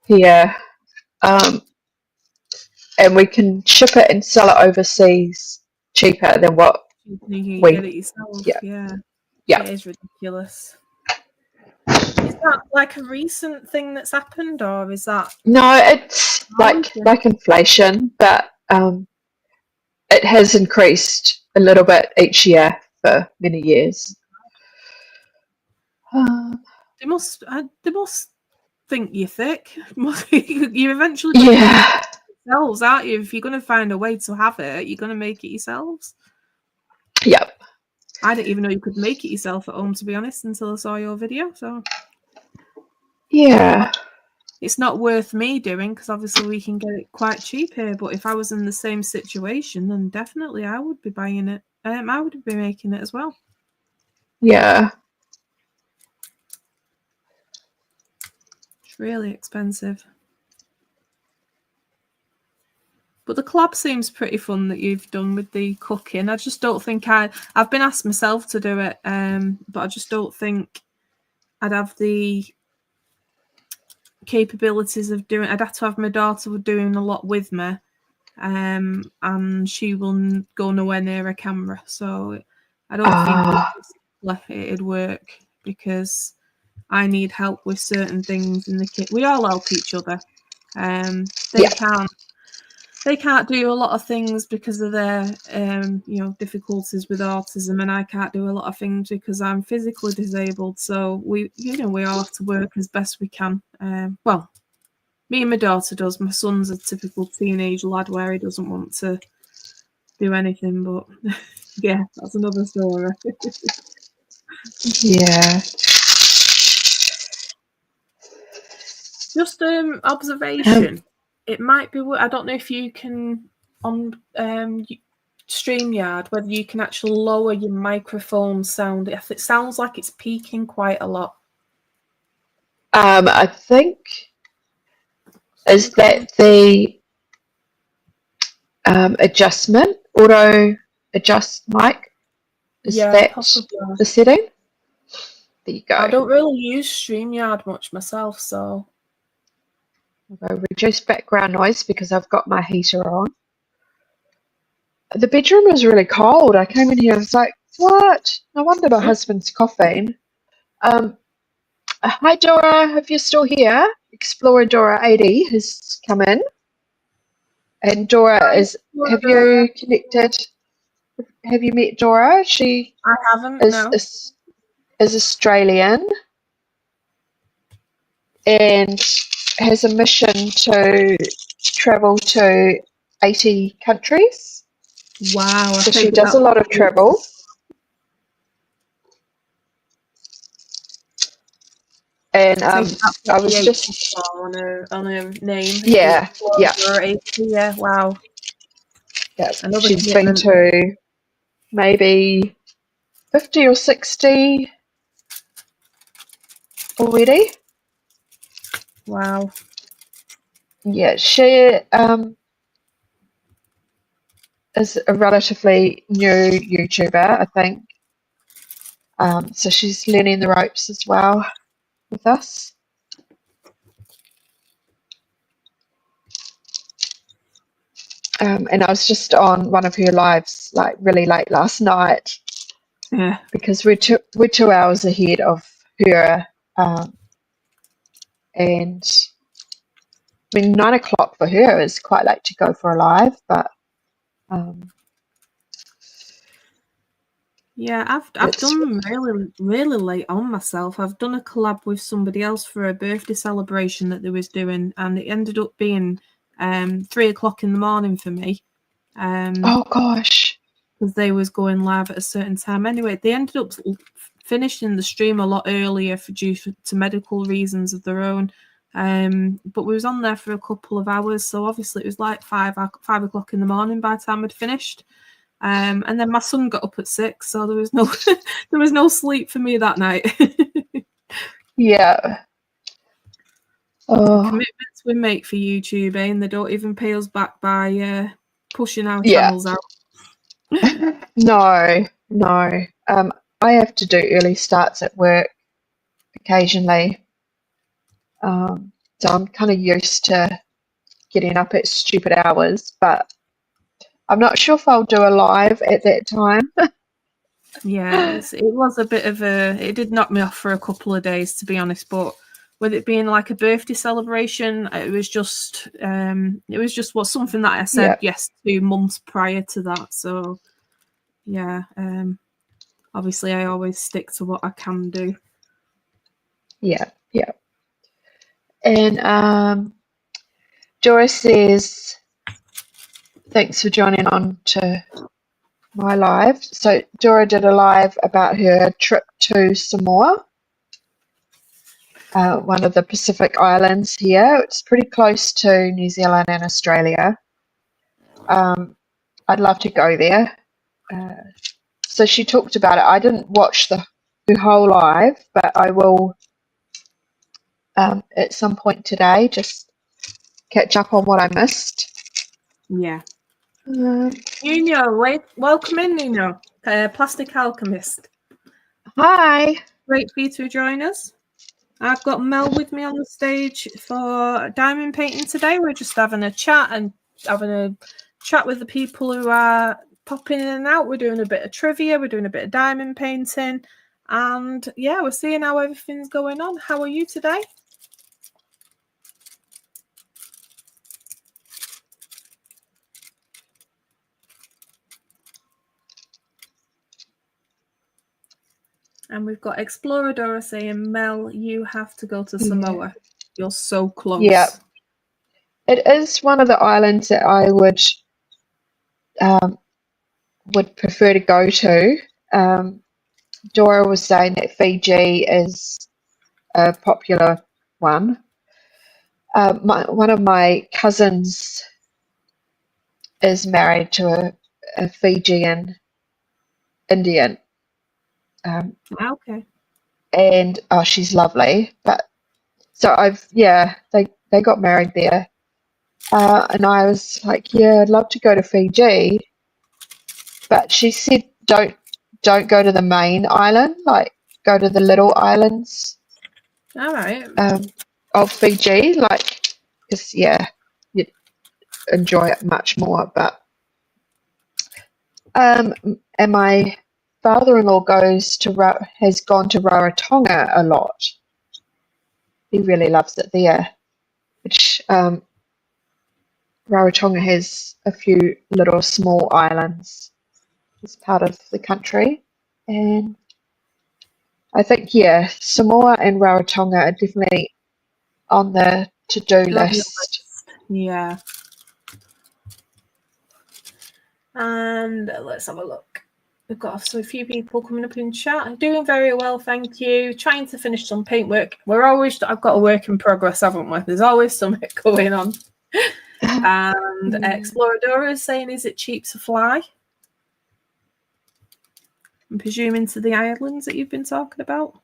Speaker 1: here, and we can ship it and sell it overseas cheaper than what
Speaker 2: you
Speaker 1: we
Speaker 2: get it yourself.
Speaker 1: Yeah.
Speaker 2: It is ridiculous. Is that like a recent thing that's happened, or is that?
Speaker 1: No, it's like inflation, but it has increased a little bit each year for many years.
Speaker 2: They must think you're thick. You eventually
Speaker 1: Yeah.
Speaker 2: yourselves, aren't you? If you're going to find a way to have it, you're going to make it yourselves.
Speaker 1: Yep.
Speaker 2: I didn't even know you could make it yourself at home, to be honest, until I saw your video. So
Speaker 1: yeah,
Speaker 2: it's not worth me doing, because obviously we can get it quite cheap here. But if I was in the same situation, then definitely I would be buying it. I would be making it as well.
Speaker 1: Yeah.
Speaker 2: It's really expensive. But the collab seems pretty fun that you've done with the cooking. I just don't think I've been asked myself to do it, but I just don't think I'd have the capabilities of doing. I'd have to have my daughter doing a lot with me, and she will go nowhere near a camera. So I don't think it'd work, because I need help with certain things in the kit. We all help each other. They can't do a lot of things because of their difficulties with autism, and I can't do a lot of things because I'm physically disabled. So we all have to work as best we can. Well, me and my daughter does. My son's a typical teenage lad where he doesn't want to do anything, but yeah, that's another story.
Speaker 1: Yeah.
Speaker 2: Just observation. It might be. I don't know if you can on StreamYard, whether you can actually lower your microphone sound. If it sounds like it's peaking quite a lot.
Speaker 1: I think is that the adjustment, auto adjust mic? Is that
Speaker 2: possibly
Speaker 1: the setting? There you go.
Speaker 2: I don't really use StreamYard much myself, so
Speaker 1: I'll go reduce background noise because I've got my heater on. The bedroom was really cold. I came in here and was like, what? No wonder my husband's coughing. Hi Dora, if you're still here, Explorer Dora 80 has come in. And Dora
Speaker 2: Hi,
Speaker 1: is, have
Speaker 2: Dora.
Speaker 1: you connected? Have you met Dora? She
Speaker 2: I haven't,
Speaker 1: is,
Speaker 2: no.
Speaker 1: is, is Australian and has a mission to travel to 80 countries.
Speaker 2: Wow, I
Speaker 1: So she
Speaker 2: take it
Speaker 1: does a
Speaker 2: that
Speaker 1: lot of travel. And
Speaker 2: take that's what
Speaker 1: I
Speaker 2: the
Speaker 1: was
Speaker 2: 80
Speaker 1: just,
Speaker 2: star on a name. The
Speaker 1: yeah, yeah,
Speaker 2: Explorer 80, yeah, wow.
Speaker 1: yeah.
Speaker 2: Another
Speaker 1: She's been
Speaker 2: commitment.
Speaker 1: to maybe 50 or 60 already.
Speaker 2: Wow.
Speaker 1: Yeah, she is a relatively new YouTuber, I think. So she's learning the ropes as well with us. And I was just on one of her lives like really late last night
Speaker 2: Yeah.
Speaker 1: because we're 2 hours ahead of her, and I mean 9 o'clock for her is quite late to go for a live, but
Speaker 2: Yeah, I've
Speaker 1: it's
Speaker 2: done really late on myself. I've done a collab with somebody else for a birthday celebration that they was doing, and it ended up being 3 o'clock in the morning for me.
Speaker 1: oh gosh,
Speaker 2: Because they was going live at a certain time. Anyway, they ended up finishing the stream a lot earlier due to medical reasons of their own. But we was on there for a couple of hours, so obviously it was like 5 o'clock in the morning by the time I'd finished. And then my son got up at 6, so there was no there was no sleep for me that night.
Speaker 1: yeah.
Speaker 2: The
Speaker 1: Oh
Speaker 2: commitments we make for YouTube, and they don't even pay us back by pushing our
Speaker 1: yeah.
Speaker 2: channels out.
Speaker 1: No, no. I have to do early starts at work occasionally. So I'm kind of used to getting up at stupid hours, but I'm not sure if I'll do a live at that time.
Speaker 2: Yeah, it was a bit of it did knock me off for a couple of days, to be honest, but with it being like a birthday celebration, it was just what something that I said
Speaker 1: Yeah,
Speaker 2: yes to months prior to that. So yeah, obviously I always stick to what I can do.
Speaker 1: yeah, yeah. And Joyce says, thanks for joining on to my live. So Dora did a live about her trip to Samoa, one of the Pacific islands here. It's pretty close to New Zealand and Australia. I'd love to go there. So she talked about it. I didn't watch the whole live, but I will at some point today just catch up on what I missed.
Speaker 2: Yeah.
Speaker 1: Uh,
Speaker 2: Nuno, welcome in, Nuno, Plastic Alchemist.
Speaker 1: Hi.
Speaker 2: Great for you to join us. I've got Mel with me on the stage for diamond painting today. We're just having a chat with the people who are popping in and out. We're doing a bit of trivia, we're doing a bit of diamond painting, and yeah, we're seeing how everything's going on. How are you today? And we've got Explorer Dora saying, Mel, you have to go to Samoa. You're so close.
Speaker 1: Yeah. It is one of the islands that I would prefer to go to. Dora was saying that Fiji is a popular one. One of my cousins is married to a Fijian Indian,
Speaker 2: Okay.
Speaker 1: and oh, she's lovely. But so they got married there, and I was like, yeah, I'd love to go to Fiji, but she said don't go to the main island, like go to the little islands
Speaker 2: All right.
Speaker 1: of Fiji, like because you'd enjoy it much more. But and my father-in-law has gone to Rarotonga a lot. he really loves it there, which Rarotonga has a few little small islands as part of the country. And I think, yeah, Samoa and Rarotonga are definitely on the to-do
Speaker 2: On your
Speaker 1: list.
Speaker 2: list. Yeah. And let's have a look. We've got a few people coming up in chat. Doing very well, thank you. Trying to finish some paintwork. I've got a work in progress, haven't we? There's always something going on. And Exploradora is saying, is it cheap to fly? I'm presuming to the islands that you've been talking about.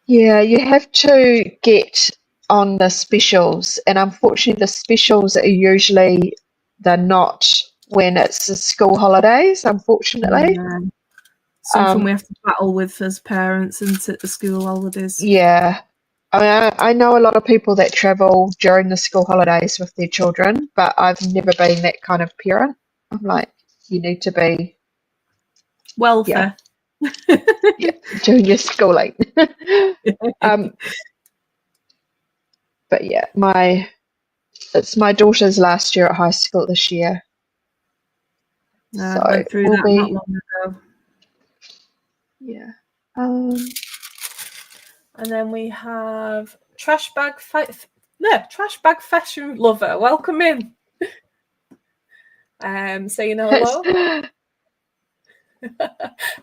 Speaker 1: Yeah, you have to get on the specials, and unfortunately the specials are usually they're not when it's the school holidays, unfortunately.
Speaker 2: Yeah. Something we have to battle with as parents, isn't it, the school holidays?
Speaker 1: Yeah. I know a lot of people that travel during the school holidays with their children, but I've never been that kind of parent. I'm like, you need to be
Speaker 2: welfare.
Speaker 1: Yeah, doing your schooling. But yeah, it's my daughter's last year at high school this year.
Speaker 2: I went through that not long ago.
Speaker 1: Yeah.
Speaker 2: And then we have trash bag fashion lover. Welcome in. Saying hello.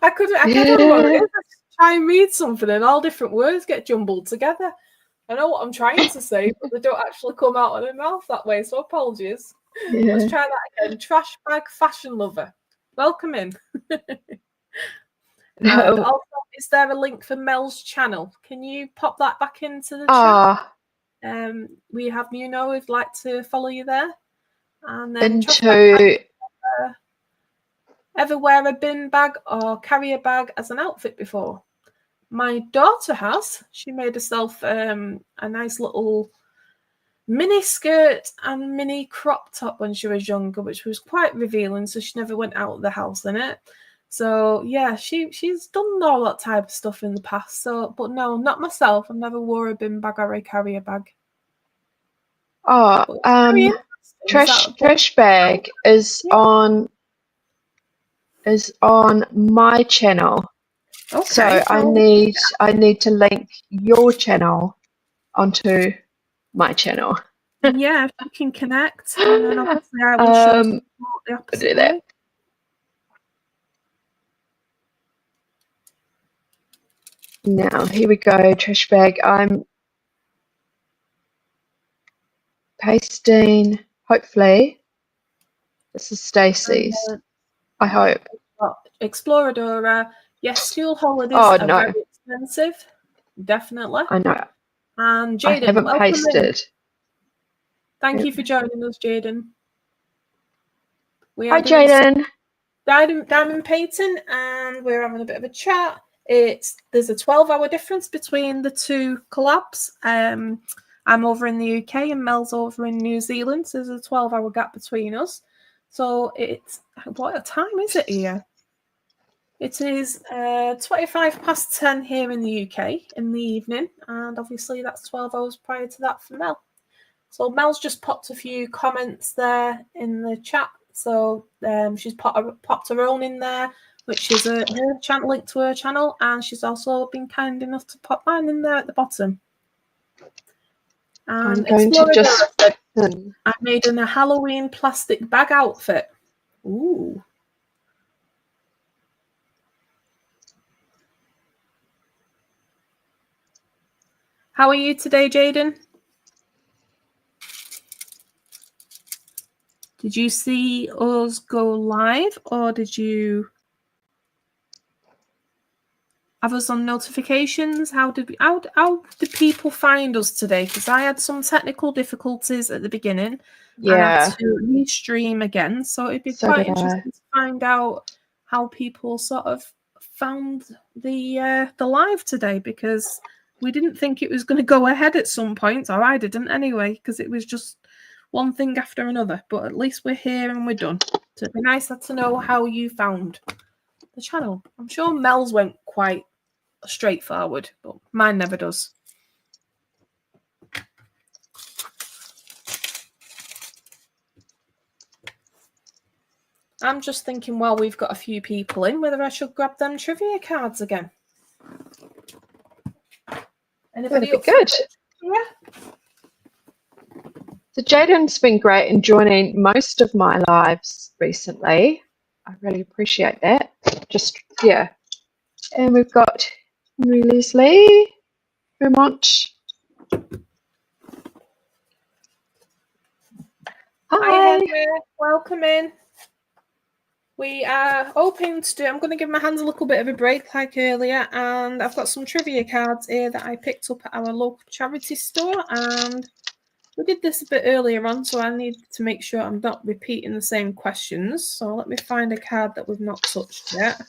Speaker 2: I don't know what it is. I try and read something and all different words get jumbled together. I know what I'm trying to say, but they don't actually come out of my mouth that way, so apologies.
Speaker 1: Yeah.
Speaker 2: Let's try that again. Trash bag fashion lover. Welcome in. And also, is there a link for Mel's channel? Can you pop that back into the chat? We have we'd like to follow you there. And then ever wear a bin bag or carry a bag as an outfit before? My daughter has. She made herself a nice little mini skirt and mini crop top when she was younger, which was quite revealing, so she never went out of the house in it. So yeah, she's done all that type of stuff in the past. So, but no, not myself. I've never wore a bin bag or a carrier bag.
Speaker 1: Trash bag is on my channel.
Speaker 2: Okay,
Speaker 1: so I need to link your channel onto my channel.
Speaker 2: Yeah, if you can connect, and then obviously I will show support the opposite way.
Speaker 1: Now, here we go, trash bag. I'm pasting, hopefully. This is Stacey's. I hope.
Speaker 2: Exploradora. Yes, school holidays are very expensive. Definitely.
Speaker 1: I know.
Speaker 2: And Jaden,
Speaker 1: I haven't pasted.
Speaker 2: Thank you for joining us, Jaden.
Speaker 1: Hi, Jaden.
Speaker 2: Diamond painting, and we're having a bit of a chat. There's a 12-hour difference between the two collabs. I'm over in the UK and Mel's over in New Zealand, so there's a 12-hour gap between us. So what time is it here? It is 10:25 here in the UK in the evening, and obviously that's 12 hours prior to that for Mel. So Mel's just popped a few comments there in the chat. So she's popped her own in there, which is her channel, link to her channel, and she's also been kind enough to pop mine in there at the bottom. And
Speaker 1: I'm going to just.
Speaker 2: I made a Halloween plastic bag outfit. Ooh. How are you today, Jaden? Did you see us go live, or did you have us on notifications? How did people find us today? Because I had some technical difficulties at the beginning.
Speaker 1: Yeah.
Speaker 2: And I had to restream again, so it'd be quite interesting to find out how people sort of found the live today, because we didn't think it was going to go ahead at some point, or I didn't anyway, because it was just one thing after another. But at least we're here and we're done. So it'd be nice to know how you found the channel. I'm sure Mel's went quite straightforward, but mine never does. I'm just thinking while we've got a few people in, whether I should grab them trivia cards again. Anybody
Speaker 1: That'd be good. So Jaden's been great in joining most of my lives recently. I really appreciate that. Just, yeah. And we've got Henry Leslie, Vermont.
Speaker 2: Hi, Henry. Welcome in. We are hoping to do, I'm going to give my hands a little bit of a break like earlier, and I've got some trivia cards here that I picked up at our local charity store, and we did this a bit earlier on, so I need to make sure I'm not repeating the same questions. So let me find a card that we've not touched yet.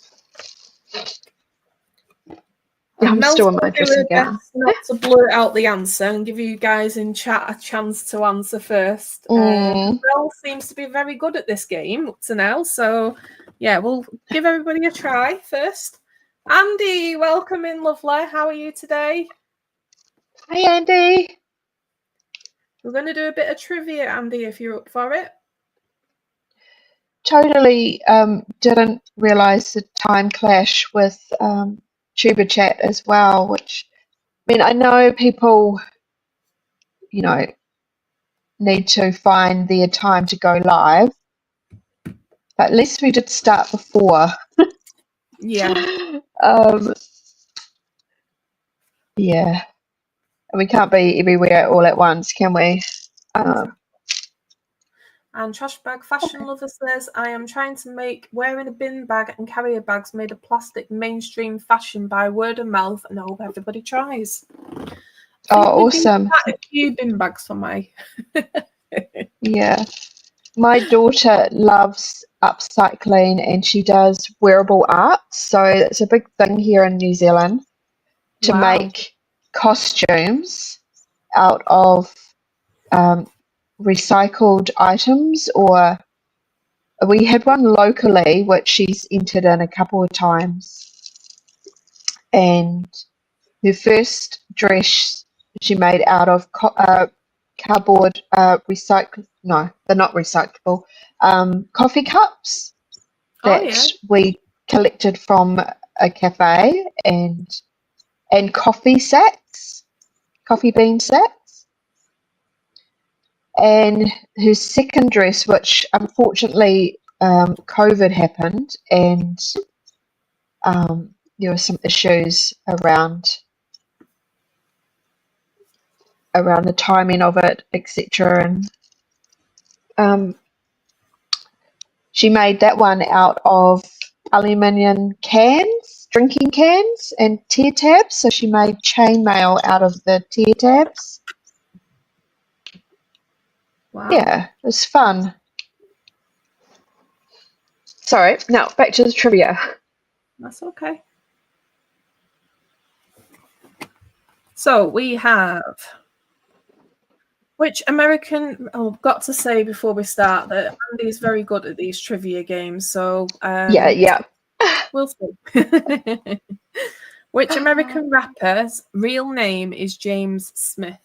Speaker 1: Yeah, I'm
Speaker 2: Mel's
Speaker 1: still in my
Speaker 2: going to do
Speaker 1: dressing
Speaker 2: her
Speaker 1: gown.
Speaker 2: best not to blurt out the answer and give you guys in chat a chance to answer first. Mel seems to be very good at this game up to now, so yeah, we'll give everybody a try first. Andy, welcome in, lovely. How are you today?
Speaker 1: Hi, Andy.
Speaker 2: We're going to do a bit of trivia, Andy, if you're up for it.
Speaker 1: Totally didn't realise the time clash with Tuber Chat as well, which, I mean, I know people, you know, need to find their time to go live, but at least we did start before.
Speaker 2: Yeah.
Speaker 1: Yeah. We can't be everywhere all at once, can we?
Speaker 2: And Trash Bag Fashion Lover says, I am trying to make wearing a bin bag and carrier bags made of plastic mainstream fashion by word of mouth, and I hope everybody tries.
Speaker 1: Oh, awesome.
Speaker 2: A few bin bags for my...
Speaker 1: Yeah. My daughter loves upcycling and she does wearable art. So it's a big thing here in New Zealand to make costumes out of recycled items, or we had one locally which she's entered in a couple of times, and her first dress she made out of cardboard no, they're not recyclable, coffee cups that we collected from a cafe, and coffee bean sacks. And her second dress, which unfortunately COVID happened, and there were some issues around the timing of it, etc. And she made that one out of aluminium cans, drinking cans, and tear tabs. So she made chainmail out of the tear tabs.
Speaker 2: Wow.
Speaker 1: Yeah, it was fun. Sorry, now back to the trivia.
Speaker 2: That's okay. So we have... Which American... I've got to say before we start that Andy's very good at these trivia games, so...
Speaker 1: Yeah.
Speaker 2: We'll see. Which American rapper's real name is James Smith?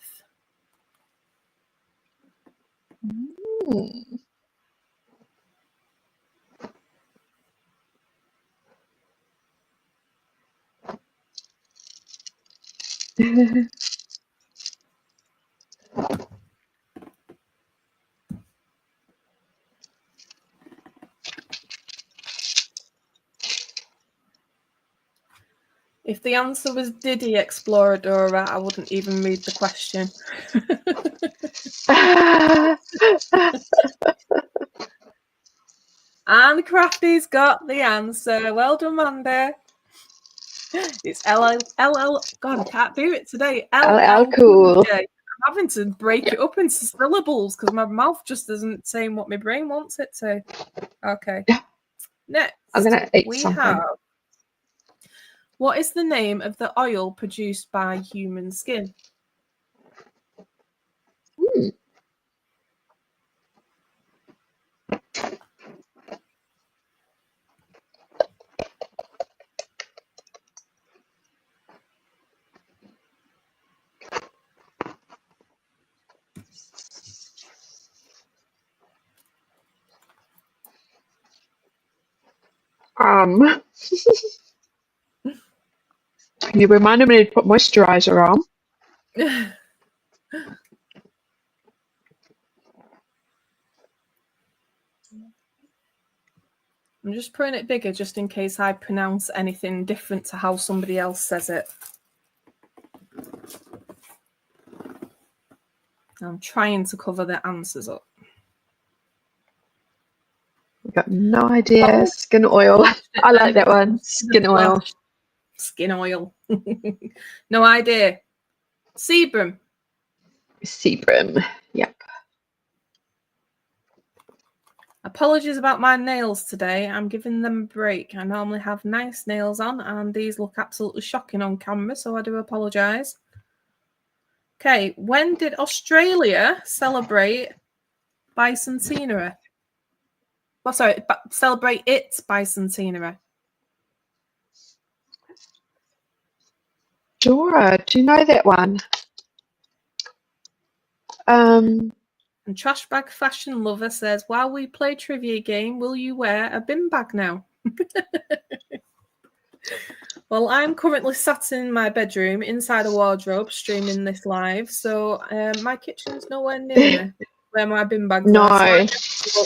Speaker 2: If the answer was Diddy Exploradora, I wouldn't even read the question. And Crafty's got the answer. Well done, Mandy. It's LL. God, I can't do it today.
Speaker 1: LL Cool.
Speaker 2: I'm having to break it up into syllables because my mouth just isn't saying what my brain wants it to. Okay. Next,
Speaker 1: I'm gonna eat something.
Speaker 2: have... What is the name of the oil produced by human skin?
Speaker 1: You reminded me to put moisturiser on.
Speaker 2: I'm just putting it bigger just in case I pronounce anything different to how somebody else says it. I'm trying to cover the answers up.
Speaker 1: I've got no idea. Skin oil. I like that one. Skin oil.
Speaker 2: Skin oil. No idea. Sebum.
Speaker 1: Sebum. Yep.
Speaker 2: Apologies about my nails today. I'm giving them a break. I normally have nice nails on and these look absolutely shocking on camera, so I do apologise. Okay, when did Australia celebrate bicentenary? Well, sorry, celebrate its bicentenary.
Speaker 1: Dora, do you know that one?
Speaker 2: And Trash Bag Fashion Lover says, while we play trivia game, will you wear a bin bag now? Well, I'm currently sat in my bedroom inside a wardrobe streaming this live, so my kitchen's nowhere near me where my bin bags
Speaker 1: No.
Speaker 2: are. So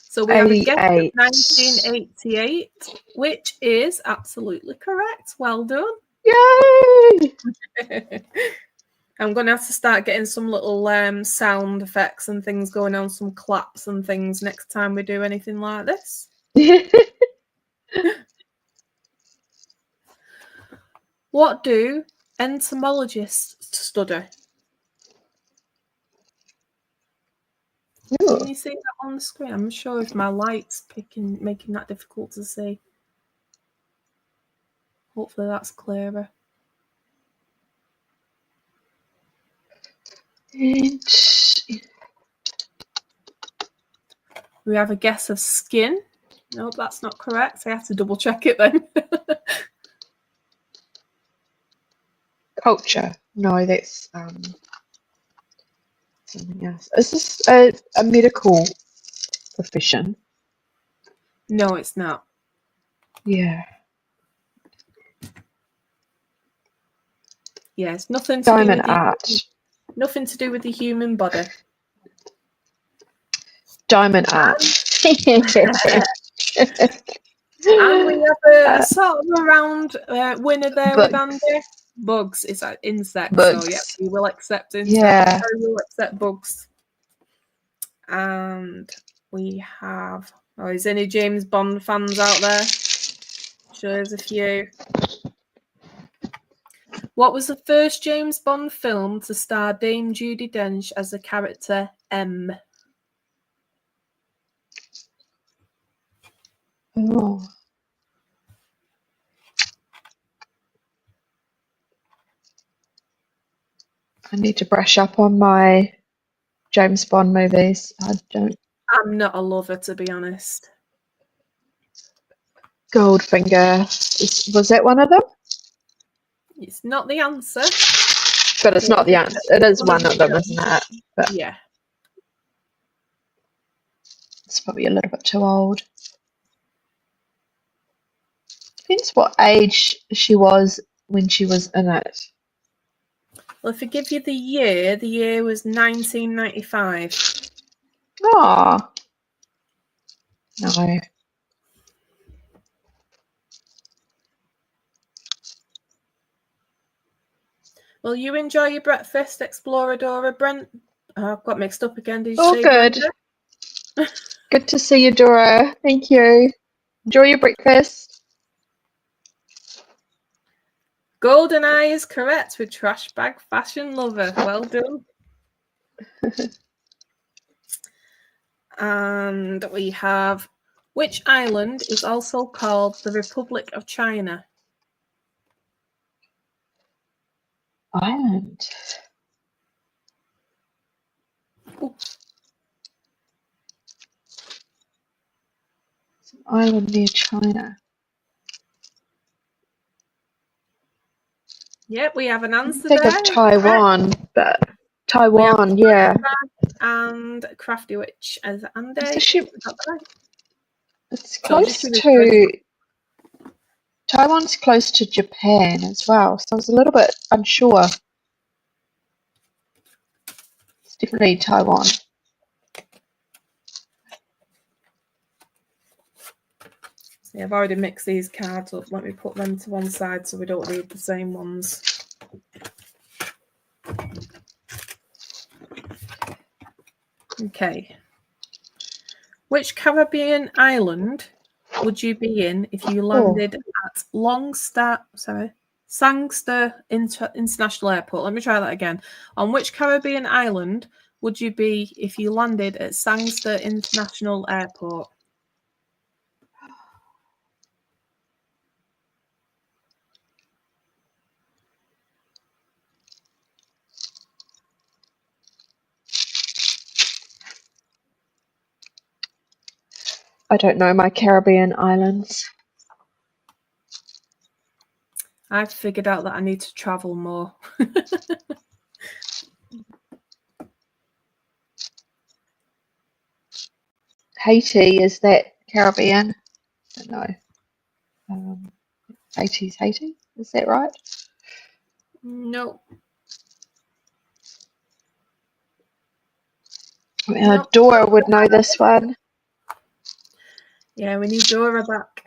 Speaker 2: so we have a guess of 1988, which is absolutely correct. Well done.
Speaker 1: Yay!
Speaker 2: I'm going to have to start getting some little sound effects and things going on, some claps and things next time we do anything like this. What do entomologists study?
Speaker 1: Ooh.
Speaker 2: Can you see that on the screen? I'm not sure if my light's making that difficult to see. Hopefully that's clearer. We have a guess of skin. Nope, that's not correct. I have to double check it then.
Speaker 1: Culture. No, that's something else. Is this a medical profession?
Speaker 2: No, it's not.
Speaker 1: Yeah.
Speaker 2: Yeah, it's nothing to
Speaker 1: Diamond
Speaker 2: do with
Speaker 1: art.
Speaker 2: nothing to do with the human body.
Speaker 1: Diamond art.
Speaker 2: And we have a sort of a round winner there
Speaker 1: Bugs.
Speaker 2: with Andy. Bugs. It's like insects.
Speaker 1: Bugs.
Speaker 2: So yeah, we will accept insects.
Speaker 1: Yeah.
Speaker 2: We will accept bugs. And we have, is any James Bond fans out there? Sure, there's a few. What was the first James Bond film to star Dame Judi Dench as the character M?
Speaker 1: Oh. I need to brush up on my James Bond movies.
Speaker 2: I'm not a lover, to be honest.
Speaker 1: Goldfinger. Was that one of them?
Speaker 2: It's not the answer.
Speaker 1: But it's not the answer. It is one of them, isn't it? But
Speaker 2: yeah.
Speaker 1: It's probably a little bit too old. Depends what age she was when she was in it.
Speaker 2: Well, if I give you the year was 1995.
Speaker 1: Oh. No.
Speaker 2: Well, you enjoy your breakfast, Exploradora. Brent, I've got mixed up again. Did you
Speaker 1: Oh,
Speaker 2: say
Speaker 1: good. Good to see you, Dora. Thank you. Enjoy your breakfast.
Speaker 2: GoldenEye is correct with Trash Bag Fashion Lover. Well done. And we have, which island is also called the Republic of China?
Speaker 1: Island.
Speaker 2: Ooh.
Speaker 1: It's an island near China.
Speaker 2: Yep, we have an answer
Speaker 1: I think
Speaker 2: there.
Speaker 1: of Taiwan, but Taiwan, yeah.
Speaker 2: and Crafty Witch as Andy.
Speaker 1: It's, a ship.
Speaker 2: Is that right?
Speaker 1: It's
Speaker 2: So
Speaker 1: close
Speaker 2: just do this
Speaker 1: to Taiwan's close to Japan as well, so I was a little bit unsure. It's definitely Taiwan.
Speaker 2: See, I've already mixed these cards up. Let me put them to one side so we don't read the same ones. Okay. Which Caribbean island would you be in if you landed at Sangster International Airport? Let me try that again. On which Caribbean island would you be if you landed at Sangster International Airport?
Speaker 1: I don't know my Caribbean islands.
Speaker 2: I've figured out that I need to travel more.
Speaker 1: Haiti, is that Caribbean? I don't know. Haiti's Haiti, is that right?
Speaker 2: No.
Speaker 1: Nope. Dora would know this one.
Speaker 2: Yeah, we need Dora back.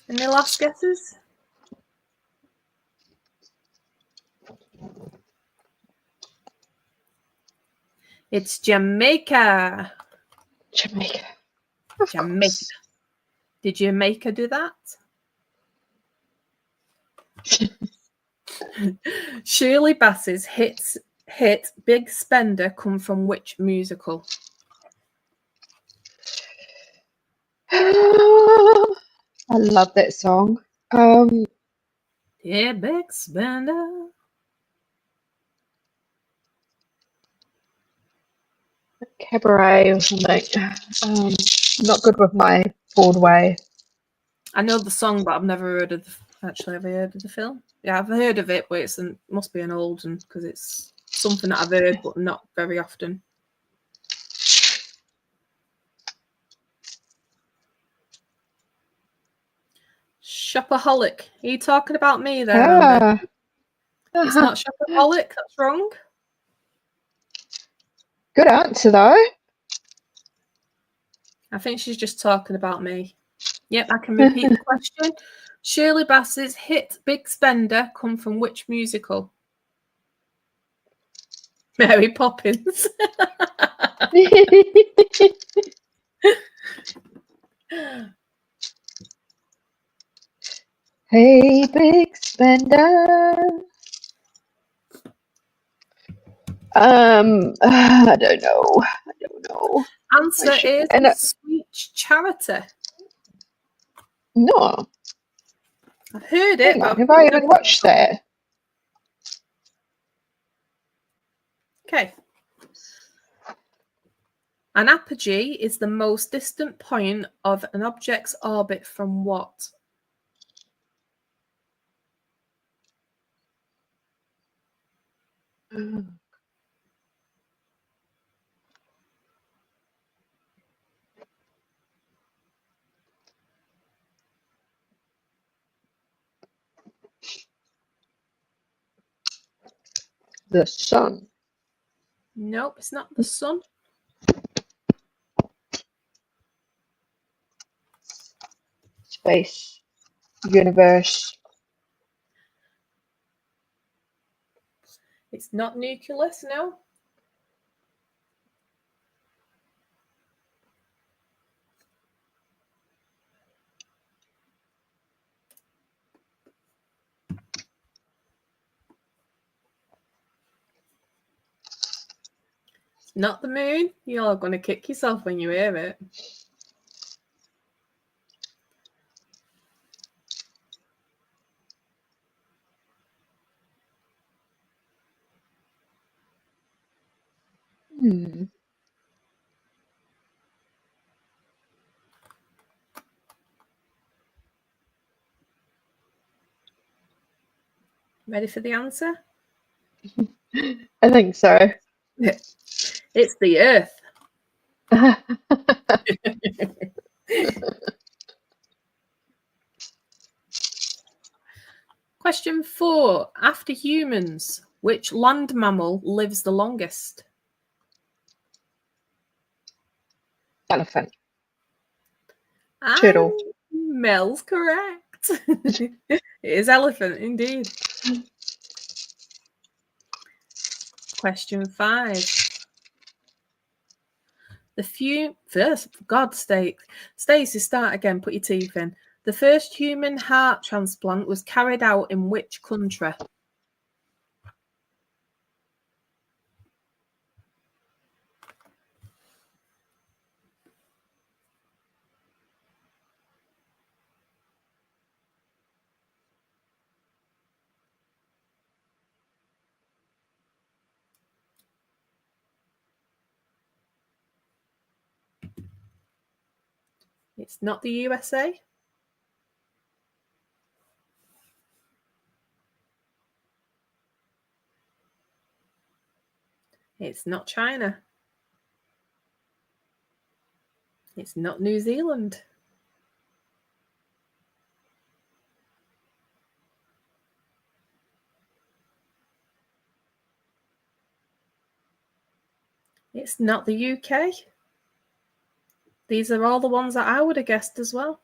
Speaker 2: Any last guesses? It's Jamaica.
Speaker 1: Jamaica.
Speaker 2: Jamaica. Did Jamaica do that? Shirley Bassey's hit Big Spender come from which musical?
Speaker 1: I love that song.
Speaker 2: Yeah, Big Spender.
Speaker 1: Cabaret or something. Not good with my Broadway.
Speaker 2: I know the song, but I've never heard of actually ever heard of the film. Yeah, I've heard of it, but it must be an old one because it's something that I've heard, but not very often. Shopaholic. Are you talking about me there, Andy? It's not shopaholic. That's wrong.
Speaker 1: Good answer, though.
Speaker 2: I think she's just talking about me. Yep, I can repeat the question. Shirley Bassey's hit Big Spender come from which musical? Mary Poppins.
Speaker 1: Hey, Big Spender. I don't know.
Speaker 2: Answer is Sweet Charity.
Speaker 1: No.
Speaker 2: I've heard it.
Speaker 1: Hang on, have I even watched that?
Speaker 2: Okay. An apogee is the most distant point of an object's orbit from what?
Speaker 1: The sun.
Speaker 2: Nope, it's not the sun.
Speaker 1: Space. Universe.
Speaker 2: It's not nucleus, no. It's not the moon. You're going to kick yourself when you hear it. Ready for the answer?
Speaker 1: I think so.
Speaker 2: It's the Earth. Question 4. After humans, which land mammal lives the longest?
Speaker 1: Elephant.
Speaker 2: And
Speaker 1: Turtle.
Speaker 2: Mel's correct. It is elephant, indeed. Question 5. For God's sake. Stacey, start again, put your teeth in. The first human heart transplant was carried out in which country? It's not the USA. It's not China. It's not New Zealand. It's not the UK. These are all the ones that I would have guessed as well.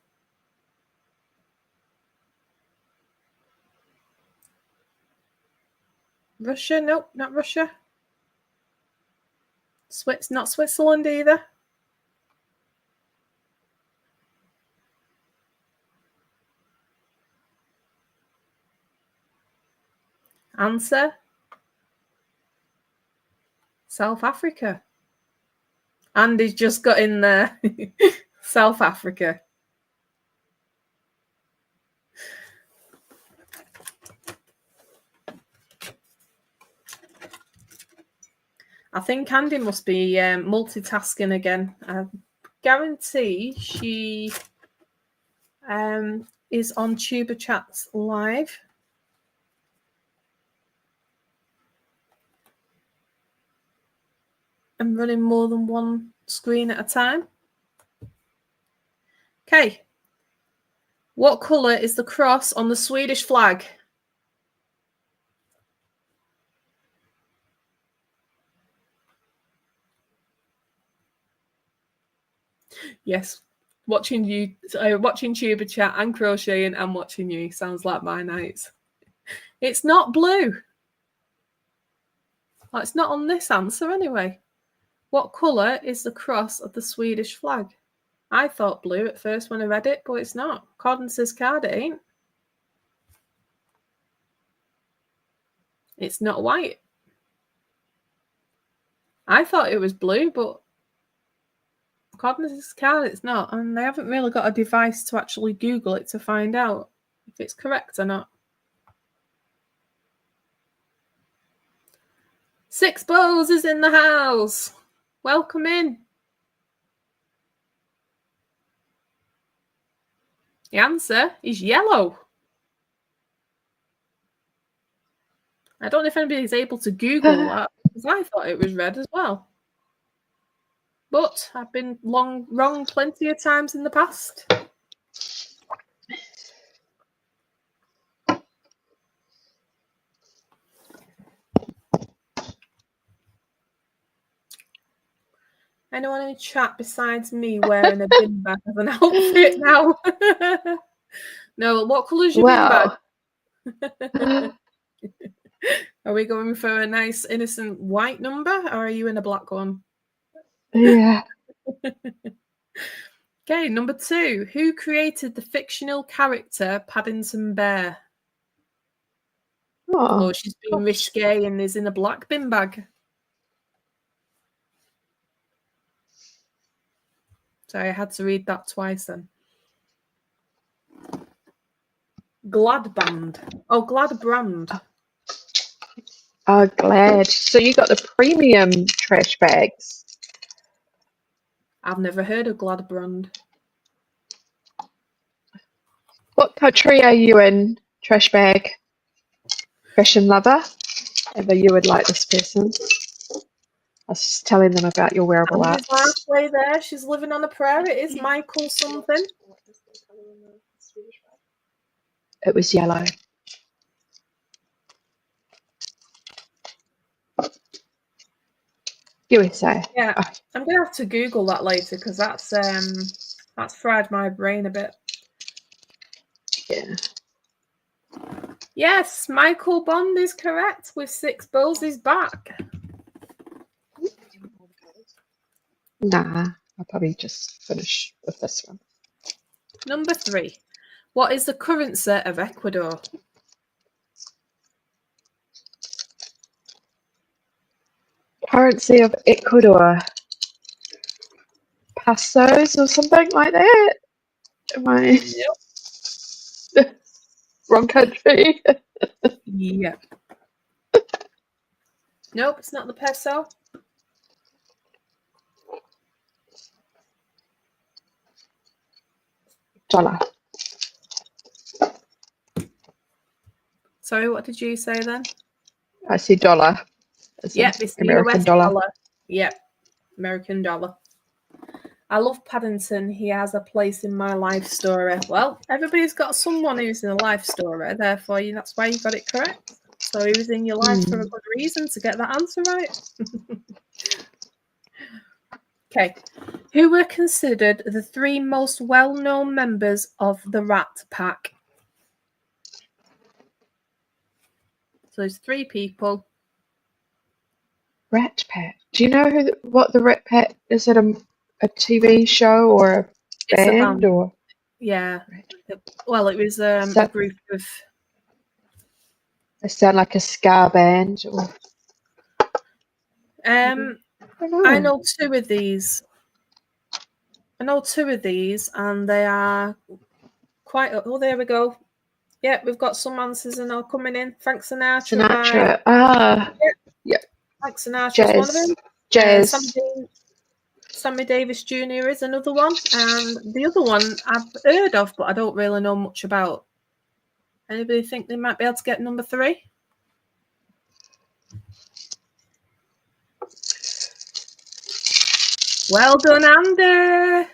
Speaker 2: Russia? Nope, not Russia. Not Switzerland either. Answer. South Africa. Andy's just got in there. South Africa. I think Andy must be multitasking again. I guarantee she is on Tuber Chats live. And running more than one screen at a time. Okay. What colour is the cross on the Swedish flag? Yes. Watching Tuber Chat and crocheting and watching you sounds like my nights. It's not blue. Well, it's not on this answer anyway. What colour is the cross of the Swedish flag? I thought blue at first when I read it, but it's not. According to this card, it ain't. It's not white. I thought it was blue, but according to this card, it's not. And they haven't really got a device to actually Google it to find out if it's correct or not. Six Bows is in the house. Welcome in. The answer is yellow. I don't know if anybody's able to Google that, because I thought it was red as well. But I've been wrong plenty of times in the past. Anyone in the chat besides me wearing a bin bag as an outfit now? No, what colour's your bin bag? Are we going for a nice innocent white number, or are you in a black one?
Speaker 1: Yeah.
Speaker 2: Okay, number 2. Who created the fictional character Paddington Bear? Oh, she's being risque and is in a black bin bag. Sorry, I had to read that twice then. Gladbrand. Oh, Gladbrand.
Speaker 1: Oh, glad. So you got the premium trash bags.
Speaker 2: I've never heard of Gladbrand.
Speaker 1: What country are you in, trash bag? fashion lover. Ever you would like this person. I was just telling them about your wearable
Speaker 2: Andy's
Speaker 1: arts.
Speaker 2: halfway there. She's living on a prayer. It is Michael something.
Speaker 1: It was yellow. USA.
Speaker 2: Yeah,
Speaker 1: Oh,
Speaker 2: I'm gonna have to Google that later because that's fried my brain a bit.
Speaker 1: yeah.
Speaker 2: Yes, Michael Bond is correct with 6 bowls. He's back.
Speaker 1: Nah, I'll probably just finish with this one.
Speaker 2: Number 3. What is the currency of Ecuador?
Speaker 1: Currency of Ecuador. Pesos or something like that? Am I
Speaker 2: Yep.
Speaker 1: wrong country?
Speaker 2: Yeah. Nope, it's not the peso.
Speaker 1: Dollar.
Speaker 2: Sorry, what did you say then?
Speaker 1: I see dollar.
Speaker 2: Yep, it's the
Speaker 1: American
Speaker 2: US
Speaker 1: dollar.
Speaker 2: Yep, American dollar. I love Paddington. He has a place in my life story. Well, everybody's got someone who's in a life story. Therefore, that's why you got it correct. So he was in your life for a good reason to get that answer right. Okay. Who were considered the 3 most well-known members of the Rat Pack? So there's 3 people.
Speaker 1: Rat Pack. Do you know what the Rat Pack is? It a TV show or a
Speaker 2: It's a
Speaker 1: band
Speaker 2: band.
Speaker 1: or?
Speaker 2: Yeah. Well, it was a group of.
Speaker 1: They sound like a ska band. Or,
Speaker 2: I
Speaker 1: I
Speaker 2: know 2 of these. And they are quite. Oh, there we go. Yeah, we've got some answers and all coming in. Frank Sinatra.
Speaker 1: Sinatra. Yeah.
Speaker 2: Frank Sinatra is one of them.
Speaker 1: Jazz.
Speaker 2: Sammy Davis Jr. is another one. And the other one I've heard of, but I don't really know much about. Anybody think they might be able to get number 3? Well done, Andy.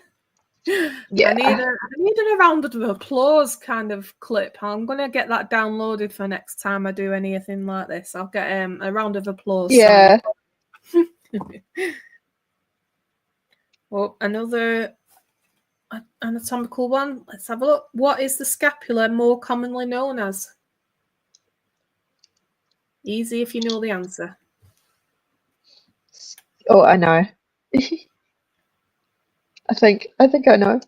Speaker 1: Yeah.
Speaker 2: I need a round of applause kind of clip. I'm going to get that downloaded for next time I do anything like this. I'll get a round of applause.
Speaker 1: Yeah.
Speaker 2: Oh, another anatomical one. Let's have a look. What is the scapula more commonly known as? Easy if you know the answer.
Speaker 1: Oh, I know. I think I know.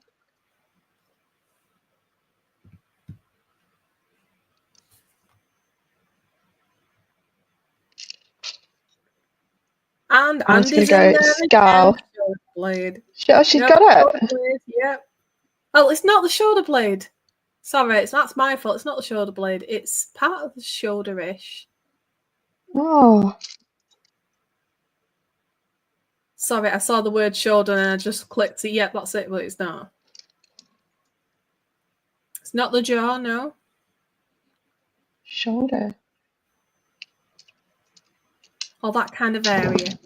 Speaker 2: And
Speaker 1: I was
Speaker 2: Andy's
Speaker 1: gonna
Speaker 2: in
Speaker 1: go
Speaker 2: there
Speaker 1: skull.
Speaker 2: again. Shoulder blade.
Speaker 1: Oh, she's
Speaker 2: Yep,
Speaker 1: got it.
Speaker 2: shoulder blade, yep. Well, it's not the shoulder blade. Sorry, that's my fault. It's not the shoulder blade. It's part of the shoulder-ish.
Speaker 1: Oh.
Speaker 2: Sorry, I saw the word shoulder and I just clicked it. Yep, that's it, but it's not. It's not the jaw, no.
Speaker 1: Shoulder.
Speaker 2: Or that kind of area.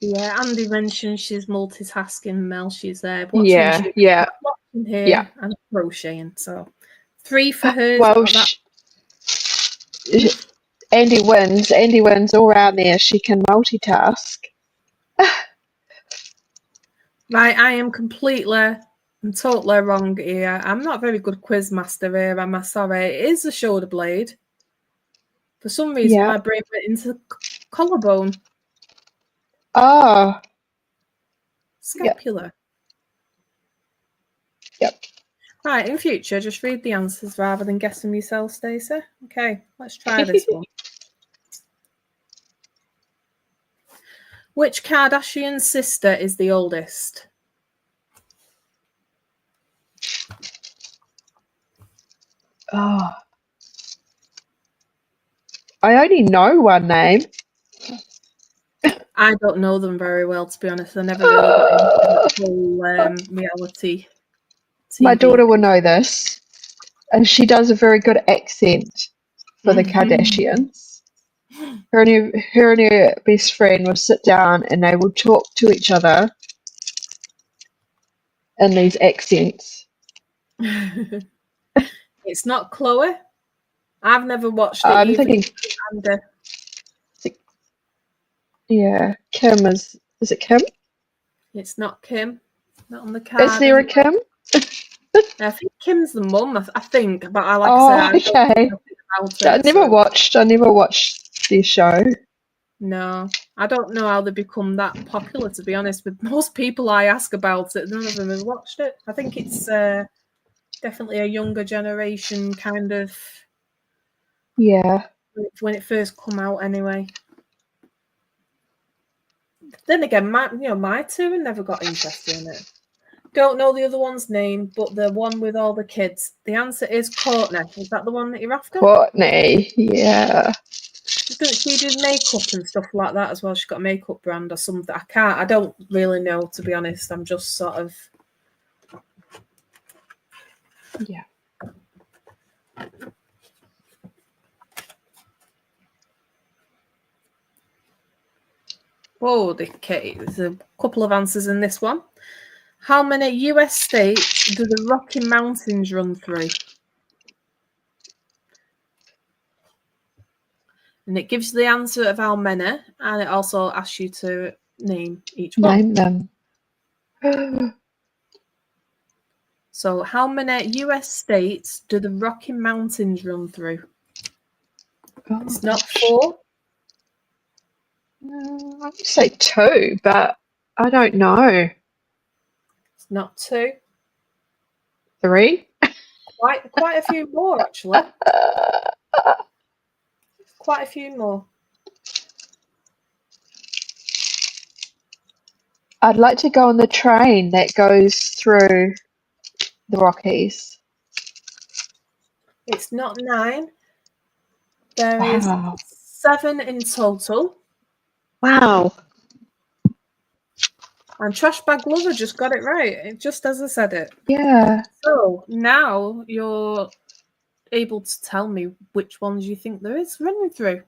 Speaker 2: Yeah, Andy mentioned she's multitasking, Mel. She's watching
Speaker 1: Yeah, yeah,
Speaker 2: watching here,
Speaker 1: yeah.
Speaker 2: and crocheting. So 3 for her.
Speaker 1: Well, Andy wins. Andy wins all round there. She can multitask.
Speaker 2: Right, I am completely and totally wrong here. I'm not a very good quiz master here, am I? Sorry. It is the shoulder blade. For some reason, my brain went into the collarbone.
Speaker 1: Oh.
Speaker 2: Scapula.
Speaker 1: Yep.
Speaker 2: Right, in future, just read the answers rather than guess them yourself, Stacey. Okay, let's try this one. Which Kardashian sister is the oldest?
Speaker 1: Oh. I only know one name.
Speaker 2: I don't know them very well, to be honest. I never really got into the whole reality TV.
Speaker 1: My daughter will know this, and she does a very good accent for the Kardashians. Her and her best friend will sit down and they will talk to each other in these accents.
Speaker 2: It's not Chloe. I've never watched it
Speaker 1: I'm
Speaker 2: either.
Speaker 1: thinking, yeah, Kim is it Kim?
Speaker 2: It's not Kim. Not on the card.
Speaker 1: Is there a Kim?
Speaker 2: I think Kim's the mum. I think, but I
Speaker 1: Okay. I never watched their show.
Speaker 2: No, I don't know how they become that popular. To be honest, with most people I ask about it, none of them have watched it. I think it's definitely a younger generation kind of.
Speaker 1: Yeah.
Speaker 2: When it first come out, anyway. Then again, my two never got interested in it. Don't know the other one's name, but the one with all the kids. The answer is Courtney. Is that the one that you're after?
Speaker 1: Courtney, yeah.
Speaker 2: Doesn't she do makeup and stuff like that as well? She's got a makeup brand or something. I don't really know, to be honest. I'm just sort of.
Speaker 1: Yeah.
Speaker 2: Oh, okay. There's a couple of answers in this one. How many US states do the Rocky Mountains run through? And it gives you the answer of how many, and it also asks you to name each one.
Speaker 1: Name them.
Speaker 2: So, how many US states do the Rocky Mountains run through? It's not 4.
Speaker 1: I would say 2, but I don't know.
Speaker 2: It's not 2.
Speaker 1: 3?
Speaker 2: Quite a few more, actually. Quite a few more.
Speaker 1: I'd like to go on the train that goes through the Rockies.
Speaker 2: It's not 9. There is 7 in total.
Speaker 1: Wow.
Speaker 2: And Trash Bag Lover just got it right, just as I said it.
Speaker 1: Yeah.
Speaker 2: So now you're able to tell me which ones you think there is running through.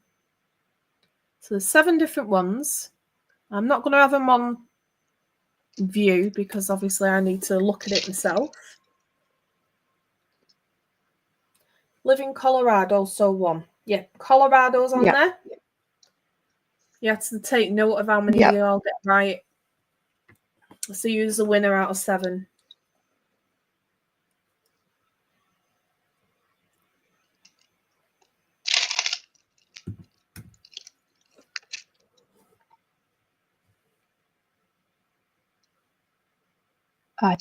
Speaker 2: So there's 7 different ones. I'm not going to have them on view because obviously I need to look at it myself. Live in Colorado, so 1. Yeah, Colorado's on there. You have to take note of how many you all get right. So use the winner out of 7.
Speaker 1: I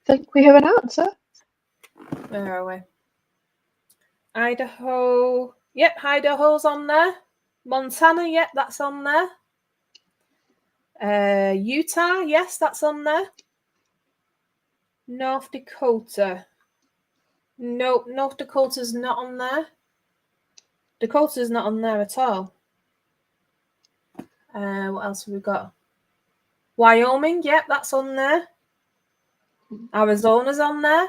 Speaker 1: think we have an answer.
Speaker 2: Where are we? Idaho. Yep, Idaho's on there. Montana, yep, that's on there. Utah, yes, that's on there. North Dakota. Nope, North Dakota's not on there. Dakota's not on there at all. What else have we got? Wyoming, yep, that's on there. Arizona's on there.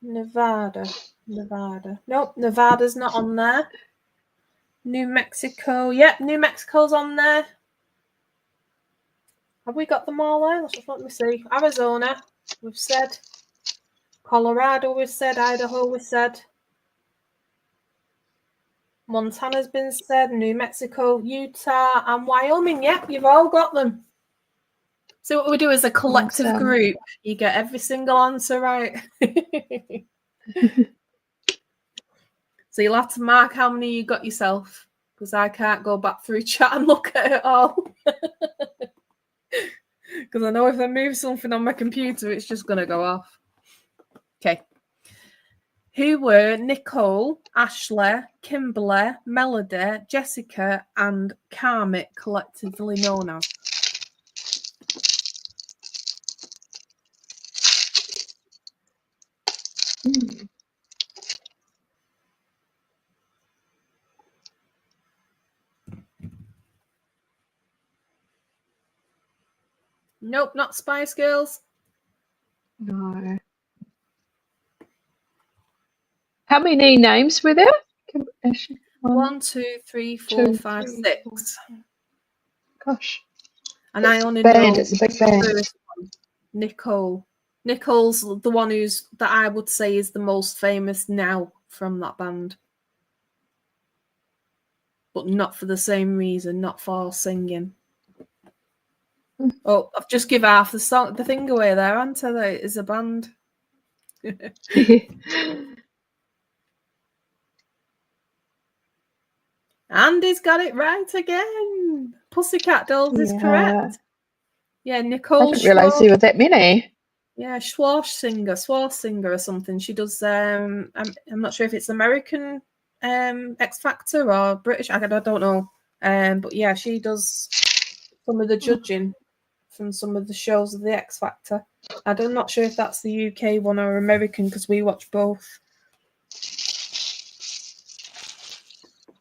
Speaker 2: Nevada. Nope, Nevada's not on there. New Mexico, yep, New Mexico's on there. Have we got them all there? Let me see. Arizona, we've said. Colorado, we've said. Idaho, we've said. Montana's been said. New Mexico, Utah, and Wyoming. Yep, you've all got them. So what we do as a collective group, you get every single answer right. So you'll have to mark how many you got yourself, because I can't go back through chat and look at it all. Because I know if I move something on my computer, it's just going to go off. Okay. Who were Nicole, Ashley, Kimberly, Melody, Jessica, and Carmit collectively known as? Nope, not Spice Girls.
Speaker 1: No. How many names were there?
Speaker 2: One, two, three, four, five, six.
Speaker 1: Gosh.
Speaker 2: And I only
Speaker 1: Band,
Speaker 2: know
Speaker 1: it's a big band.
Speaker 2: the first one, Nicole. Nicole's the one that I would say is the most famous now from that band. But not for the same reason, not for singing. Oh, I've just given half the thing away there, haven't I? That it is a band. Andy's got it right again. Pussycat Dolls is correct. Yeah, Nicole.
Speaker 1: I didn't realise there were that many.
Speaker 2: Yeah, Schwarzenegger or something. She does. I'm not sure if it's American X Factor or British. I don't know. But yeah, she does some of the judging from some of the shows of the X Factor. I'm not sure if that's the UK one or American because we watch both.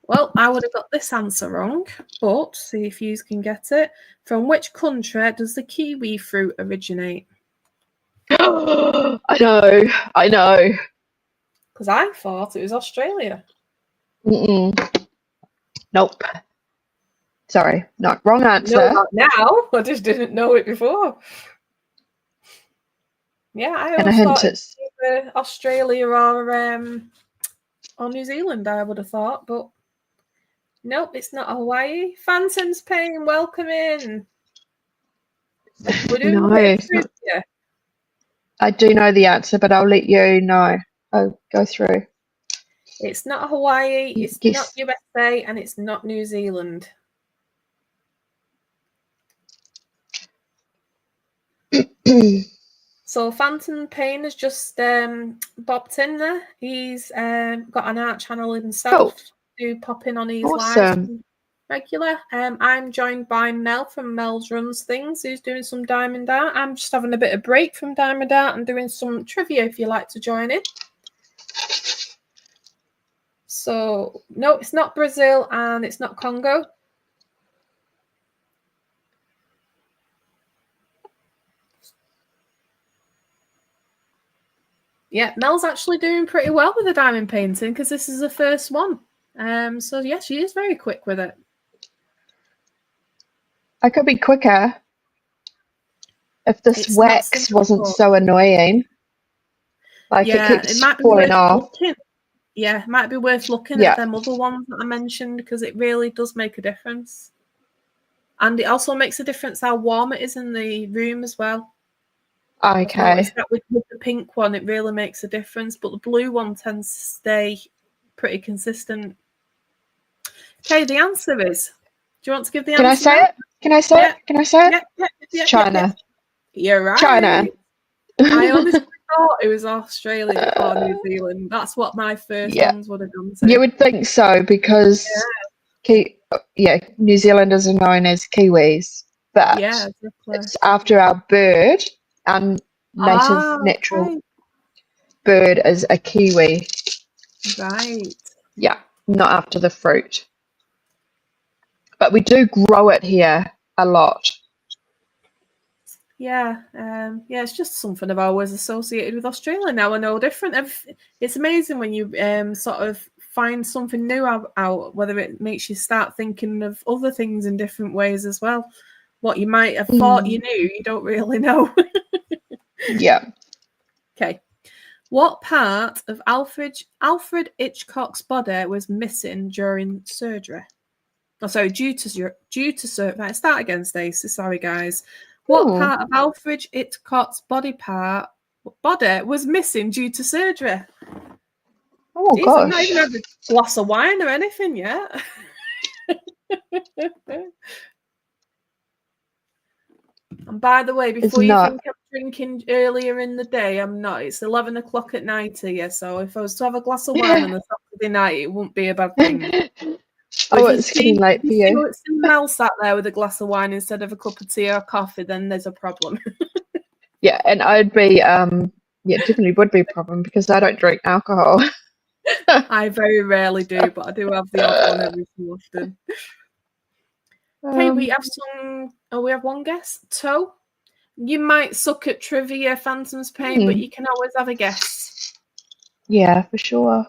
Speaker 2: Well, I would have got this answer wrong, but see if you can get it. From which country does the kiwi fruit originate?
Speaker 1: I know.
Speaker 2: Because I thought it was Australia.
Speaker 1: Nope. Sorry, not wrong answer.
Speaker 2: No, not now. I just didn't know it before. Yeah, I always thought it was either Australia or New Zealand, I would have thought, but nope, it's not Hawaii. Phantom's Pain, welcome in. We're doing a bit of trivia.
Speaker 1: I do know the answer, but I'll let you know. I'll go through.
Speaker 2: It's not Hawaii, it's not USA, and it's not New Zealand. So Phantom Pain has just bopped in there. He's got an art channel himself. Do pop in on his lives regular. I'm joined by Mel from Mel's Runs Things, who's doing some Diamond Art. I'm just having a bit of break from Diamond Art and doing some trivia if you like to join in. So no, it's not Brazil and it's not Congo. Yeah, Mel's actually doing pretty well with the diamond painting because this is the first one. So yeah, she is very quick with it.
Speaker 1: I could be quicker if this wax wasn't so annoying. Like it keeps falling off.
Speaker 2: Yeah, it might be worth looking at them other ones that I mentioned because it really does make a difference. And it also makes a difference how warm it is in the room as well.
Speaker 1: Okay.
Speaker 2: With the pink one, it really makes a difference, but the blue one tends to stay pretty consistent. Okay, the answer is. Do you want to give the answer?
Speaker 1: Can I say it? Can I say it? Can I say it?
Speaker 2: Yeah,
Speaker 1: China.
Speaker 2: You're right.
Speaker 1: China.
Speaker 2: I honestly thought it was Australia or New Zealand. That's what my first ones would have gone to.
Speaker 1: You would think so because New Zealanders are known as Kiwis, but it's after our bird. Our natural bird is a kiwi.
Speaker 2: Right.
Speaker 1: Yeah, not after the fruit. But we do grow it here a lot.
Speaker 2: Yeah, it's just something I've always associated with Australia. Now I know different. It's amazing when you sort of find something new out, whether it makes you start thinking of other things in different ways as well. What you might have thought you knew, you don't really know.
Speaker 1: Yeah.
Speaker 2: Okay. What part of Alfred Hitchcock's body was missing during surgery? Oh, sorry, due to surgery. Right, start again, Stacey. Sorry, guys. What part of Alfred Hitchcock's body was missing due to surgery?
Speaker 1: Oh,
Speaker 2: jeez,
Speaker 1: gosh.
Speaker 2: I've not even had a glass of wine or anything yet. And by the way, before you think I'm drinking earlier in the day, I'm not. It's 11 o'clock at night here, so if I was to have a glass of wine on a Saturday night, it wouldn't be a bad thing.
Speaker 1: It's getting late for you.
Speaker 2: If Mel sat there with a glass of wine instead of a cup of tea or coffee, then there's a problem.
Speaker 1: Yeah, and I'd be, definitely would be a problem because I don't drink alcohol.
Speaker 2: I very rarely do, but I do have the odd one every so often. Okay, we have one guess. Toe. You might suck at trivia, Phantom's Pain, but you can always have a guess.
Speaker 1: Yeah, for sure.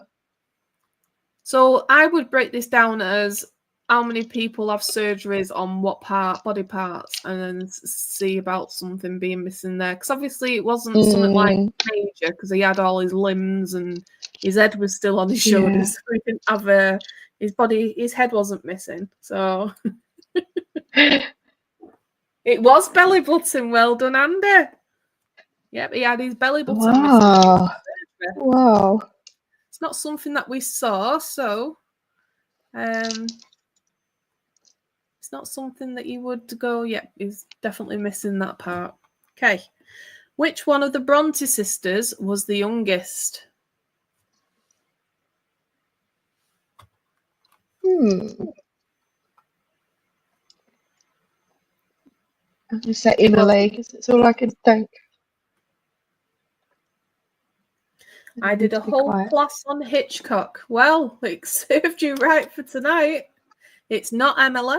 Speaker 2: So I would break this down as how many people have surgeries on what body parts, and then see about something being missing there. Because obviously it wasn't something like major, because he had all his limbs and his head was still on his shoulders. So he didn't have his head wasn't missing. So it was belly button. Well done, Andy. Yep, he had his belly button missing.
Speaker 1: Wow.
Speaker 2: It's not something that we saw, so it's not something that you would go, yep, he's definitely missing that part. Okay. Which one of the Bronte sisters was the youngest?
Speaker 1: I'll just say Emily, because it's all I can think.
Speaker 2: I did a whole class on Hitchcock. Well, it served you right for tonight. It's not Emily.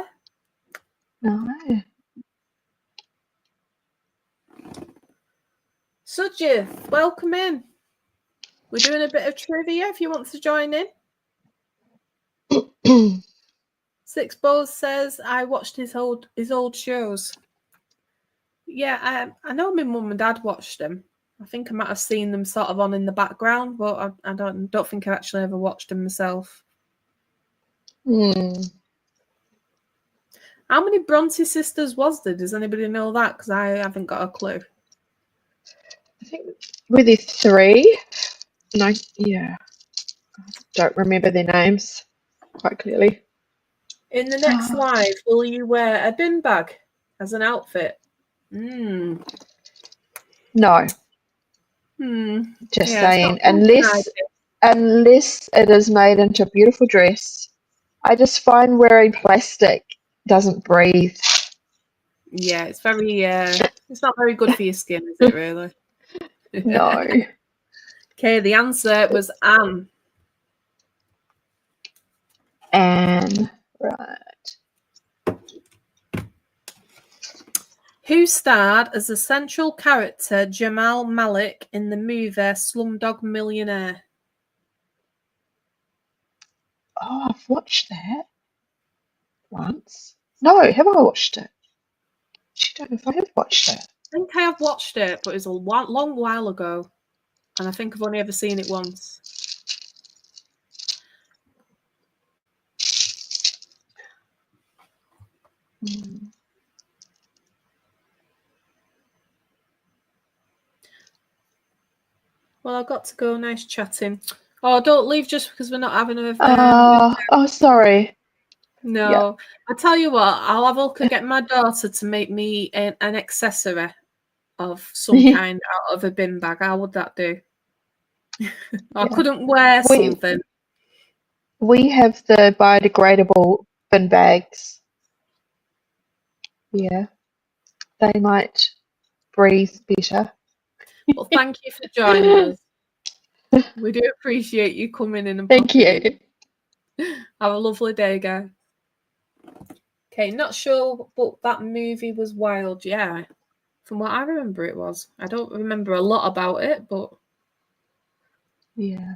Speaker 1: No.
Speaker 2: Sujith, welcome in. We're doing a bit of trivia if you want to join in. Six Bows says, I watched his old shows. Yeah, I know my mum and dad watched them. I think I might have seen them sort of on in the background, but I don't think I actually ever watched them myself. How many Bronte sisters was there? Does anybody know that? Because I haven't got a clue.
Speaker 1: I think were there 3? And I don't remember their names quite clearly.
Speaker 2: In the next live, will you wear a bin bag as an outfit? No.
Speaker 1: Just saying, unless it is made into a beautiful dress. I just find wearing plastic doesn't breathe.
Speaker 2: Yeah, it's very it's not very good for your skin, is it really?
Speaker 1: No.
Speaker 2: Okay, the answer was Anne.
Speaker 1: Anne, right.
Speaker 2: Who starred as the central character Jamal Malik in the movie Slumdog Millionaire?
Speaker 1: Oh, I've watched that once. No, have I watched it? I don't know if I have watched it.
Speaker 2: I think I have watched it, but it was a long while ago. And I think I've only ever seen it once. Well, I've got to go. Nice chatting. Oh, don't leave just because we're not having a...
Speaker 1: sorry.
Speaker 2: No. Yeah. I tell you what, I'll have a look at getting my daughter to make me an accessory of some kind out of a bin bag. How would that do? I couldn't wear something.
Speaker 1: We have the biodegradable bin bags. Yeah. They might breathe better.
Speaker 2: Well, thank you for joining us. We do appreciate you coming in and
Speaker 1: thank you.
Speaker 2: Have a lovely day, guys. Okay, not sure, but that movie was wild. Yeah, from what I remember, it was. I don't remember a lot about it, but
Speaker 1: yeah.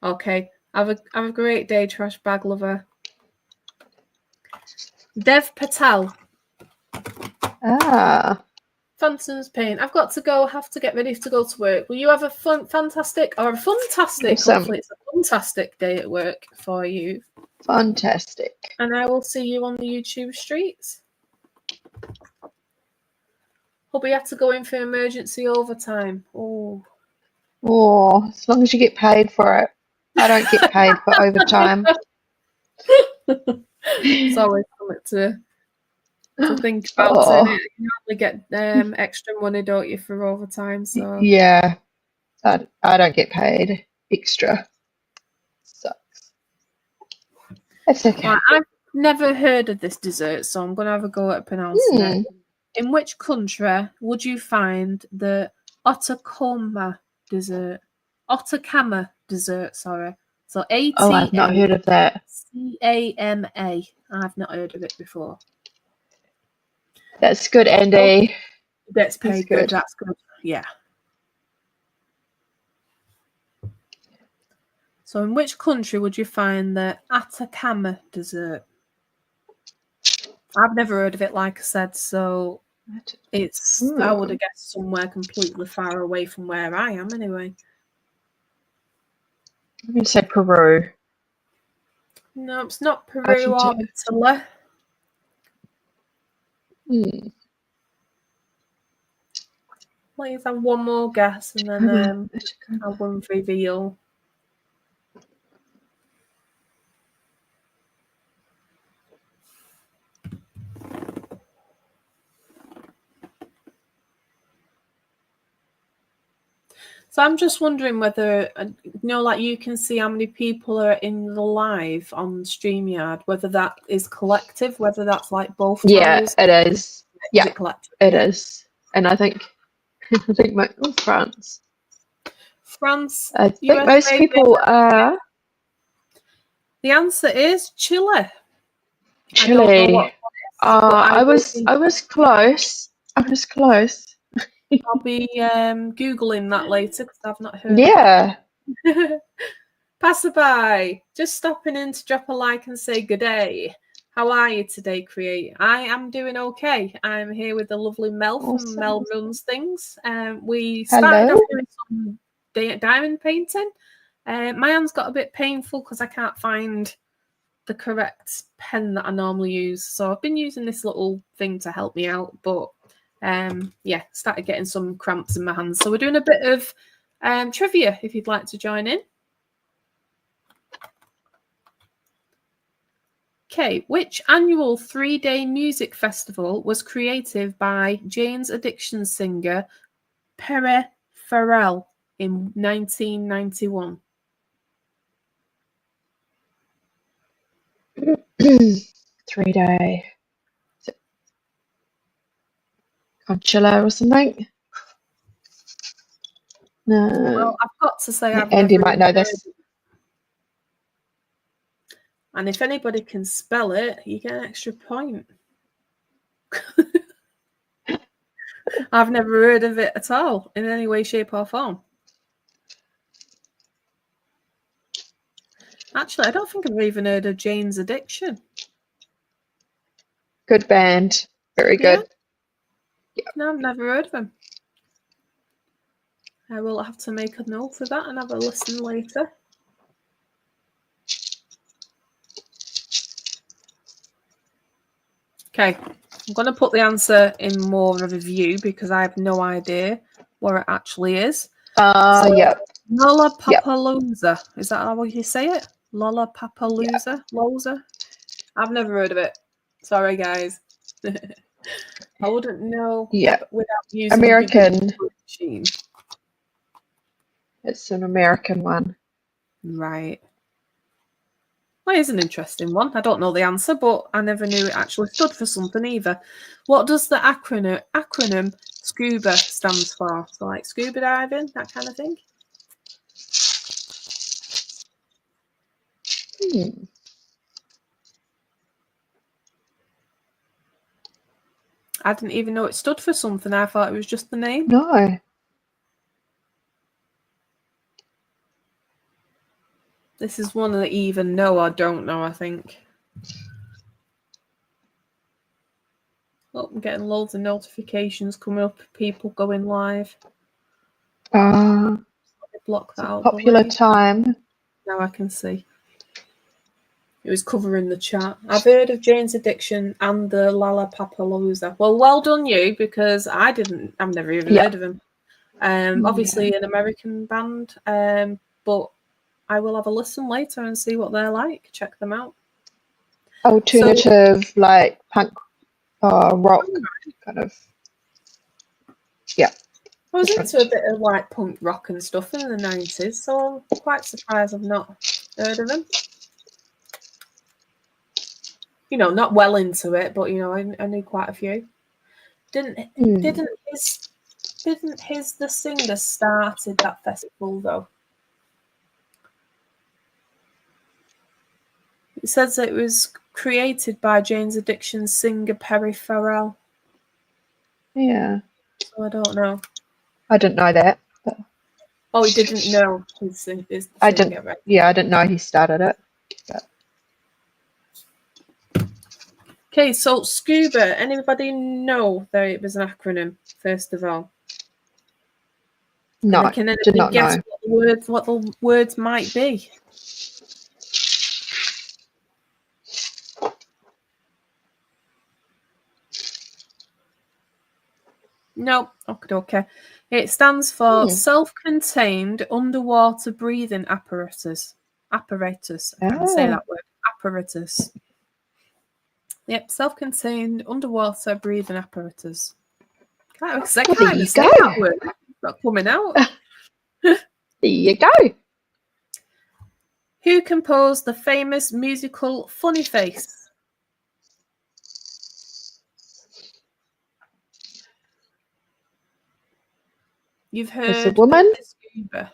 Speaker 2: Okay, have a great day, trash bag lover. Dev Patel. Phantom's Pain. I've got to go. Have to get ready to go to work. Will you have a fantastic? Awesome. Hopefully, it's a fantastic day at work for you.
Speaker 1: Fantastic.
Speaker 2: And I will see you on the YouTube streets. Hope we have to go in for emergency overtime. Oh,
Speaker 1: as long as you get paid for it. I don't get paid for overtime.
Speaker 2: It's always something to think about. You normally get extra money, don't you, for overtime? So
Speaker 1: yeah, I don't get paid extra. Sucks. That's okay.
Speaker 2: Right, I've never heard of this dessert, so I'm going to have a go at pronouncing it. In which country would you find the Atacama dessert? Sorry. So
Speaker 1: I've not heard of that.
Speaker 2: Cama. I've not heard of it before.
Speaker 1: That's good, Andy.
Speaker 2: Gets paid good.
Speaker 1: good.
Speaker 2: That's good. Yeah. So in which country would you find the Atacama dessert? I've never heard of it, like I said, so it's, I would have guessed somewhere completely far away from where I am anyway.
Speaker 1: I'm going to say Peru.
Speaker 2: No, it's not Peru or Italy. Please have one more guess and then I won't reveal. So I'm just wondering whether, like you can see how many people are in the live on StreamYard, whether that is collective, whether that's like both channels.
Speaker 1: Yeah, it is. Yeah,
Speaker 2: it collective?
Speaker 1: It is. And I think France.
Speaker 2: France.
Speaker 1: I think
Speaker 2: USA,
Speaker 1: most people are.
Speaker 2: The answer is Chile.
Speaker 1: Chile.
Speaker 2: I don't know what it is,
Speaker 1: I was close. I was close.
Speaker 2: I'll be Googling that later because I've not heard
Speaker 1: Yeah.
Speaker 2: of it. Passerby, just stopping in to drop a like and say good day. How are you today, Create? I am doing okay. I'm here with the lovely Mel from Mel Runs Things. We started off doing some diamond painting. My hand's got a bit painful because I can't find the correct pen that I normally use. So I've been using this little thing to help me out. But yeah, started getting some cramps in my hands. So we're doing a bit of trivia if you'd like to join in. Okay, which annual 3-day music festival was created by Jane's Addiction singer Perry Farrell in 1991?
Speaker 1: 3-day. Coachella or something? No.
Speaker 2: Well, I've got to say I've
Speaker 1: Andy
Speaker 2: never
Speaker 1: might know this.
Speaker 2: it. And if anybody can spell it, you get an extra point. I've never heard of it at all in any way, shape, or form. Actually, I don't think I've even heard of Jane's Addiction.
Speaker 1: Good band. Very good.
Speaker 2: Yeah. No, I've never heard of them. I will have to make a note of that and have a listen later. Okay, I'm going to put the answer in more of a view because I have no idea where it actually is.
Speaker 1: Yep.
Speaker 2: Lollapalooza. Yep. Is that how you say it? Lollapalooza? Yep. Loza? I've never heard of it. Sorry, guys. I wouldn't know without using
Speaker 1: American.
Speaker 2: Machine.
Speaker 1: It's an American one.
Speaker 2: Right. Well, it's an interesting one. I don't know the answer, but I never knew it actually stood for something either. What does the acronym SCUBA stands for? So like scuba diving, that kind of thing? I didn't even know it stood for something. I thought it was just the name.
Speaker 1: No.
Speaker 2: This is one that even know or don't know, I think. Oh, I'm getting loads of notifications coming up. People going live. Block that out.
Speaker 1: Popular time.
Speaker 2: Now I can see. It was covering the chat. I've heard of Jane's Addiction and the Lollapalooza. Well done you, because I didn't. I've never even heard of them. Obviously an American band, but I will have a listen later and see what they're like. Check them out.
Speaker 1: Alternative, like punk, rock, kind of. Yeah.
Speaker 2: I was into a bit of like punk rock and stuff in the 90s, so I'm quite surprised I've not heard of them. You know, not well into it, but you know, I knew quite a few. Didn't the singer started that festival though? It says that it was created by Jane's Addiction singer Perry Farrell.
Speaker 1: Yeah.
Speaker 2: Oh, I don't know.
Speaker 1: I didn't know that. But
Speaker 2: Oh, he didn't know his
Speaker 1: I
Speaker 2: thing,
Speaker 1: didn't.
Speaker 2: right?
Speaker 1: Yeah, I didn't know he started it.
Speaker 2: Okay, so scuba. Anybody know that it was an acronym? First of all,
Speaker 1: No,
Speaker 2: and then can
Speaker 1: did
Speaker 2: anybody
Speaker 1: not
Speaker 2: guess
Speaker 1: know.
Speaker 2: what the words might be? No. Okay. It stands for self-contained underwater breathing apparatus. Apparatus. I can't say that word. Apparatus. Yep, self-contained underwater breathing apparatus. I
Speaker 1: Well, there
Speaker 2: can't even
Speaker 1: you
Speaker 2: say
Speaker 1: go.
Speaker 2: that word. It's not coming out.
Speaker 1: There you go.
Speaker 2: Who composed the famous musical Funny Face? You've
Speaker 1: It's a
Speaker 2: heard
Speaker 1: woman.
Speaker 2: of scuba.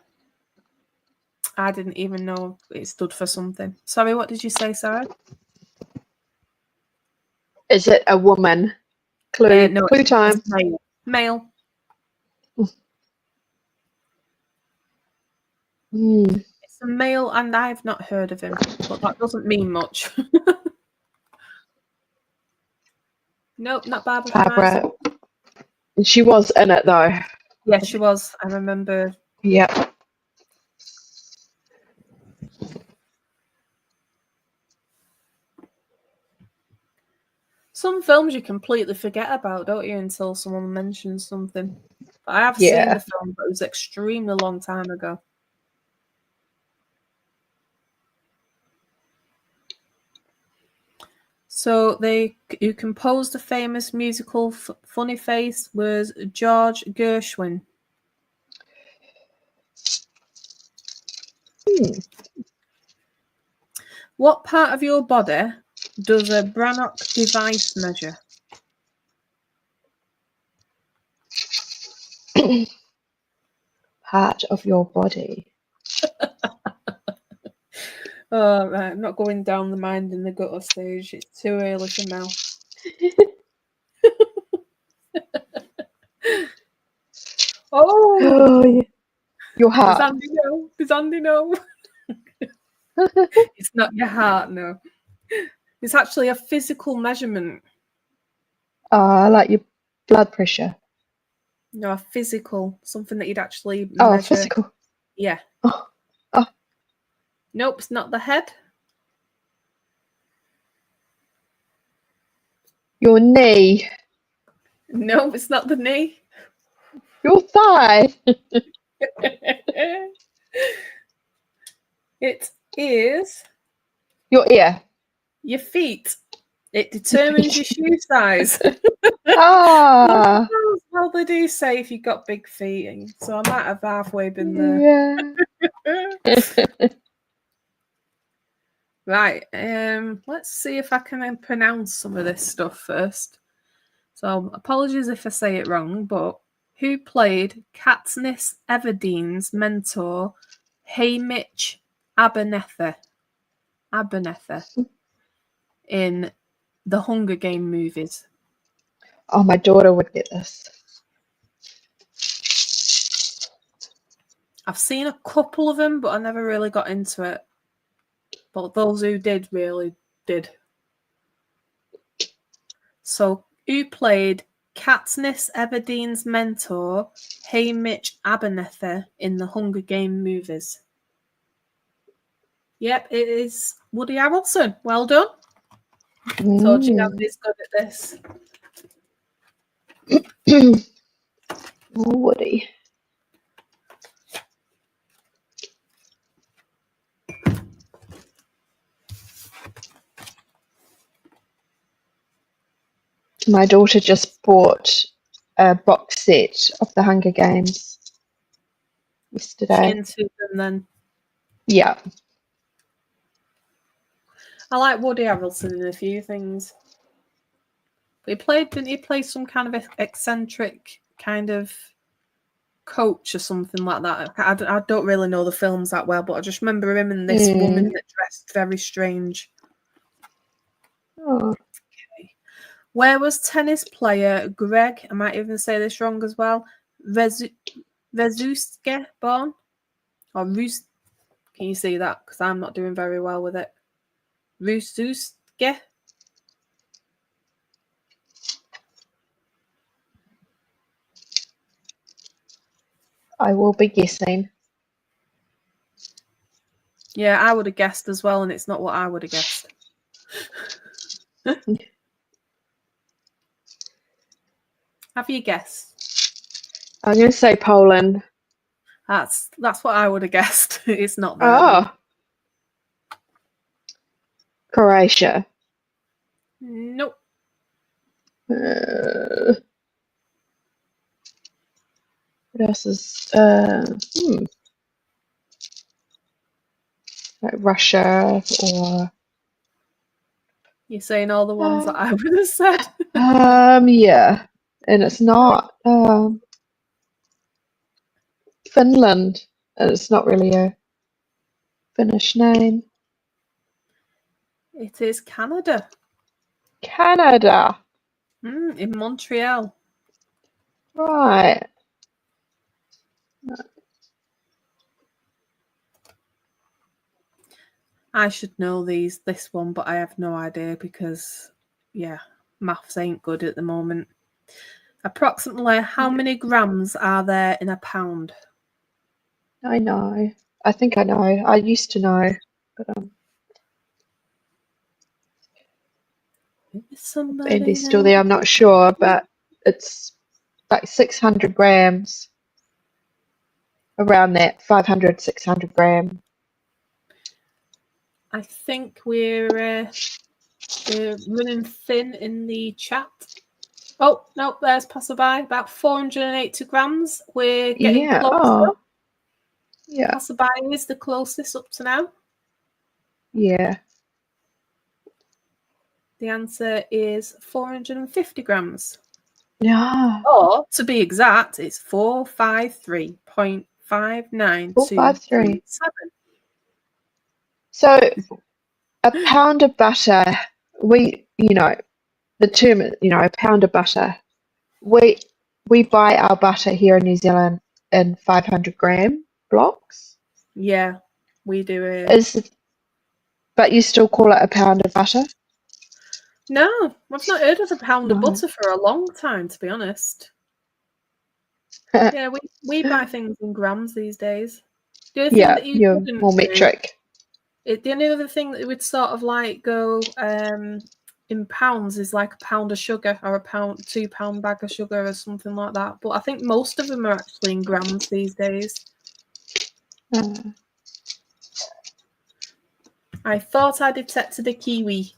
Speaker 2: I didn't even know it stood for something. Sorry, what did you say, Sarah?
Speaker 1: Is it a woman? Clue.
Speaker 2: No,
Speaker 1: Clue
Speaker 2: it's
Speaker 1: time.
Speaker 2: male. Male.
Speaker 1: Mm.
Speaker 2: It's a male, and I've not heard of him, but that doesn't mean much. Nope, not Barbara
Speaker 1: Barbara.
Speaker 2: Streisand.
Speaker 1: She was in it though.
Speaker 2: Yes, she was. I remember.
Speaker 1: Yep.
Speaker 2: Some films you completely forget about, don't you, until someone mentions something. But I have seen
Speaker 1: Yeah.
Speaker 2: the film, but it was extremely long time ago. So who composed the famous musical Funny Face was George Gershwin. What part of your body does a Brannock device measure?
Speaker 1: Part of your body.
Speaker 2: Oh, right. I'm not going down the mind in the gutter stage. It's too early for Mel.
Speaker 1: Oh, yeah. Your
Speaker 2: Does
Speaker 1: heart.
Speaker 2: Andy know? Does Andy know? It's not your heart, no. It's actually a physical measurement.
Speaker 1: I like your blood pressure.
Speaker 2: No, a physical, something that you'd actually
Speaker 1: Oh,
Speaker 2: measure.
Speaker 1: physical.
Speaker 2: Yeah.
Speaker 1: Oh.
Speaker 2: Nope, it's not the head.
Speaker 1: Your knee.
Speaker 2: Nope, it's not the knee.
Speaker 1: Your thigh.
Speaker 2: It is
Speaker 1: Your ear.
Speaker 2: your feet. It determines your shoe size.
Speaker 1: Ah.
Speaker 2: Well, they do say if you've got big feet, so I might have halfway been there.
Speaker 1: Yeah.
Speaker 2: Right, let's see if I can pronounce some of this stuff first. So, apologies if I say it wrong, but who played Katniss Everdeen's mentor, Haymitch Abernethy, in the Hunger Game movies?
Speaker 1: Oh, my daughter would get this.
Speaker 2: I've seen a couple of them, but I never really got into it. But those who did really did. So, who played Katniss Everdeen's mentor, Haymitch Abernethy, in the Hunger Game movies? Yep, it is Woody Harrelson. Well done. Told you Andy's good at this.
Speaker 1: Woody. My daughter just bought a box set of the Hunger Games yesterday.
Speaker 2: She into them then.
Speaker 1: Yeah.
Speaker 2: I like Woody Harrelson in a few things. Didn't he play some kind of eccentric kind of coach or something like that? I don't really know the films that well, but I just remember him and this woman that dressed very strange.
Speaker 1: Oh.
Speaker 2: Okay. Where was tennis player Greg, I might even say this wrong as well, Vezuske born? Or Rus? Can you see that? Because I'm not doing very well with it. Rususke?
Speaker 1: I will be guessing.
Speaker 2: Yeah, I would have guessed as well, and it's not what I would have guessed. Have you guessed?
Speaker 1: I'm going to say Poland.
Speaker 2: That's what I would have guessed. It's not there.
Speaker 1: Oh. Croatia.
Speaker 2: Nope.
Speaker 1: What else is like Russia or
Speaker 2: You're saying all the ones that I would have said.
Speaker 1: yeah, and it's not Finland, and it's not really a Finnish name.
Speaker 2: It is Canada.
Speaker 1: Canada.
Speaker 2: In Montreal.
Speaker 1: Right.
Speaker 2: I should know this one, but I have no idea because, yeah, maths ain't good at the moment. Approximately how many grams are there in a pound?
Speaker 1: I know. I think I know. I used to know, but Andy's still there. I'm not sure, but it's like 600 grams. Around that, 500, 600 grams.
Speaker 2: I think we're running thin in the chat. Oh, no, there's passerby. About 480 grams. We're getting close.
Speaker 1: Oh. Yeah.
Speaker 2: Passerby is the closest up to now.
Speaker 1: Yeah.
Speaker 2: The answer is 450 grams.
Speaker 1: Yeah.
Speaker 2: Or, to be exact, it's 453.59237.
Speaker 1: 453. So, a pound of butter, the term, a pound of butter, we buy our butter here in New Zealand in 500 gram blocks.
Speaker 2: Yeah, we do it.
Speaker 1: But you still call it a pound of butter?
Speaker 2: No, I've not heard of a pound of butter for a long time, to be honest. Yeah, we buy things in grams these days. The only thing that
Speaker 1: you're more metric.
Speaker 2: The only other thing that would sort of like go in pounds is like a pound of sugar or a 2 pound bag of sugar or something like that. But I think most of them are actually in grams these days. I thought I detected a kiwi.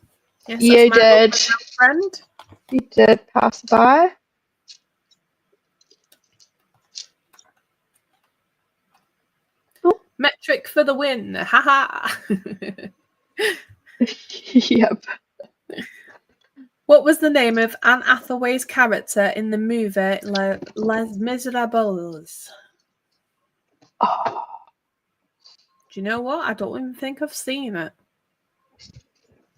Speaker 2: Yes,
Speaker 1: you did.
Speaker 2: Friend.
Speaker 1: You did pass by.
Speaker 2: Metric for the win. Haha.
Speaker 1: Yep.
Speaker 2: What was the name of Anne Hathaway's character in the movie Les Miserables?
Speaker 1: Oh.
Speaker 2: Do you know what? I don't even think I've seen it.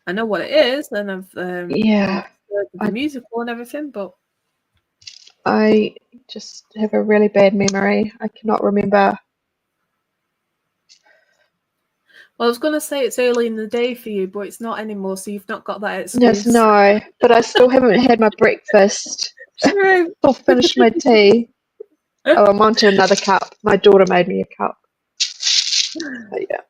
Speaker 2: I know what it is, and I've heard the musical and everything, but
Speaker 1: I just have a really bad memory. I cannot remember.
Speaker 2: Well, I was going to say it's early in the day for you, but it's not anymore, so you've not got that excuse.
Speaker 1: No, but I still haven't had my breakfast.
Speaker 2: True.
Speaker 1: I'll finish my tea. Oh, I'm on to another cup. My daughter made me a cup. But yeah.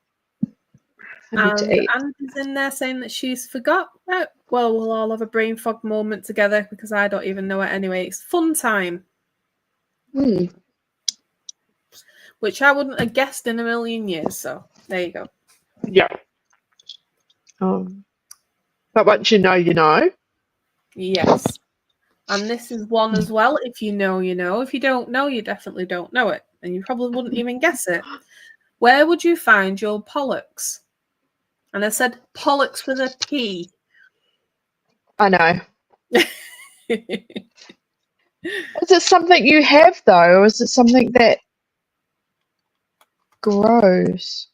Speaker 1: I need to eat.
Speaker 2: Andy's in there saying that she's forgot. Oh, well, we'll all have a brain fog moment together because I don't even know it anyway. It's fun time. Which I wouldn't have guessed in a million years, so there you go.
Speaker 1: Yeah. But once you know, you know.
Speaker 2: Yes. And this is one as well. If you know, you know. If you don't know, you definitely don't know it. And you probably wouldn't even guess it. Where would you find your pollux? And I said pollux with a P.
Speaker 1: I know. Is it something you have, though? Or is it something that grows?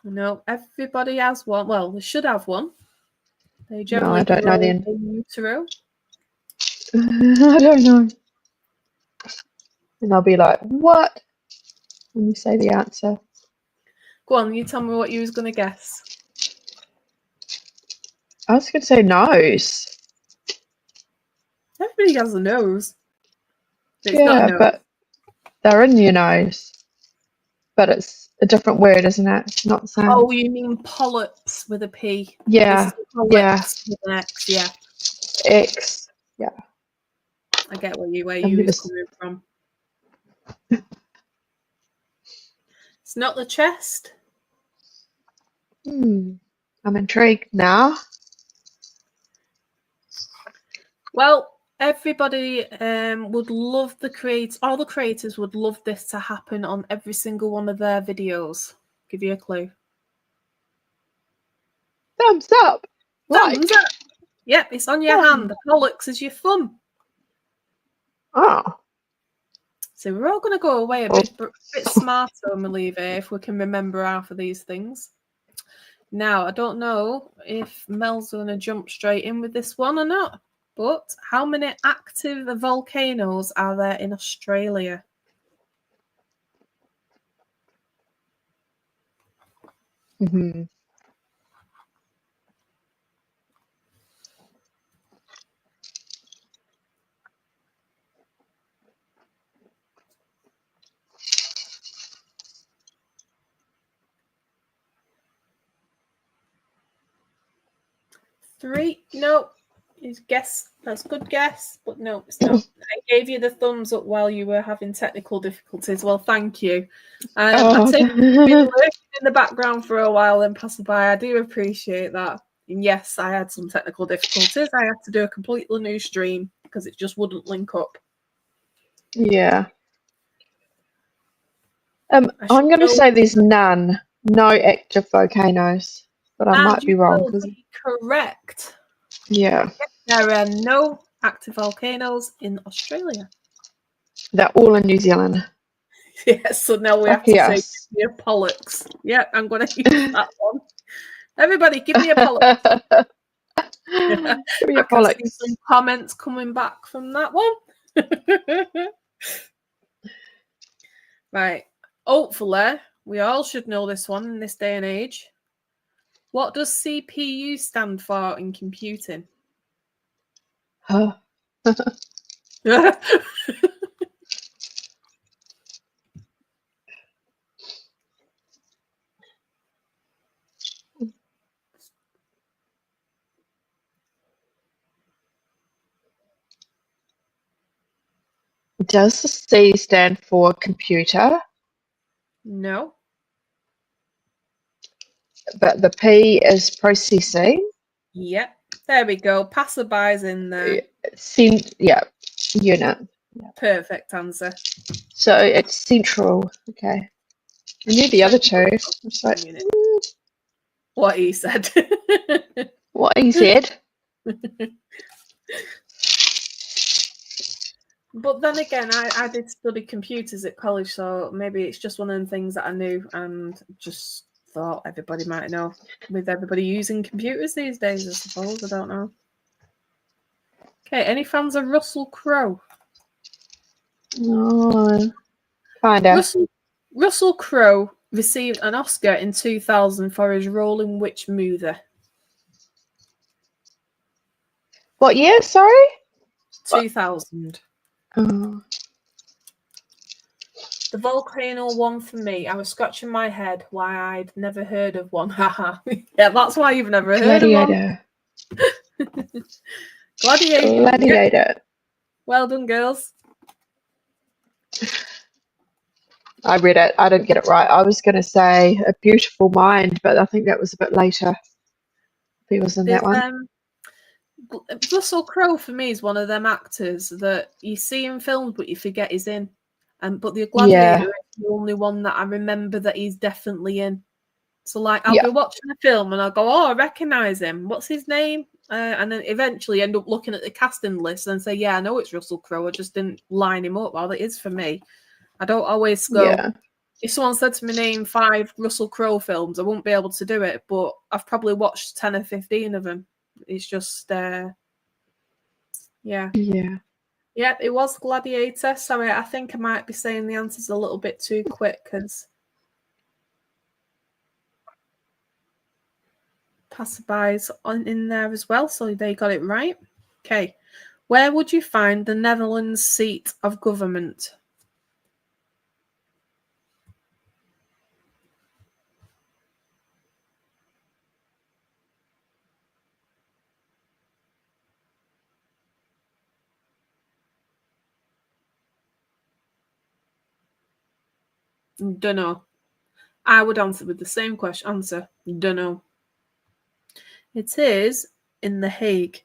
Speaker 2: No, everybody has one. Well, they should have one. They generally
Speaker 1: I don't know then.
Speaker 2: in utero.
Speaker 1: I don't know. And I'll be like, what? When you say the answer.
Speaker 2: Go on, you tell me what you was going to guess.
Speaker 1: I was going to say nose.
Speaker 2: Everybody has a nose. It's not a
Speaker 1: Yeah,
Speaker 2: nose.
Speaker 1: but they're in your nose. But it's a different word, isn't it? It's not the same.
Speaker 2: Oh, you mean polyps with a P?
Speaker 1: Yeah,
Speaker 2: This is polyps with an X, yeah.
Speaker 1: X. Yeah.
Speaker 2: I get where you
Speaker 1: I've
Speaker 2: was
Speaker 1: never
Speaker 2: coming from. It's not the chest.
Speaker 1: I'm intrigued now.
Speaker 2: Well, everybody would love all the creators would love this to happen on every single one of their videos. Give you a clue.
Speaker 1: Thumbs up.
Speaker 2: Thumbs up. Yep, it's on your hand. The pollux is your thumb.
Speaker 1: Oh.
Speaker 2: So we're all going to go away a bit smarter when we leave here if we can remember half of these things. Now, I don't know if Mel's going to jump straight in with this one or not, but how many active volcanoes are there in Australia?
Speaker 1: Mm-hmm.
Speaker 2: Three? No. Guess. That's a good guess, but no, it's not. I gave you the thumbs up while you were having technical difficulties. Well, thank you. I take you've been lurking in the background for a while and passing by. I do appreciate that. And yes, I had some technical difficulties. I had to do a completely new stream because it just wouldn't link up.
Speaker 1: Yeah. I'm going to say there's no active volcanoes, but I might be wrong.
Speaker 2: You will be correct.
Speaker 1: Yeah.
Speaker 2: There are no active volcanoes in Australia.
Speaker 1: They're all in New Zealand.
Speaker 2: Yes, so now we have to say give me a pollux. Yeah, I'm going to use that one. Everybody, give me a pollux.
Speaker 1: Give me a
Speaker 2: I
Speaker 1: pollux.
Speaker 2: can see some comments coming back from that one. Right. Hopefully, we all should know this one in this day and age. What does CPU stand for in computing?
Speaker 1: Huh. Does the C stand for computer?
Speaker 2: No.
Speaker 1: But the P is processing.
Speaker 2: Yep. There we go. Passerby's in there.
Speaker 1: Unit. Yeah.
Speaker 2: Perfect answer.
Speaker 1: So it's central. Okay. I knew the other two. I was like,
Speaker 2: what he said.
Speaker 1: What he said.
Speaker 2: But then again, I did study computers at college, so maybe it's just one of the things that I knew and just thought everybody might know. With everybody using computers these days, I suppose. I don't know. Okay, any fans of Russell Crowe?
Speaker 1: No. Kind of.
Speaker 2: Russell Crowe received an Oscar in 2000 for his role in which movie?
Speaker 1: What year? Sorry?
Speaker 2: 2000.
Speaker 1: Oh.
Speaker 2: The volcano one for me. I was scratching my head why I'd never heard of one. Haha. Yeah, that's why you've never heard of one. Gladiator. Yeah. Well done, girls.
Speaker 1: I read it. I didn't get it right. I was going to say A Beautiful Mind, but I think that was a bit later. He was in that one.
Speaker 2: Russell Crowe for me is one of them actors that you see in films but you forget he's in. But the Gladiator is the only one that I remember that he's definitely in. So like I'll be watching a film and I'll go, oh, I recognise him. What's his name? And then eventually end up looking at the casting list and say, yeah, I know it's Russell Crowe. I just didn't line him up. Well, it is for me. I don't always go. If someone said to me, name 5 Russell Crowe films, I wouldn't be able to do it. But I've probably watched 10 or 15 of them. It's just, Yeah.
Speaker 1: Yeah.
Speaker 2: Yep, it was Gladiator. Sorry, I think I might be saying the answers a little bit too quick because passerbys on in there as well, so they got it right. Okay. Where would you find the Netherlands seat of government? Dunno. I would answer with the same question. Answer. Dunno. It is in The Hague.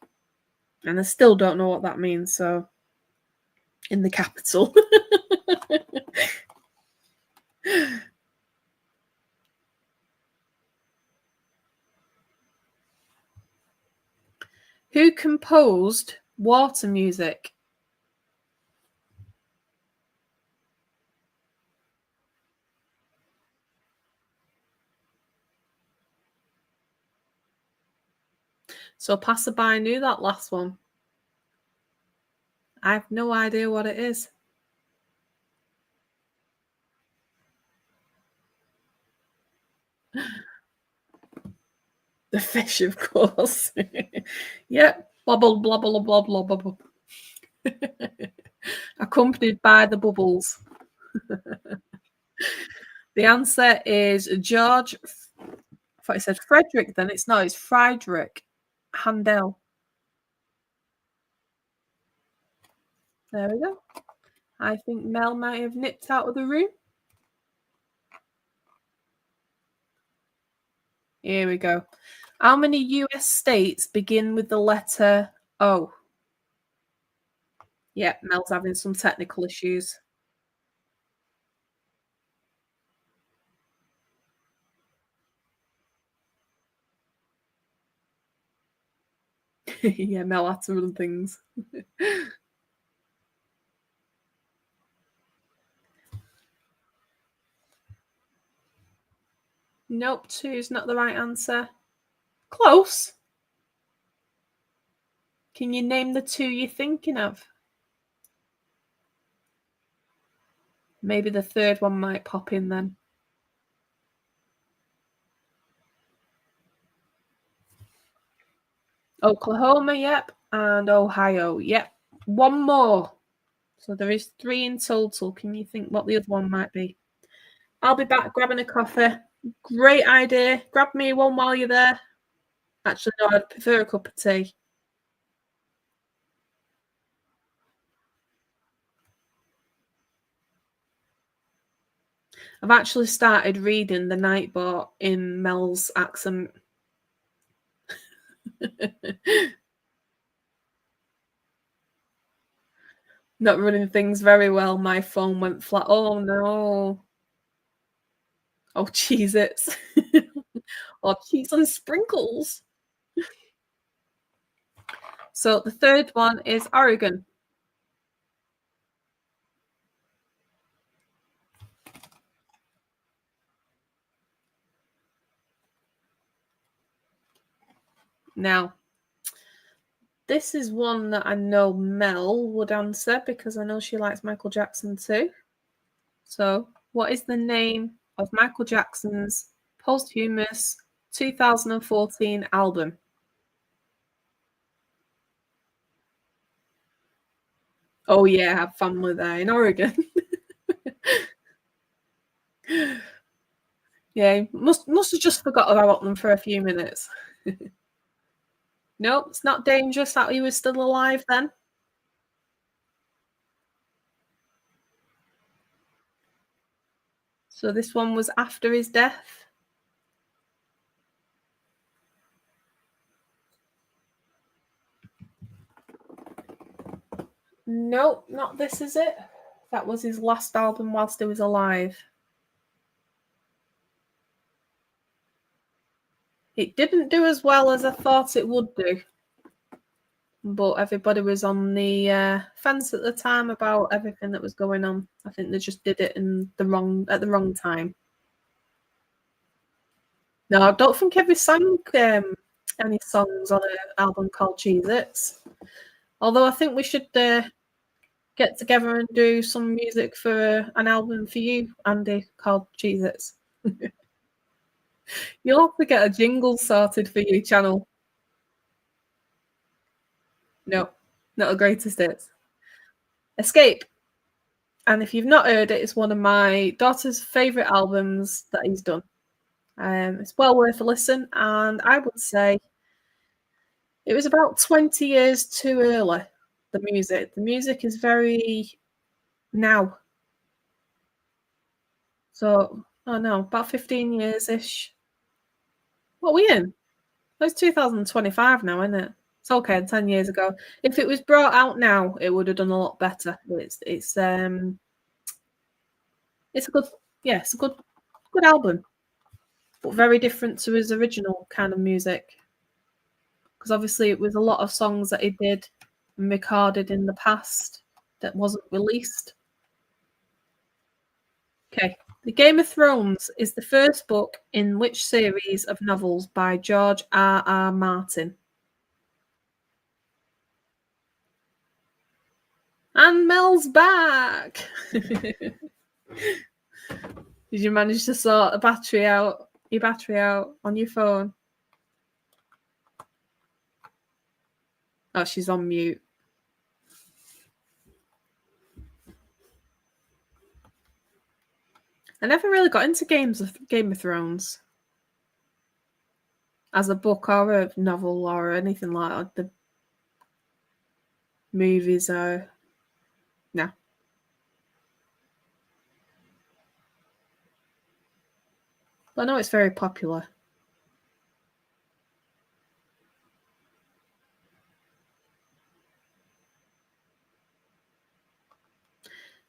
Speaker 2: And I still don't know what that means, so in the capital. Who composed Water Music? So passerby knew that last one. I have no idea what it is. The fish, of course. Yep. Bubble, blubble, blubble, bubble. Accompanied by the bubbles. The answer is George. I thought it said Frederick then. It's not, it's Friedrich Handel. There we go. I think Mel might have nipped out of the room. Here we go. How many US states begin with the letter O? Yeah, Mel's having some technical issues. Yeah, Mel had to run things. Nope, 2 is not the right answer. Close. Can you name the 2 you're thinking of? Maybe the third one might pop in then. Oklahoma, yep, and Ohio, yep. One more. So there is 3 in total. Can you think what the other one might be? I'll be back grabbing a coffee. Great idea. Grab me one while you're there. Actually, no, I'd prefer a cup of tea. I've actually started reading The Nightbot in Mel's accent. Not running things very well. My phone went flat. Oh no. Oh, Cheez-Its. Or cheese and sprinkles. So the third one is Oregon. Now, this is one that I know Mel would answer because I know she likes Michael Jackson too. So, what is the name of Michael Jackson's posthumous 2014 album? Oh yeah, I have family there in Oregon. Yeah, must have just forgot about them for a few minutes. Nope, it's not dangerous that he was still alive then. So this one was after his death. Nope, not this is it. That was his last album whilst he was alive. It didn't do as well as I thought it would do. But everybody was on the fence at the time about everything that was going on. I think they just did it at the wrong time. No, I don't think ever sang any songs on an album called Cheez-Its. Although I think we should get together and do some music for an album for you, Andy, called Cheez-Its. You'll have to get a jingle sorted for your channel. No, not a greatest hits. Escape. And if you've not heard it, it's one of my daughter's favourite albums that he's done. It's well worth a listen, and I would say it was about 20 years too early, the music. The music is very now. So, oh no, about 15 years-ish. What are we in? It's 2025 now, isn't it? It's okay, 10 years ago. If it was brought out now, it would have done a lot better. It's a good, yeah, it's a good album, but very different to his original kind of music. Because obviously it was a lot of songs that he did and recorded in the past that wasn't released. Okay. The Game of Thrones is the first book in which series of novels by George R.R. Martin? And Mel's back! Did you manage to sort your battery out on your phone? Oh, she's on mute. I never really got into Game of Thrones as a book or a novel or anything like that. The movies are no. But I know it's very popular.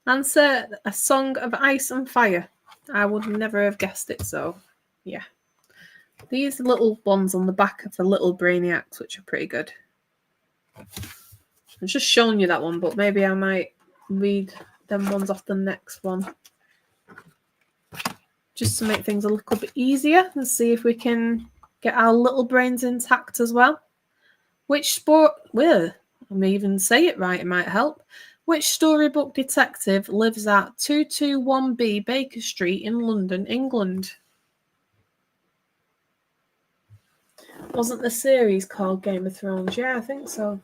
Speaker 2: Answer: A Song of Ice and Fire. I would never have guessed it, so yeah. These little ones on the back of the little brainiacs, which are pretty good. I'm just showing you that one, but maybe I might read them ones off the next one. Just to make things a little bit easier and see if we can get our little brains intact as well. Which sport... Well, I may even say it right, it might help. Which storybook detective lives at 221B Baker Street in London, England? Wasn't the series called Game of Thrones? Yeah, I think so.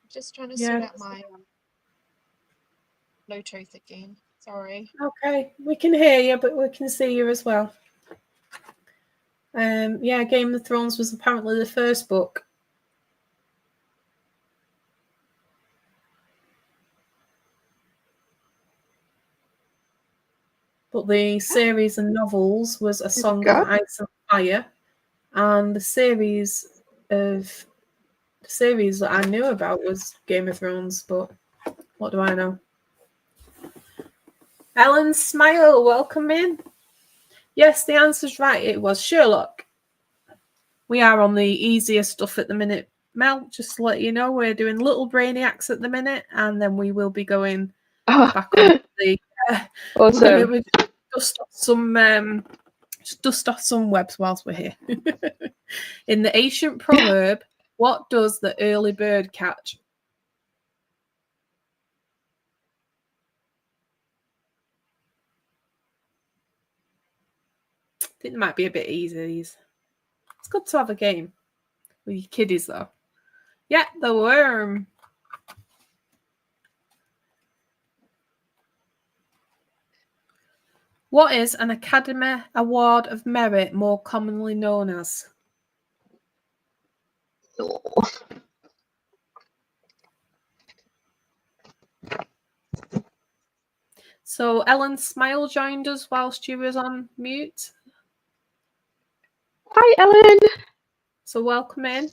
Speaker 4: Just trying to sort out my Bluetooth again. Sorry.
Speaker 2: Okay, we can hear you, but we can see you as well. Yeah, Game of Thrones was apparently the first book. But the series and novels was A Song of Ice and Fire, and the series that I knew about was Game of Thrones, but what do I know? Ellen Smile, welcome in. Yes, the answer's right. It was Sherlock. We are on the easier stuff at the minute, Mel. Just to let you know, we're doing little brainiacs at the minute, and then we will be going back on the.
Speaker 1: Awesome.
Speaker 2: We dust off some webs whilst we're here. In the ancient proverb, what does the early bird catch? I think they might be a bit easy. It's good to have a game with your kiddies, though. Yeah, the worm. What is an Academy Award of Merit more commonly known as? So Ellen Smile joined us whilst she was on mute.
Speaker 1: Hi, Ellen.
Speaker 2: So welcome in.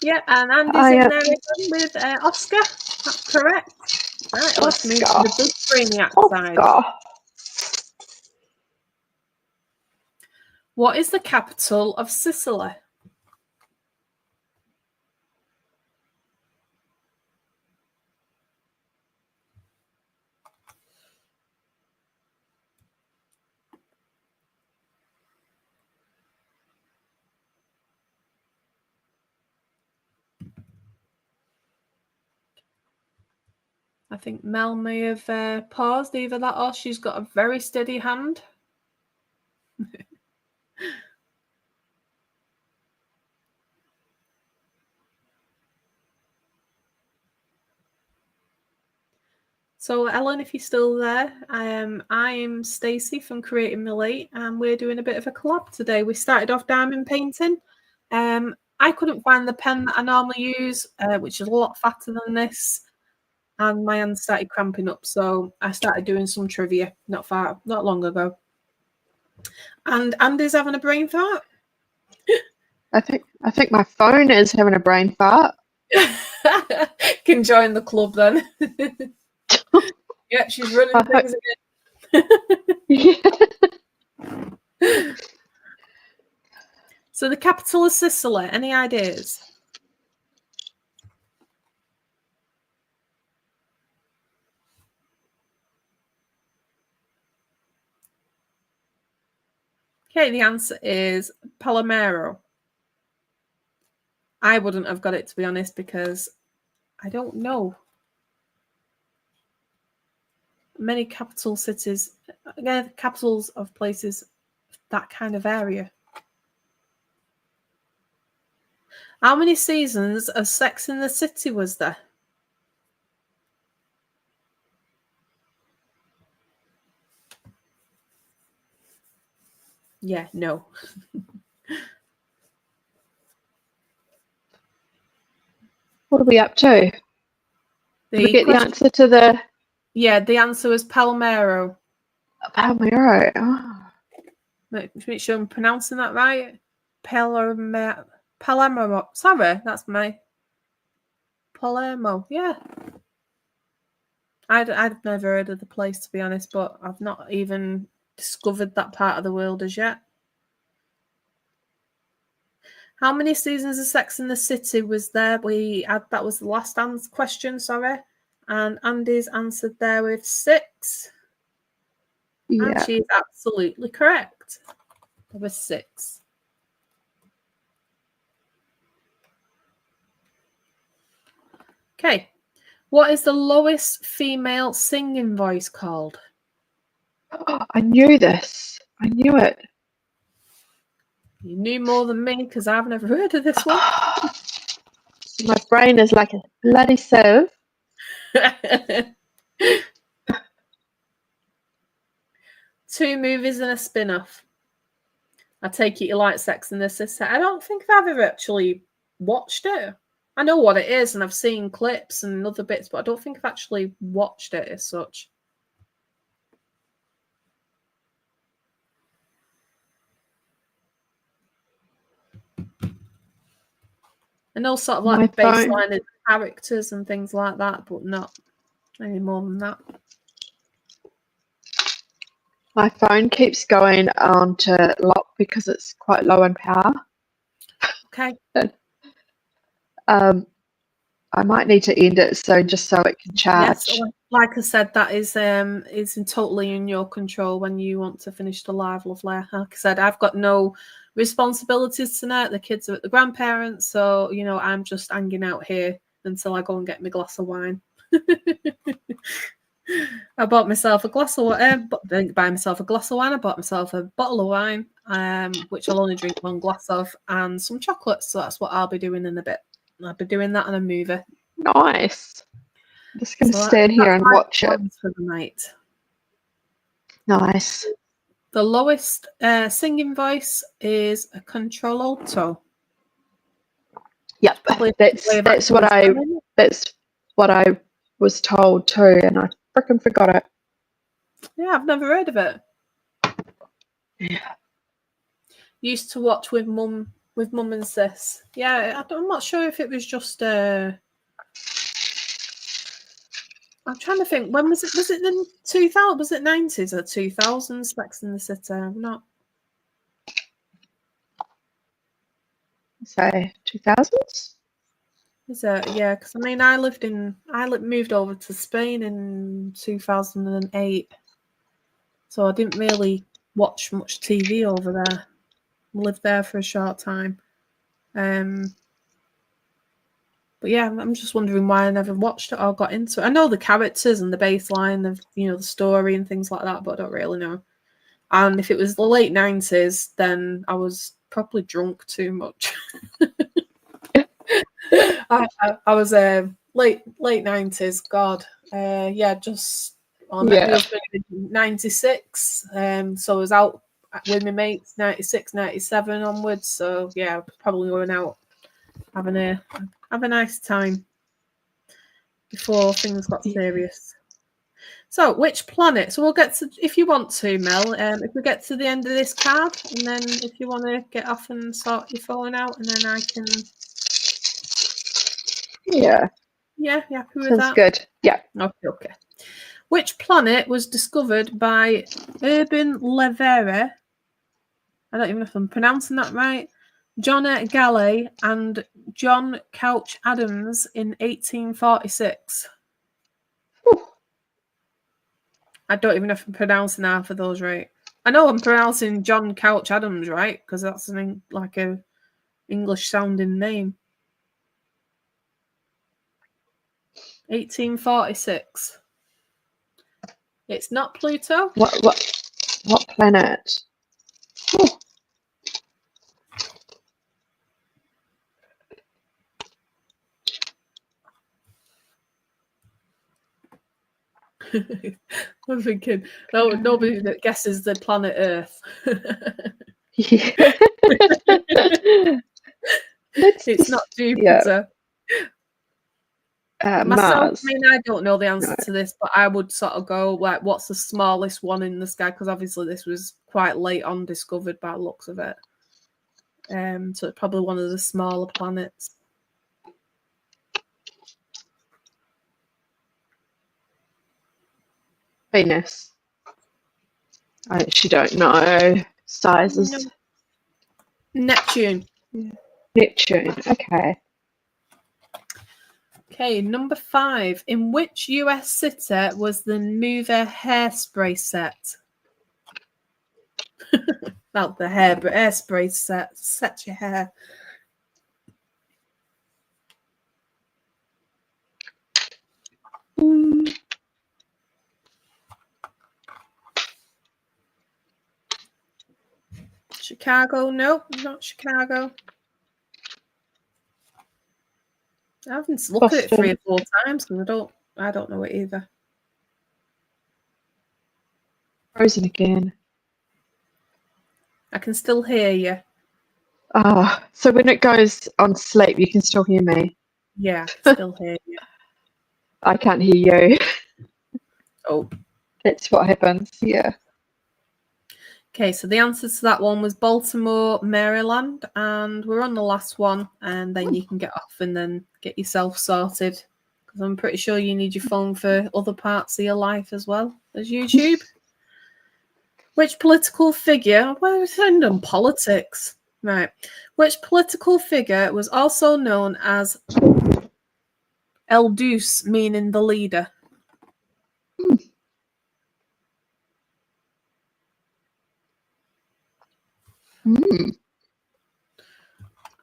Speaker 2: Yeah, and Andy's in there again with Oscar. That's correct. Right, let's move to the big brainiac side. What is the capital of Sicily? I think Mel may have paused, either that or she's got a very steady hand. So, Ellen, if you're still there, I'm Stacey from Creating Me Late, and we're doing a bit of a collab today. We started off diamond painting. I couldn't find the pen that I normally use, which is a lot fatter than this, and my hand started cramping up. So I started doing some trivia not long ago. And Andy's having a brain fart.
Speaker 1: I think my phone is having a brain fart.
Speaker 2: Can join the club then. Yeah, she's running things
Speaker 1: Yeah.
Speaker 2: again. So the capital of Sicily, any ideas? Okay, the answer is Palermo. I wouldn't have got it, to be honest, because I don't know many capital cities, again, capitals of places, that kind of area. How many seasons of Sex in the City was there? Yeah, no.
Speaker 1: What are we up to? Did we get the answer to the...
Speaker 2: Yeah, the answer was Palmero.
Speaker 1: Palmero. Oh.
Speaker 2: Make sure I'm pronouncing that right. Palermo. Sorry, that's my Palermo. Yeah. I'd never heard of the place, to be honest, but I've not even discovered that part of the world as yet. How many seasons of Sex in the City was there? That was the last question, sorry. And Andy's answered there with 6.
Speaker 1: Yeah.
Speaker 2: And she's absolutely correct. There was 6. Okay. What is the lowest female singing voice called?
Speaker 1: Oh, I knew this. I knew it.
Speaker 2: You knew more than me because I've never heard of this one.
Speaker 1: My brain is like a bloody sieve.
Speaker 2: 2 movies and a spin-off. I take it you like Sex and the City. I don't think I've ever actually watched it. I know what it is and I've seen clips and other bits, but I don't think I've actually watched it as such. I know sort of like the baseline is characters and things like that, but not any more than that.
Speaker 1: My phone keeps going on to lock because it's quite low in power.
Speaker 2: Okay.
Speaker 1: I might need to end it just so it can charge.
Speaker 2: Yes, like I said, that is totally in your control when you want to finish the live, lovely. Like I said, I've got no responsibilities tonight. The kids are at the grandparents, so you know I'm just hanging out here until I go and get my glass of wine. I bought myself a glass of wine. Didn't buy myself a glass of wine. I bought myself a bottle of wine, which I'll only drink 1 glass of, and some chocolates. So that's what I'll be doing in a bit. I'll be doing that in a movie.
Speaker 1: Nice. I'm just going to stand here and watch it.
Speaker 2: For the night.
Speaker 1: Nice.
Speaker 2: The lowest singing voice is a contralto.
Speaker 1: Yep, that's what I was told too, and I freaking forgot it.
Speaker 2: Yeah, I've never heard of it.
Speaker 1: Yeah.
Speaker 2: Used to watch with mum and sis. Yeah, I'm not sure if it was just. I'm trying to think. When was it? Was it the 2000? Was it 90s or 2000s? Sex in the City. I'm not.
Speaker 1: Say 2000s.
Speaker 2: Is it? Yeah, because I mean, I moved over to Spain in 2008, so I didn't really watch much TV over there. Lived there for a short time. But yeah, I'm just wondering why I never watched it or got into it. I know the characters and the baseline of, you know, the story and things like that, but I don't really know. And if it was the late 90s, then I was probably drunk too much. I was late 90s. God, yeah, just I met my husband in 96. So I was out with my mates 96, 97 onwards. So yeah, probably going out having a nice time before things got serious. So, which planet? So we'll get to, if you want to, Mel, if we get to the end of this card, and then if you want to get off and sort your phone out, and then I can...
Speaker 1: Yeah.
Speaker 2: Yeah, you happy with
Speaker 1: Sounds
Speaker 2: that?
Speaker 1: good. Yeah.
Speaker 2: Okay. Which planet was discovered by Urban Levere? I don't even know if I'm pronouncing that right. John Galley and John Couch Adams in 1846. I don't even know if I'm pronouncing half of those right. I know I'm pronouncing John Couch Adams right because that's like a English sounding name. 1846. It's not Pluto.
Speaker 1: What planet? Oh.
Speaker 2: I'm thinking, no, nobody that guesses the planet Earth.
Speaker 1: Yeah.
Speaker 2: It's not Jupiter.
Speaker 1: Yeah.
Speaker 2: Myself,
Speaker 1: Mars.
Speaker 2: I mean, I don't know the answer to this, but I would sort of go like, what's the smallest one in the sky? Because obviously this was quite late on discovered by the looks of it. So it's probably one of the smaller planets.
Speaker 1: Venus. I actually don't know sizes.
Speaker 2: No. Neptune.
Speaker 1: Neptune. Okay.
Speaker 2: Okay, number 5. In which US city was the movie Hairspray set? Not the hair, but hairspray set. Set your hair. Chicago? No, not Chicago. I haven't looked at it 3 or 4 times because I don't know it either.
Speaker 1: Frozen again.
Speaker 2: I can still hear you.
Speaker 1: Ah, so when it goes on sleep, you can still hear me.
Speaker 2: Yeah, still hear you.
Speaker 1: I can't hear you.
Speaker 2: Oh.
Speaker 1: That's what happens. Yeah.
Speaker 2: Okay, so the answer to that one was Baltimore, Maryland, and we're on the last one, and then you can get off and then get yourself sorted, because I'm pretty sure you need your phone for other parts of your life as well as YouTube. Which political figure... Well, we're saying on politics. Right. Which political figure was also known as El Deuce, meaning the leader?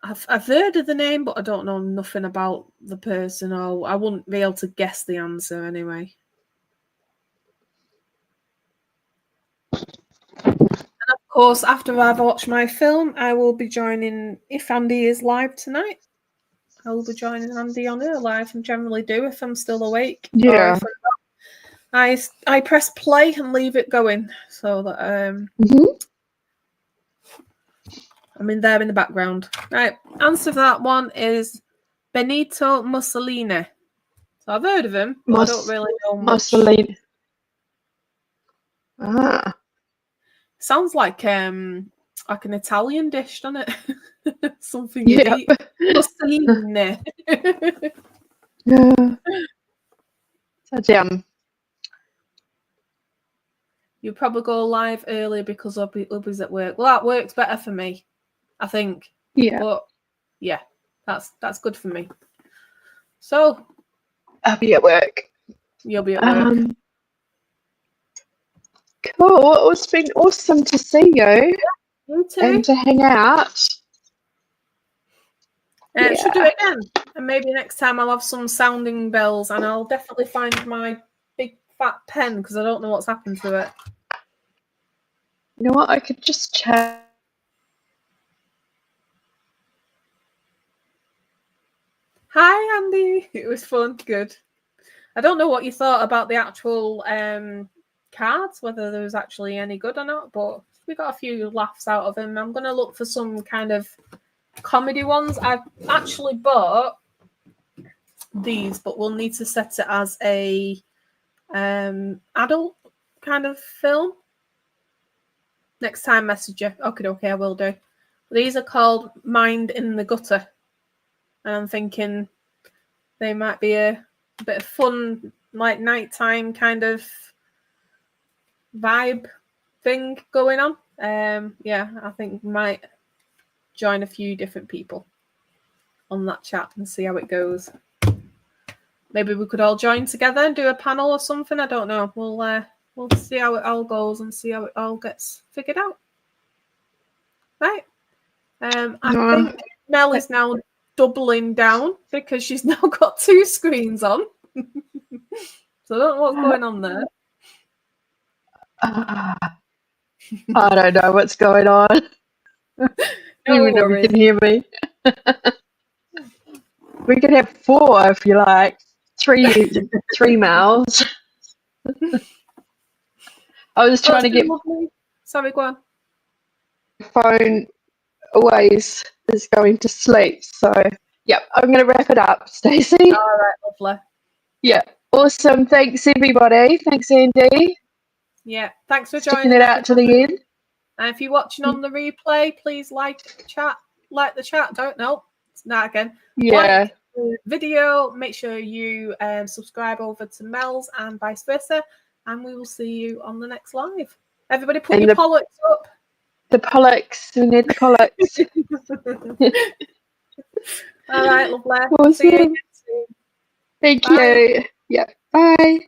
Speaker 2: I've heard of the name, but I don't know nothing about the person, or I wouldn't be able to guess the answer anyway. And of course, after I've watched my film, I will be joining, if Andy is live tonight, I will be joining Andy on her live, and generally do if I'm still awake.
Speaker 1: Yeah.
Speaker 2: Or if I'm not, I press play and leave it going so that I'm in there in the background. Right, answer for that one is Benito Mussolini. So I've heard of him, but I don't really know much.
Speaker 1: Mussolini. Ah.
Speaker 2: Sounds like an Italian dish, doesn't it? Something you eat. Mussolini.
Speaker 1: Yeah. So
Speaker 2: You'll probably go live early because Ubby's at work. Well, that works better for me, I think.
Speaker 1: Yeah.
Speaker 2: But yeah, that's good for me. So
Speaker 1: I'll be at work.
Speaker 2: You'll be at work.
Speaker 1: Cool. Well, it's been awesome to see you.
Speaker 2: You too.
Speaker 1: And to hang out.
Speaker 2: Should do it again. And maybe next time I'll have some sounding bells, and I'll definitely find my big fat pen because I don't know what's happened to it.
Speaker 1: You know what? I could just chat.
Speaker 2: Hi, Andy. It was fun. Good. I don't know what you thought about the actual cards, whether there was actually any good or not, but we got a few laughs out of them. I'm going to look for some kind of comedy ones. I've actually bought these, but we'll need to set it as a adult kind of film. Next time, message you. Okay, I will do. These are called Mind in the Gutter. And I'm thinking they might be a bit of fun, like nighttime kind of vibe thing going on. Yeah, I think we might join a few different people on that chat and see how it goes. Maybe we could all join together and do a panel or something. I don't know. We'll see how it all goes and see how it all gets figured out. Right. I think Mel is now doubling down because she's now got 2 screens on. So I don't know what's going on there.
Speaker 1: I don't know what's going on. Even if you can hear me. We could have 4 if you like. 3 mouths. I was trying to get
Speaker 2: lovely. Sorry, go on.
Speaker 1: phone always is going to sleep. So, yep, I'm going to wrap it up, Stacey.
Speaker 2: All right, lovely.
Speaker 1: Yeah, awesome. Thanks, everybody. Thanks, Andy.
Speaker 2: Yeah, thanks for
Speaker 1: Sticking
Speaker 2: joining
Speaker 1: it out to the end.
Speaker 2: And if you're watching on the replay, please like the chat. Don't know. It's not again.
Speaker 1: Yeah.
Speaker 2: Like the video. Make sure you subscribe over to Mel's and vice versa. And we will see you on the next live. Everybody put your pollocks up.
Speaker 1: The pollocks. We need the pollocks.
Speaker 2: All right, lovely.
Speaker 1: Awesome.
Speaker 2: See you again soon.
Speaker 1: Thank you. Yeah. Bye.